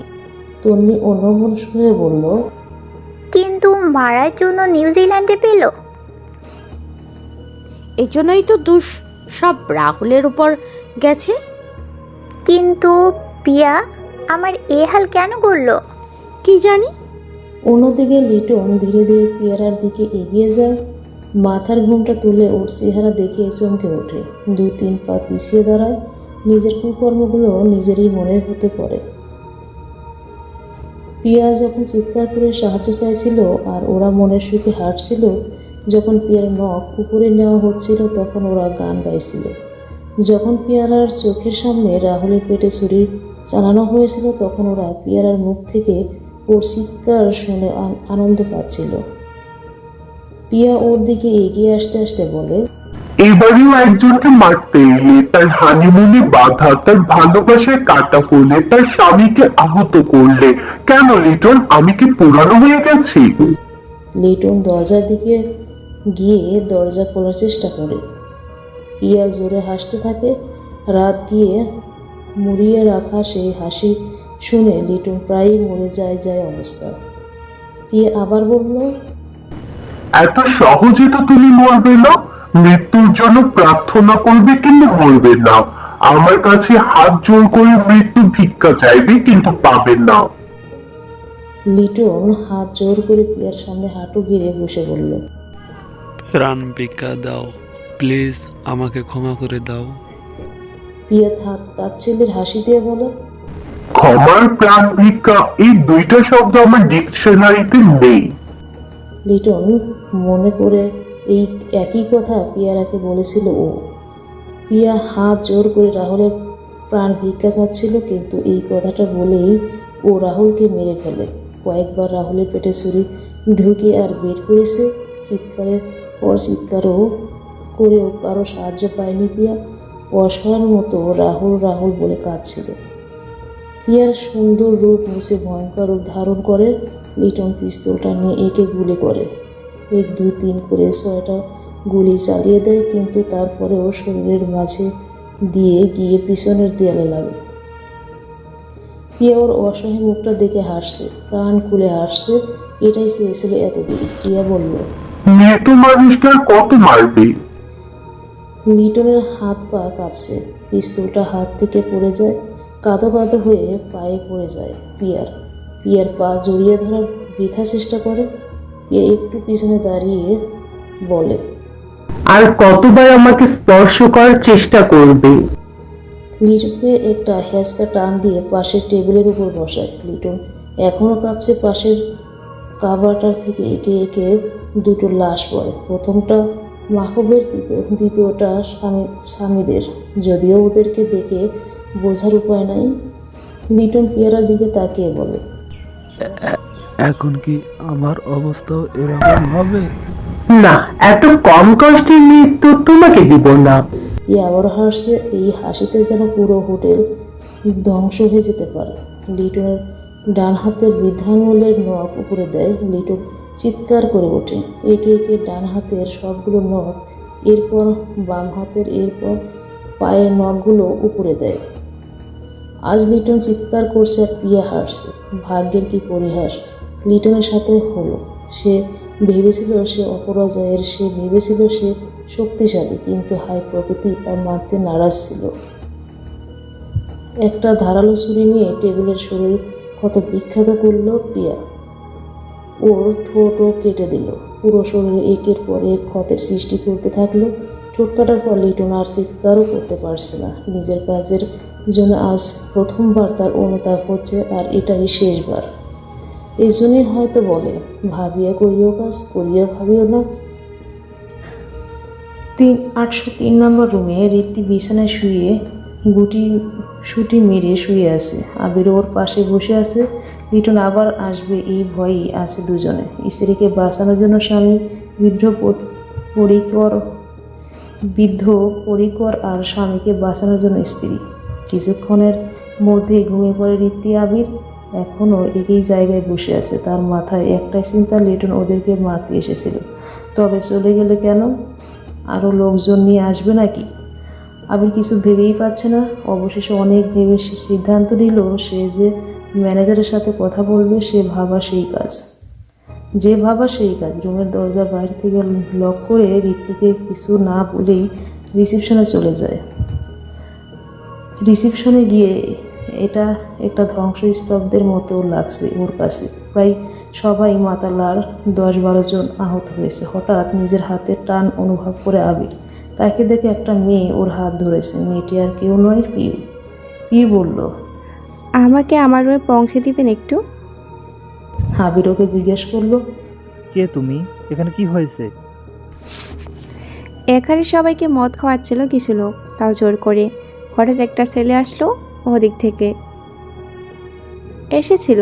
তন্নি অন্যমনস্ক হয়ে বলল, কিন্তু মারার জন্য নিউজিল্যান্ডে পেল। এই জন্যই তো দোষ সব রাহুলের উপর গেছে। কিন্তু পিয়া আমার এ হাল কেন করলো? কি জানি। অন্যদিকে লিটন ধীরে ধীরে পিয়ারার দিকে এগিয়ে যায়। মাথার ঘুমটা তুলে ওর চেহারা দেখে চমকে ওঠে। 2-3 পা পিছিয়ে দাঁড়ায়। নিজের কুকর্মগুলো নিজেরই মনে হতে পড়ে। পিয়া যখন চিৎকার করে সাহায্য চাইছিল আর ওরা মনের সুখে হাঁটছিল, যখন পিয়ার নখ উপরে নেওয়া হচ্ছিল তখন ওরা গান গাইছিল। যখন পিয়ারার চোখের সামনে রাহুলের পেটে ছুরি চালানো হয়েছিল তখন ওরা পিয়ারার মুখ থেকে ওর চিৎকার শুনে আনন্দ পাচ্ছিল। পিয়া ওর দিকে এগিয়ে আসতে আসতে বলে, এবারেও একজনকে মারতে এলে, তার হানিমুনে বাধা, তার ভালোবাসায় কাটা হলে, তার স্বামীকে আহত করলে। কেন লিটন, আমি কি পুরানো হয়ে গেছি? লিটন দরজার দিকে গিয়ে দরজা খোলার চেষ্টা করে। পিয়া জোরে হাসতে থাকে। রাত গিয়ে মুড়িয়ে রাখা সেই হাসি শুনে লিটন প্রায়ই মরে যায় অবস্থা। পিয়া আবার বলল, এত সহজে তো তুমি মরবে না। মৃত্যুর জন্য প্রার্থনা করবে কিন্তু মরবে না। আমার কাছে হাত জোর করে মৃত্যু ভিক্ষা চাইবে কিন্তু পাবে না। লিটন হাত জোর করে পিয়ার সামনে হাঁটু গিরে বসে বলল, প্রাণ ভিক্ষা দাও প্লিজ, আমাকে ক্ষমা করে দাও। পিয়া তার ছেলের হাসি দিয়ে বলে, ক্ষমার প্রাণ ভিক্ষা, এই দুইটা শব্দ আমার ডিকশনারিতে নেই। লিটন মনে করে এই একই কথা পিয়ারাকে বলেছিল ও। পিয়া হাত জোর করে রাহুলের প্রাণ ভিক্ষা চাচ্ছিল, কিন্তু এই কথাটা বলেই ও রাহুলকে মেরে ফেলে। কয়েকবার রাহুলের পেটে ছুরি ঢুকে আর বের করেছে। চিৎকারের পর চিৎকারও করেও কারো সাহায্য পায়নি পিয়া। অসহায়ের মতো রাহুল রাহুল বলে কাঁদছিল। পিয়ার সুন্দর রূপ মুছে ভয়ঙ্কর রূপ ধারণ করে। লিটন পিস্তলটা নিয়ে একে গুলি করে। 1-2-3 করে 6টা গুলি চালিয়ে দেয়, কিন্তু তারপরেও শরীরের মাঝে দিয়ে গিয়ে পিছনের দেয়ালে লাগে। পিয়া ওর অসহায় মুখটা দেখে হাসছে, প্রাণ খুলে হাসছে। এটাই চেয়েছিল এতদিন। পিয়া বলল, মৃত মানুষকে আর কত মারবে? লিটনের হাত পা কাঁপছে। পিস্তলটা হাত থেকে পড়ে যায়, কাঁদো কাঁদো হয়ে পায়ে পড়ে যায় পিয়ার পা জড়িয়ে ধরার বৃথা চেষ্টা করে। পিয়া একটু পিছনে দাঁড়িয়ে বলে, আর কতবার আমাকে স্পর্শ করার চেষ্টা করবে? লিটনকে একটা হ্যাঁচকা টান দিয়ে পাশের টেবিলের উপর বসায়। লিটন এখনো কাঁপছে। পাশের কাভারটার থেকে একে একে 2টো লাশ পড়ে। প্রথমটা মাহবুবের, দ্বিতীয়টা স্বামীদের। যদিও ওদেরকে দেখে বোঝার উপায় নাই। লিটন পিয়ারার দিকে তাকিয়ে বলে, এখন কি আমার অবস্থাও এরকম হবে? না, এত কম কষ্টের মৃত্যু তোমাকে দিব না। পিয়া আবার হাসছে। এই হাসিতে যেন পুরো হোটেল ধ্বংস হয়ে যেতে পারে। লিটনের ডান হাতের বৃদ্ধাঙ্গুলের নখ উপরে দেয়। লিটন চিৎকার করে ওঠে। একে একে ডান হাতের সবগুলো নখ, এরপর বাম হাতের, এরপর পায়ের নখগুলো উপরে দেয়। আজ লিটন চিৎকার করছে আর পিয়া হাসছে। ভাগ্যের কি পরিহাস লিটনের সাথে হলো। সে ভেবেছিল সে অপরাজয়ের, সে ভেবেছিল সে শক্তিশালী, কিন্তু হাই প্রকৃতি তা মানতে নারাজ ছিল। একটা ধারালো ছুরি নিয়ে টেবিলের শরীর ক্ষত বিখ্যাত করল প্রিয়া। ওর ঠোঁটও কেটে দিল। পুরো শরীরে একের পর এক ক্ষতের সৃষ্টি করতে থাকলো। ঠোঁট কাটার পর লিটন আর চিৎকারও করতে পারছে না। নিজের কাজের জন্য আজ প্রথমবার তার অনুতাপ হচ্ছে, আর এটাই শেষবার। এই জন্যই হয়তো বলে, ভাবিয়া করিও কাজ, করিয়া ভাবিও না। 803 নম্বর রুমে ঋদ্ধি বিছানায় শুয়ে ছুটি মেরে শুয়ে আছে। আবির ওর পাশে বসে আছে। লিটন আবার আসবে এই ভয়ই আছে দুজনে। স্ত্রীকে বাঁচানোর জন্য স্বামী বৃদ্ধ পরিকর আর স্বামীকে বাঁচানোর জন্য স্ত্রী। কিছুক্ষণের মধ্যে ঘুমিয়ে পড়ে ঋদ্ধি। আবির এখনও একই জায়গায় বসে আছে। তার মাথায় একটাই চিন্তা, লিটন ওদেরকে মারতে এসেছিল, তবে চলে গেলে কেন? আরও লোকজন নিয়ে আসবে নাকি? আবির কিছু ভেবেই পাচ্ছে না। অবশেষে অনেক ভেবে সিদ্ধান্ত নিল সে যে ম্যানেজারের সাথে কথা বলবে। যে ভাবা সেই কাজ। রুমের দরজা বাইরে থেকে লক করে ঋত্বিকে কিছু না বলেই রিসেপশনে চলে যায়। রিসেপশনে গিয়ে এটা একটা ধ্বংসস্তব্ধের মতো লাগছে ওর কাছে। প্রায় সবাই মাতাল আর 10-12 জন আহত হয়েছে। হঠাৎ নিজের হাতের টান অনুভব করে আবির। তাকে দেখে একটা মেয়ে ওর হাত ধরেছে। মেয়েটি আর কেউ নয়, পিউ বলল, আমাকে আমার রুমে পৌঁছে দিবেন একটু? আবির ওকে জিজ্ঞেস করলো, কে তুমি? এখানে কি হয়েছে? এখানে সবাইকে মদ খাওয়াচ্ছিল কিছু লোক, তাও জোর করে। হঠাৎ একটা ছেলে আসলো ওদিক থেকে এসেছিল,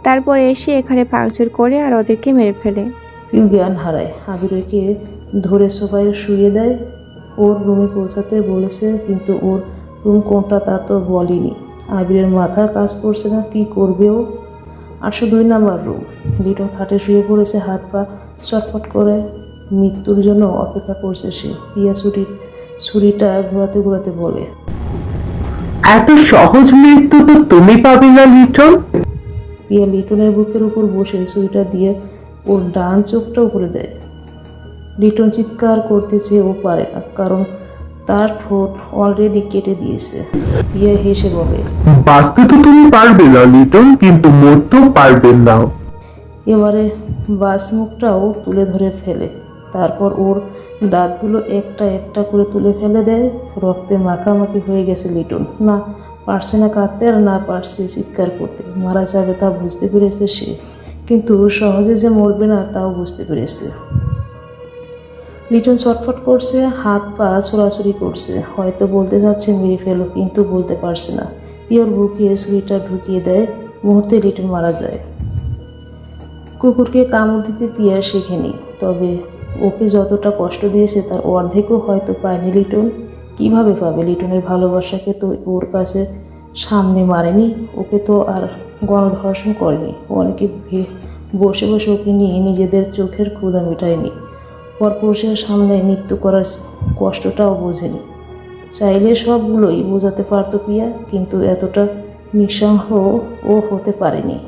তারপরে এসে এখানে ভাঙচুর করে আর ওদেরকে মেরে ফেলে। পিউ জ্ঞান হারায়। আবির ওকে ধরে সোফায় শুয়ে দেয়। ওর রুমে পৌঁছাতে বলেছে, কিন্তু ওর রুম কোনটা তা তো বলেনি। আবিরের মাথা কাজ করছে না, কি করবে ও? 802 নম্বর রুম। লিটন খাটে শুয়ে পড়েছে, হাত পা চটপট করে। মৃত্যুর জন্য অপেক্ষা করছে সে। পিয়া ছুরিটা ঘোরাতে ঘোরাতে বলে, এত সহজ মৃত্যু তো তুমি পাবে না লিটন। পিয়া লিটনের বুকের উপর বসে ছুরিটা দিয়ে ওর ডান চোখটা উপরে দেয়। লিটন চিৎকার করতেছে, ও পারে না, কারণ তার ঠোঁট অলরেডি কেটে দিয়েছে। পিয়া হেসে বলে, বাঁচতে তো তুমি পারবে না লিটন, কিন্তু মরতেও পারবে না। এবারে বাস মুখটাও তুলে ধরে ফেলে। তারপর ওর দাঁতগুলো একটা একটা করে তুলে ফেলে দেয়। রক্তে মাখামাখি হয়ে গেছে লিটন। না পারছে না কাঁদতে, আর না পারছে চিৎকার করতে। মারা যাবে তা বুঝতে পেরেছে সে, কিন্তু সহজে যে মরবে না তাও বুঝতে পেরেছে। লিটন ছটফট করছে, হাত পা ছোড়াছুড়ি করছে। হয়তো বলতে যাচ্ছে মেরে ফেলো, কিন্তু বলতে পারছে না। পিওর বুকে ছুরিটা ঢুকিয়ে দেয়। মুহূর্তে লিটন মারা যায়। কুকুরকে কামড় দিতে পিয়া শেখেনি, তবে ওকে যতটা কষ্ট দিয়েছে তার অর্ধেকও হয়তো পায়নি লিটন। কিভাবে পাবে? লিটনের ভালোবাসাকে তো ওর কাছে সামনে মারেনি, ওকে তো আর গণধর্ষণ করেনি। অনেকে বসে বসে ওকে নিয়ে নিজেদের চোখের ক্ষুধা মেটায়নি। পরপুরুষের সামনে নৃত্য করার কষ্টটাও বোঝেনি। চাইলে সবগুলোই বোঝাতে পারত পিয়া, কিন্তু এতটা নিঃসঙ্গ ও হতে পারেনি।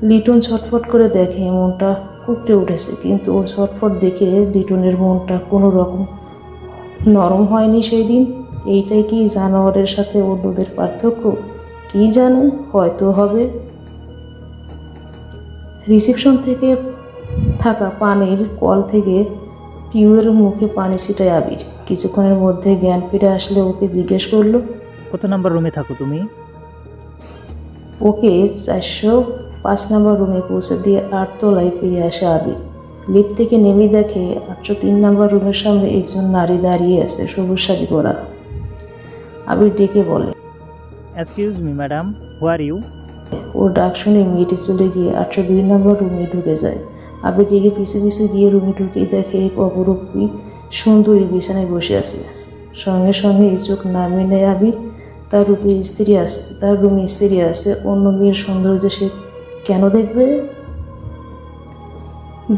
লিটন ছটফট করে দেখে মনটা কুকড়ে উঠেছে, কিন্তু ওর ছটফট দেখে লিটনের মনটা কোনো রকম নরম হয়নি সেই দিন। এইটাই কি জানোয়ারের সাথে অন্যদের পার্থক্য? কি জানে, হয়তো হবে। রিসেপশন থেকে থাকা পানির কল থেকে পিউয়ের মুখে পানি ছিটায় আবির। কিছুক্ষণের মধ্যে জ্ঞান ফিরে আসলে ওকে জিজ্ঞেস করলো, কত নাম্বার রুমে থাকো তুমি? ওকে 405 নম্বর রুমে পৌঁছে দিয়ে 8 তলায় ফিরে আসে আবির। লিফট থেকে নেমে দেখে 803 নম্বর রুমের সামনে একজন নারী দাঁড়িয়ে আছে, সবুজ শাড়ি পরা। আবির ডেকে বলে, excuse me madam, who are you? ওর ডাক শুনে মেয়েটি চলে গিয়ে 802 নম্বর রুমে ঢুকে যায়। আবির রেগে পিছু পিছু গিয়ে রুমে ঢুকে দেখে এক অপরূপী সুন্দরী বিছানায় বসে আছে। সঙ্গে সঙ্গে চোখ নামিয়ে নেয় আবির। তার রূপে স্ত্রী আছে, তার রুমে স্ত্রী আছে। অন্য মেয়ের সৌন্দর্য সে কেন দেখবে?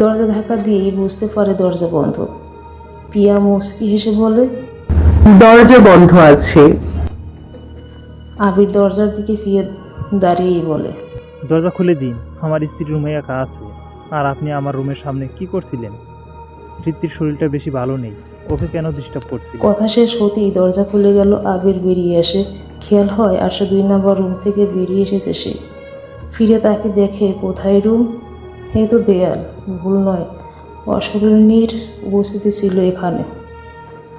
দরজা ধাক্কা দিয়েই বুঝতে পারে দরজা বন্ধ। পিয়া মুচকি হেসে বলে, দরজা বন্ধ আছে। আবির দরজার দিকে ফিরে দাঁড়িয়েই বলে, দরজা খুলে দিন, আমার স্ত্রী রুমে একা আছে। আর আপনি আমার রুমের সামনে কি করছিলেন? তৃপ্তির শরীরটা বেশি ভালো নেই, ওকে কেন ডিস্টার্ব করছিলেন? কথা শেষ হতেই দরজা খুলে গেল। আবির বেরিয়ে আসে। খেয়াল হয় 802 নম্বর রুম থেকে বেরিয়ে এসেছে সে। ফিরে তাকে দেখে কোথায় রুম, এ তো দেয়াল। ভুল নয়, অশরীরীর উপস্থিতি ছিল এখানে।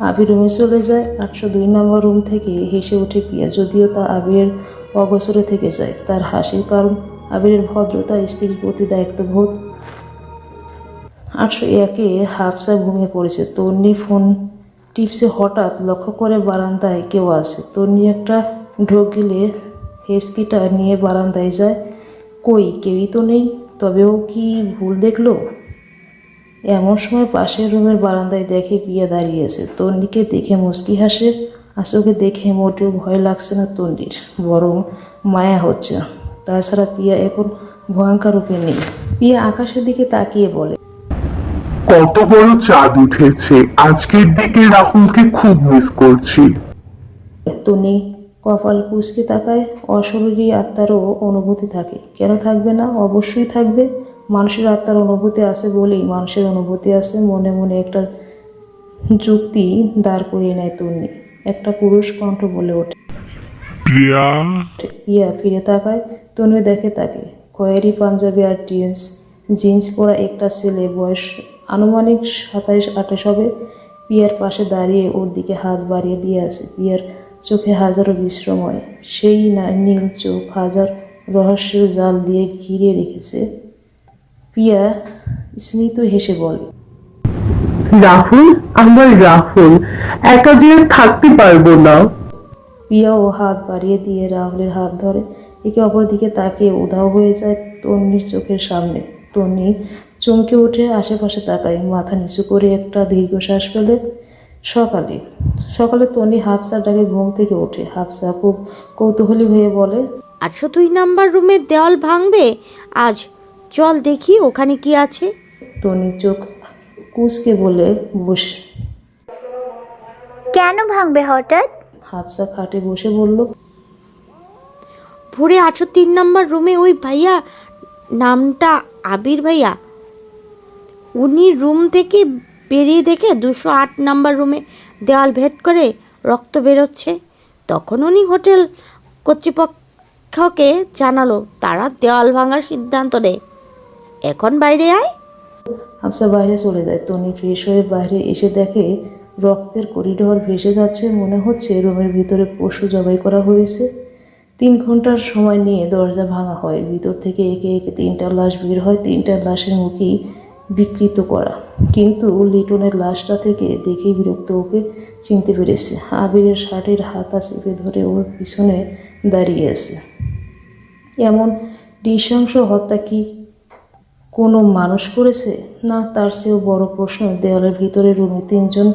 আবির রুমে চলে যায়। 802 নম্বর রুম থেকে হেসে ওঠে প্রিয়া, যদিও তা আবিরের অগোচরে থেকে যায়। তার হাসির কারণ আবিরের ভদ্রতা, স্ত্রীর প্রতি দায়িত্ববোধ। 801-এ হাফসা ঘুমিয়ে পড়েছে। তন্নি ফোন টিপসে হঠাৎ লক্ষ্য করে বারান্দায় কেউ আছে। তন্নি একটা ঢোক গিলে হেসকিটা নিয়ে বারান্দায় যায়। কই, কেউই তো নেই। তবেও কি ভুল দেখলো? এমন সময় পাশের রুমের বারান্দায় দেখে প্রিয়া দাঁড়িয়ে আছে। তন্নিকে দেখে মুচকি হাসে। আশোকে দেখে মোটেও ভয় লাগছে না তন্নির, বরং মায়া হচ্ছে। তাছাড়া প্রিয়া এখন ভয়ঙ্কর রূপে নেই। প্রিয়া আকাশের দিকে তাকিয়ে বলে, কত বড় চাঁদ উঠেছে। আজকের দিকে রাহুলকে খুব মিস করছি। তন্নি কপাল কুঁচকে তাকায়। অশরীরী আত্মারও অনুভূতি থাকে, কেন থাকবে না? অবশ্যই থাকবে। মানুষের আত্মার অনুভূতি আছে বলেই মানুষের অনুভূতি আছে। মনে মনে একটা যুক্তি দাঁড় করিয়ে নেয় তন্নি। একটা পুরুষ কণ্ঠ বলে ওঠে, প্রিয়া। প্রিয়া ফিরে তাকায়। তন্নি দেখে তাকে। খয়েরি পাঞ্জাবি আর জিন্স পরা একটা ছেলে, বয়স আনুমানিক 27-28 হবে। প্রিয়ার পাশে দাঁড়িয়ে ওর দিকে হাত বাড়িয়ে দিয়ে আছে। প্রিয়ার চোখে হাজারো বিশ্রময়। সেই নীল চোখ হাজার রহস্যের জাল দিয়ে ঘিরে রেখেছে। প্রিয়া স্মিত হেসে বলে, রাহুল, আমার রাহুল, একা যে থাকতে পারবো না। প্রিয়াও হাত বাড়িয়ে দিয়ে রাহুলের হাত ধরে। একে অপর দিকে তাকিয়ে উধাও হয়ে যায় তন্নির চোখের সামনে। তন্নি চমকে উঠে আশেপাশে তাকায়, মাথা নিচু করে একটা দীর্ঘশ্বাস ফেলে। সকালে তন্নি হাফসার ডাকে ঘুম থেকে ওঠে। হাফসা খুব কৌতূহলী হয়ে বলে, 802 নাম্বার রুমের দেওয়াল ভাঙবে আজ, চল দেখি ওখানে কি আছে। তন্নি চোখ কুচকে বলে, বসে। কেন ভাঙবে হঠাৎ? হাফসা খাটে বসে বলল, ভোরে 803 নাম্বার রুমে ওই ভাইয়া, নামটা আবির ভাইয়া, উনি রুম থেকে বেরিয়ে দেখে 208 নাম্বার রুমে দেওয়াল ভেদ করে রক্ত বেরোচ্ছে। তখন উনি হোটেল কর্তৃপক্ষকে জানালো, তারা দেওয়াল ভাঙার সিদ্ধান্ত নেয়। এখন বাইরে আয়। হাফসা বাইরে চলে যায়। তনি ফ্রেশ হয়ে বাইরে এসে দেখে রক্তের করিডোর ভেসে যাচ্ছে। মনে হচ্ছে রুমের ভিতরে পশু জবাই করা হয়েছে। 3 ঘন্টার সময় নিয়ে দরজা ভাঙা হয়। ভিতর থেকে একে একে 3টা লাশ বের হয়। 3টা লাশের মুখই বিকৃত করা, কিন্তু লিটনের লাশটা থেকে দেখেই বিরক্ত ওকে চিনতে পেরেছে। আবিরের শার্টের হাতা চেপে ধরে ওর পিছনে দাঁড়িয়ে আছে। এমন নৃশংস হত্যা কি কোনো মানুষ করেছে? না, তার চেয়েও বড় প্রশ্ন, দেওয়ালের ভিতরে রুমে 3 জন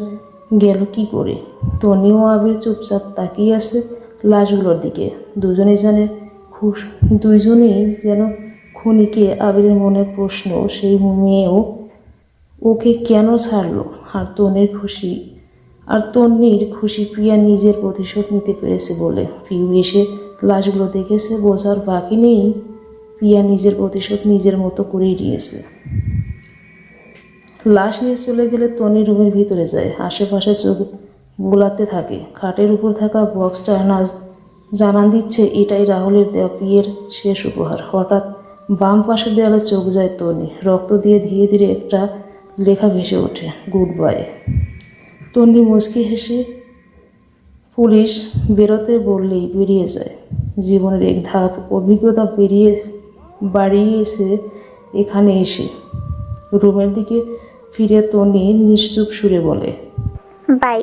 গেল কি করে? তনি ও আবির চুপচাপ তাকিয়ে আছে লাশগুলোর দিকে। দুইজনেই যেন খুনিকে। আবিরের মনে প্রশ্ন, সেই মেয়েও ওকে কেন ছাড়লো? আর তন্নির খুশি প্রিয়া নিজের প্রতিশোধ নিতে পেরেছে বলে। প্রিয় এসে লাশগুলো দেখেছে, বোঝার বাকি নেই প্রিয়া নিজের প্রতিশোধ নিজের মতো করেই নিয়েছে। লাশ নিয়ে চলে গেলে তনি রুমের ভিতরে যায়। আশেপাশে চোখ বোলাতে থাকে। খাটের উপর থাকা বক্সটা জানান দিচ্ছে এটাই রাহুলের দেওয়া প্রিয়ের শেষ উপহার। হঠাৎ বাম পাশের দেয়ালে চোখ যায় তনি। রক্ত দিয়ে ধীরে ধীরে একটা লেখা ভেসে ওঠে, গুড বাই। তন্নি মুচকি হেসে পুলিশ বেরোতে বললেই বেরিয়ে যায়। জীবনের এক ধাপ অভিজ্ঞতা বাড়িয়েছে এখানে এসে। রুমের দিকে ফিরে তন্নি নিশ্চুপ সুরে বলে, বাই।